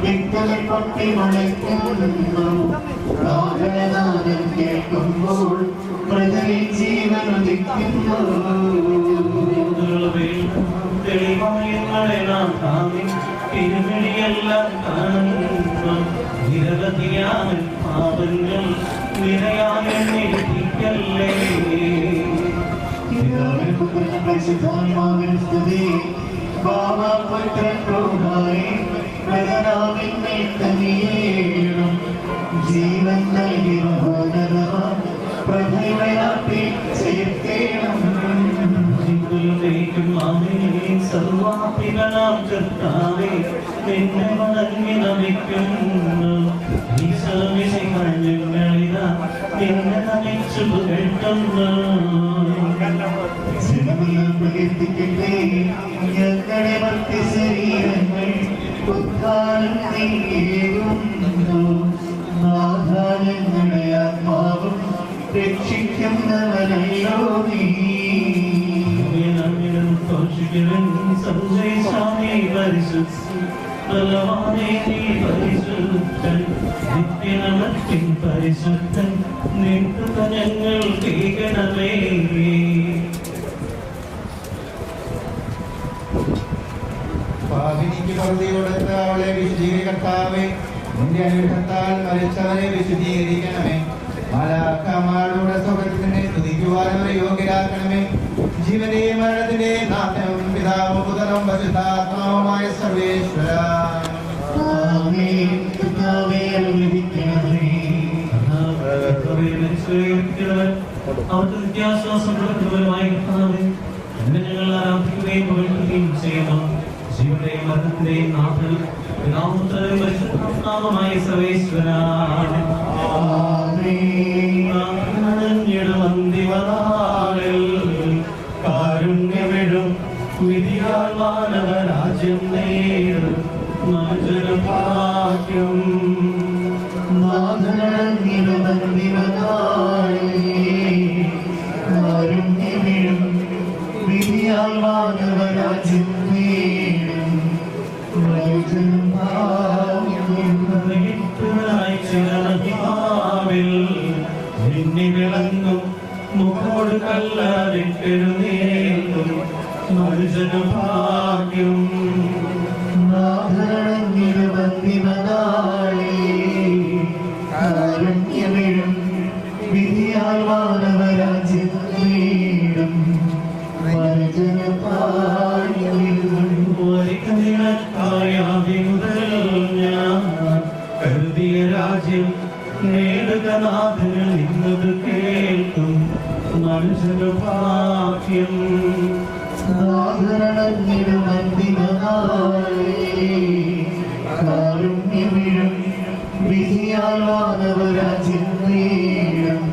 വിത്തുകൾ പൊട്ടി മുളയ്ക്കുന്നു. പ്രാർത്ഥനാദം കേൾക്കുമ്പോൾ പ്രജയിൽ ജീവൻ ഉദിക്കുന്നു. തിരുവിളിയെല്ലാം കാണുന്നു നിരവധിയാൻ പാപങ്ങൾ നിരയാമെന്നിരിക്കല്ലേ. സ്തുതി ബാബാപുത്രൻ പ്രഭുവായി പ്രജനാവിന്നേയും ജീവൻ നൽകി പ്രഭയുടെ ചേർക്കേണം. സർവാഭിഗണം കർത്താവേ നിന്നെ വണങ്ങി നമിക്കുന്നു. ഈശോമിശിഹാഞ്ഞങ്ങളിതാ നിന്നെ നമിച്ചു പുകഴ്ത്തുന്നു. പ്രകീർത്തിക്കട്ടെ ഞങ്ങളുടെ ഭക്തി ശരീരങ്ങൾ ഉദ്ധാനം നീങ്ങുന്നു. നാഥാനങ്ങളുടെ ആത്മാവും രക്ഷിക്കുന്നവനല്ലോ നീ. സഞ്ജയ് സ്വാമി പരിശുദ്ധ ബലവാനേ നീ പരിശുദ്ധൻ, നിത്യനമത്തിൻ പരിശുദ്ധൻ, നിൻ കൃപ ഞങ്ങൾ കേൾക്കണമേ. പാപിനിക്ക് പകുതി കൊടുത്ത് അവളെ വിശുദ്ധീകരിക്കർത്താവേ, നിന്റെ അനുഗ്രഹത്താൽ മരിച്ചവരെ വിശുദ്ധീകരിക്കണമേ. മാലാഖമാരുടെ സ്വർഗ്ഗത്തിനെ സ്തുതിക്കുവാൻ അവരെ യോഗ്യരാക്കണമേ. ജീവന്റെയും മരണത്തിന്റെയും നാഥനും പിതാവും പുത്രനും പരിശുദ്ധാത്മാവുമായ സർവേശ്വര. അവർക്ക് നിത്യാശ്വാസം കൊടുക്കുന്നവരുമായി ഞങ്ങൾ ആരാധിക്കുകയും പുകഴ്ത്തുകയും ചെയ്യുന്നു. ജീവന്റെയും മരണത്തിന്റെയും നാഥൻ പിതാവും പുത്രനും പരിശുദ്ധാത്മാവുമായ സർവേശ്വര. കാരുണ്യമിടും വിധിയാൽ മാനവരാജ്യം നേടും ഭാഗ്യം. വിധിയാൽ മാനവരാജ്യം നേടും വിളങ്ങും മുഖോട് കല്ലാതിട്ടെഴുന്നേൽക്കും മനുഷ്യഭാഗ്യം. വിധിയാൽ മാനവരാജ്യം നേടും ഞാൻ കരുതിയ രാജ്യം നേടുക നാഥന് നിന്നത് കേൾക്കും മനുഷ്യഭാഗ്യം. വിധിയാൽ മാനവരാജ്യം നേടും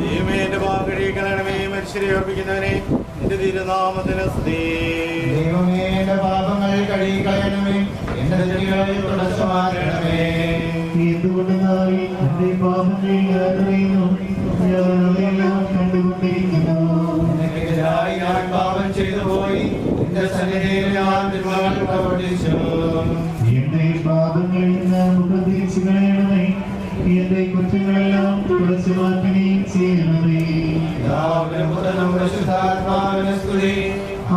ദൈവമേ പാകഴിക്കണമേ മനുഷ്യരെ അർപ്പിക്കുന്നവനെ നിന്റെ തിരുനാമത്തിന് സ്തുതി. ദൈവമേ, എന്റെ പാപങ്ങൾ കഴുകിക്കളയണമേ, എന്റെ തെറ്റുകളെ തുടച്ചു മാറ്റണമേ. എന്തുകൊണ്ടെന്നാൽ എന്റെ പാപങ്ങൾ ഞാൻ അറിയുന്നു, ഞാൻ കണ്ടുകൊണ്ടിരിക്കുന്നു. നിനക്കെതിരായി ഞാൻ പാപം ചെയ്തു പോയി, നിന്റെ സന്നിധിയിൽ ഞാൻ തിന്മകൾ പ്രവർത്തിച്ചു. എന്റെ പാപങ്ങളിൽ നിന്ന് ഉപദേശിച്ചു കളയണമേ, എന്റെ കുറ്റങ്ങളെല്ലാം തുടച്ചു മാറ്റുകയും ചെയ്യണമേ. പിതാവിനും പുത്രനും പരിശുദ്ധാത്മാവിനും സ്തുതി.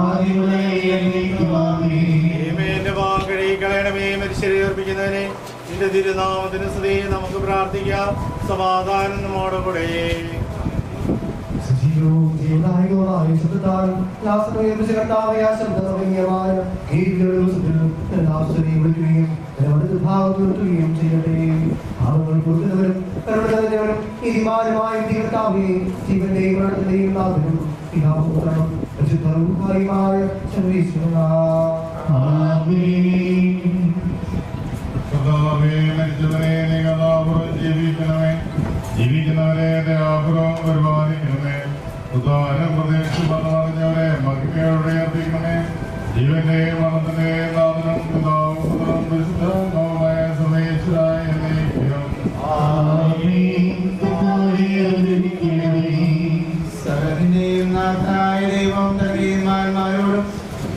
ആദ്യം മുതലേ എന്നേക്കും ആമേൻ. ദൈവമേ പാകഴിക്കണമേ മനുഷ്യരെ അർപ്പിക്കുന്നവനെ നിന്റെ തിരുനാമത്തിന് സ്തുതി. നമുക്ക് പ്രാർത്ഥിക്കാം. സമാധാനം നമ്മോടുകൂടെ. സജീവവും ജീവനായകവുമായ ശബ്ദത്താലും ലാസറയെ കർത്താവേ, ആ ശബ്ദമായ ഈ ദിവസത്തിൽ ലാസറയെ വിളിക്കുകയും ഭാവം നിർത്തുകയും ചെയ്യട്ടെ. ഭാവങ്ങൾ കൊടുക്കുന്നവരും കരുണവരും ഇതിമാരുമായ കർത്താവേ, ജീവന്റെയും മരണത്തിന്റെയും നാഥനും പിതാവും പുത്രനും പരിശുദ്ധമായ സർവേശ്വര. ആമേൻ. കർത്താവേ, മരിച്ചവരെ നീ കഥാപുറം ജീവിക്കണമേ, ജീവിക്കുന്നവരെ ദയാപുറം പരിപാലിക്കണമേ. ഉദാഹരണം പ്രദേശിച്ചവരെ മഹിമയോടെ അർപ്പിക്കണമേ. ജീവന്റെയും മരണത്തിന്റെയും നാഥനും പിതാവും പുത്രനും പരിശുദ്ധാത്മാവുമായ സർവേശ്വരായ എന്നേക്കും. സകലത്തിന്റെയും നാഥനായ ദൈവം തന്റെ തീരുമാനന്മാരോടും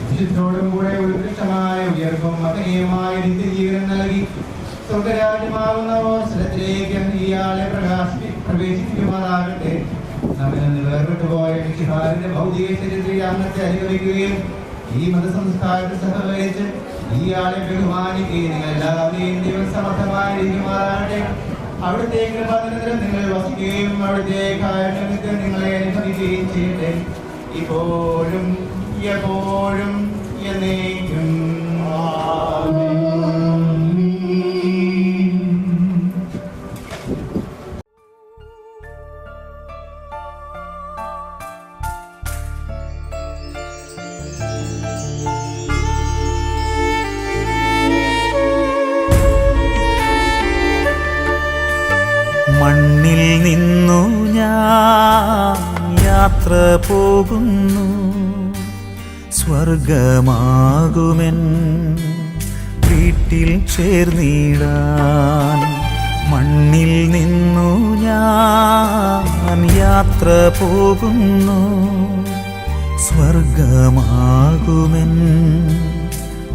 വിശുദ്ധോടും കൂടെ ഉത്കൃഷ്ടമായ ഉയർപ്പും മഹനീയമായ നിത്യജീവനം നൽകി സ്വർഗരാജ്യമാകുന്ന അവസരത്തിലേക്ക് ഇയാളെ പ്രവേശിപ്പിക്കുമാറാകട്ടെ. നമ്മിൽ നിന്ന് വേർപെട്ടുപോയ മിശിഹായുടെ ഭൗതിക ശരീരത്തിൽ അന്നത്തെ അനുഭവിക്കുകയും ഈ മതസംസ്കാരത്തെ സഹകരിച്ച് ഇയാളെ ബഹുമാനിക്കുകയും നിങ്ങൾ എല്ലാവരെയും ദൈവം സമർത്ഥമായിരിക്കുമാറാകട്ടെ. അവിടുത്തെ കൃപ നിരന്തരം നിങ്ങൾ വസിക്കുകയും അവിടുത്തെ കാരുണ്യത്തിൽ നിങ്ങളെ അനുഭവിക്കുകയും ചെയ്യട്ടെ, ഇപ്പോഴും എപ്പോഴും എന്നേക്കും. മണ്ണിൽ നിന്നു ഞാൻ യാത്ര പോകുന്നു, സ്വർഗമാകുമെൻ വീട്ടിൽ ചേർന്നിടാൻ. മണ്ണിൽ നിന്നു ഞാൻ യാത്ര പോകുന്നു, സ്വർഗമാകുമെൻ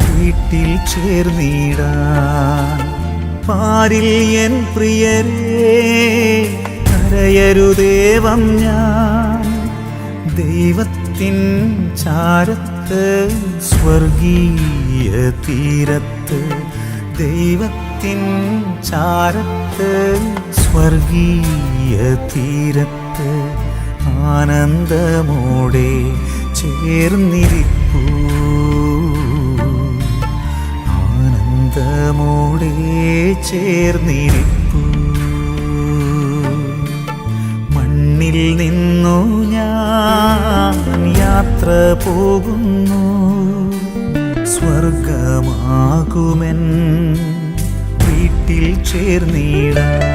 വീട്ടിൽ ചേർന്നിടാൻ. പാരിൽ എൻ പ്രിയരേ കരയരുദേവം ഞാൻ, ദൈവത്തിൻ ചാരത്ത് സ്വർഗീയ തീരത്ത്, ദൈവത്തിൻ ചാരത്ത് സ്വർഗീയ തീരത്ത് ആനന്ദമോടെ ചേർന്നിരിപ്പൂ, ആനന്ദമോടെ ചേർന്നിരിപ്പൂ. മണ്ണിൽ നിന്നു ഞാൻ യാത്ര പോകുന്നു, സ്വർഗമാകുമെൻ വീട്ടിൽ ചേർന്നിടാൻ.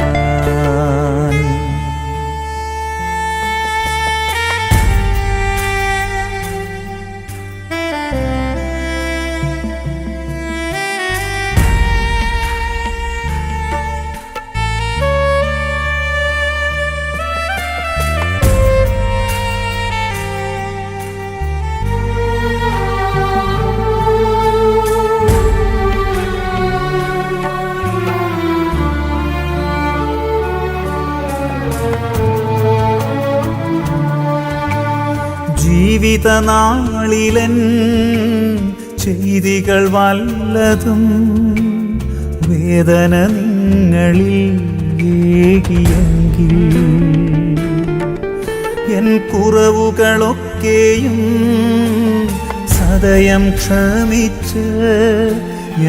ജീവിതനാളിലൻ ചെയ്തികൾ വല്ലതും വേദന നിങ്ങളിൽ ഏകിയെങ്കിൽ, എൻ കുറവുകളൊക്കെയും സദയം ക്ഷമിച്ച്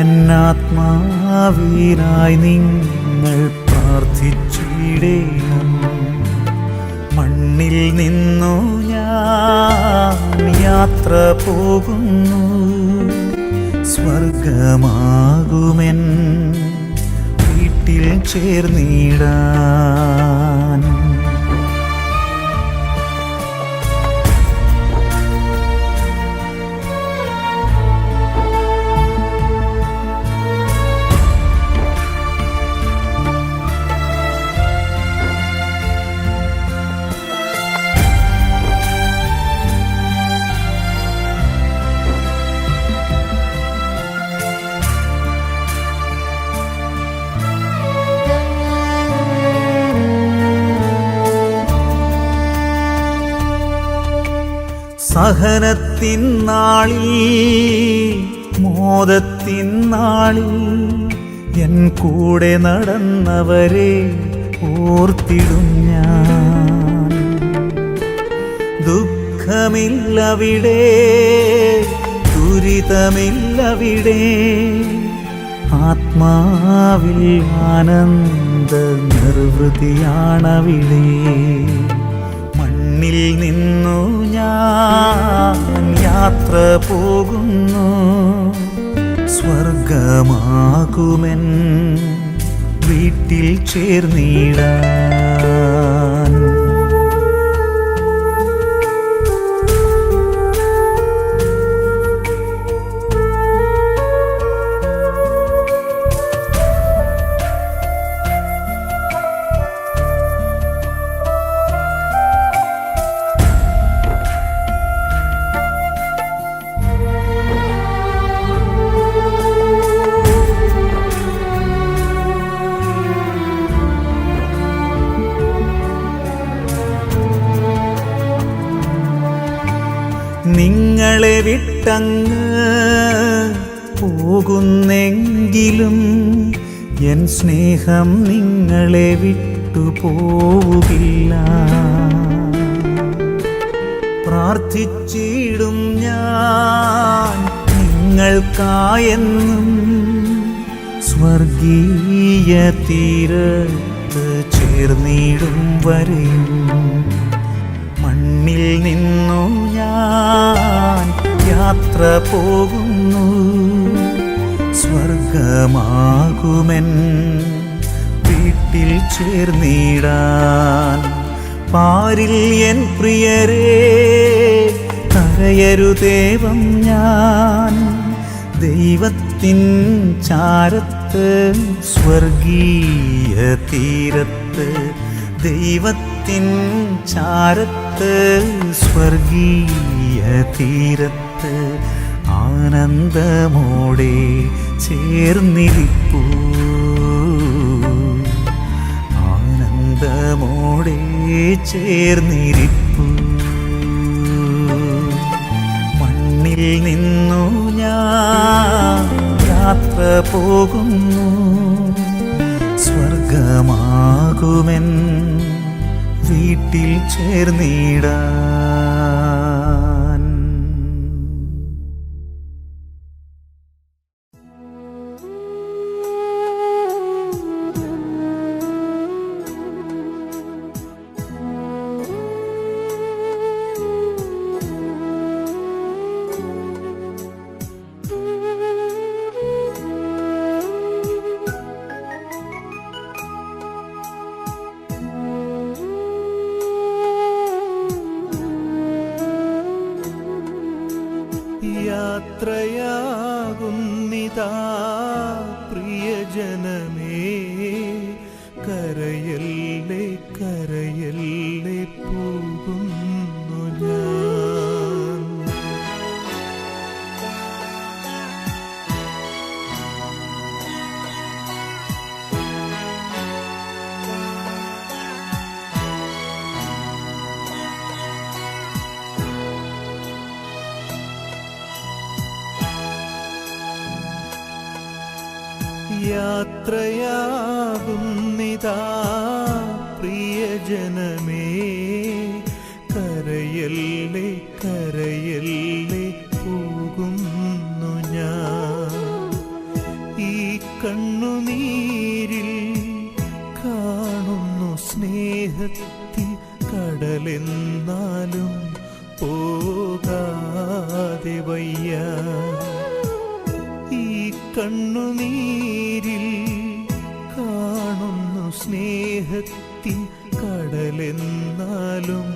എന്നാത്മാവിനായി നിങ്ങൾ പ്രാർത്ഥിച്ചിടേണം. മണ്ണിൽ നിന്നു ഞാൻ യാത്ര പോകുന്നു, സ്വർഗമാകുമെൻ വീട്ടിൽ ചേർന്നിടാൻ. സഹനത്തിൻ നാളിൽ മോദത്തിൻ നാളിൽ എൻ കൂടെ നടന്നവരെ ഓർത്തിടും ഞാൻ. ദുഃഖമില്ലവിടെ, ദുരിതമില്ലവിടെ, ആത്മാവിൽ ആനന്ദ നിർവൃതിയാണവിടെ. മണ്ണിൽ നിന്നു ഞാൻ യാത്ര പോകുന്നു, സ്വർഗമാകുമെൻ വീട്ടിൽ ചേർന്നിടാൻ. നിങ്ങളെ വിട്ടങ്ങ് പോകുന്നെങ്കിലും എൻ സ്നേഹം നിങ്ങളെ വിട്ടുപോകില്ല. പ്രാർത്ഥിച്ചിടും ഞാൻ നിങ്ങൾക്കായെന്നും, സ്വർഗീയ തീരത്ത് ചേർന്നിടും വരെയും. മണ്ണിൽ നിന്നു ഞാൻ യാത്ര പോകുന്നു, സ്വർഗമാകുമെൻ വീട്ടിൽ ചേർന്നിടാൻ. പാരിൽ എൻ പ്രിയരേ കരയരുദേവം ഞാൻ, ദൈവത്തിൻ ചാരത്ത് സ്വർഗീയ തീരത്ത്, ദൈവത്തിൻ ചാരത്ത് സ്വർഗീയ തീരത്ത് ആനന്ദമോടെ ചേർന്നിരിപ്പൂ, ആനന്ദമോടെ ചേർന്നിരിപ്പൂ. മണ്ണിൽ നിന്നു ഞാൻ യാത്ര പോകുന്നു, സ്വർഗമാകുമെൻ വീട്ടിൽ ചേർന്നിടാൻ. യാത്രയാകുന്നിതാ പ്രിയജനമേ, കരയല്ലേ കരയല്ലേ പോകുന്നു ഞാൻ. യാത്രയാകുന്നിതാ പ്രിയജനമേ, കരയല്ലേ കരയല്ലേ പോകുന്നു ഞാൻ. ഈ കണ്ണുനീരിൽ കാണുന്നു സ്നേഹത്തിൻ കടലെന്നാലും പോകാതെ വയ്യ. ഈ കണ്ണുനീരിൽ കാണുന്നു സ്നേഹത്തിൻ കടലെന്നാലും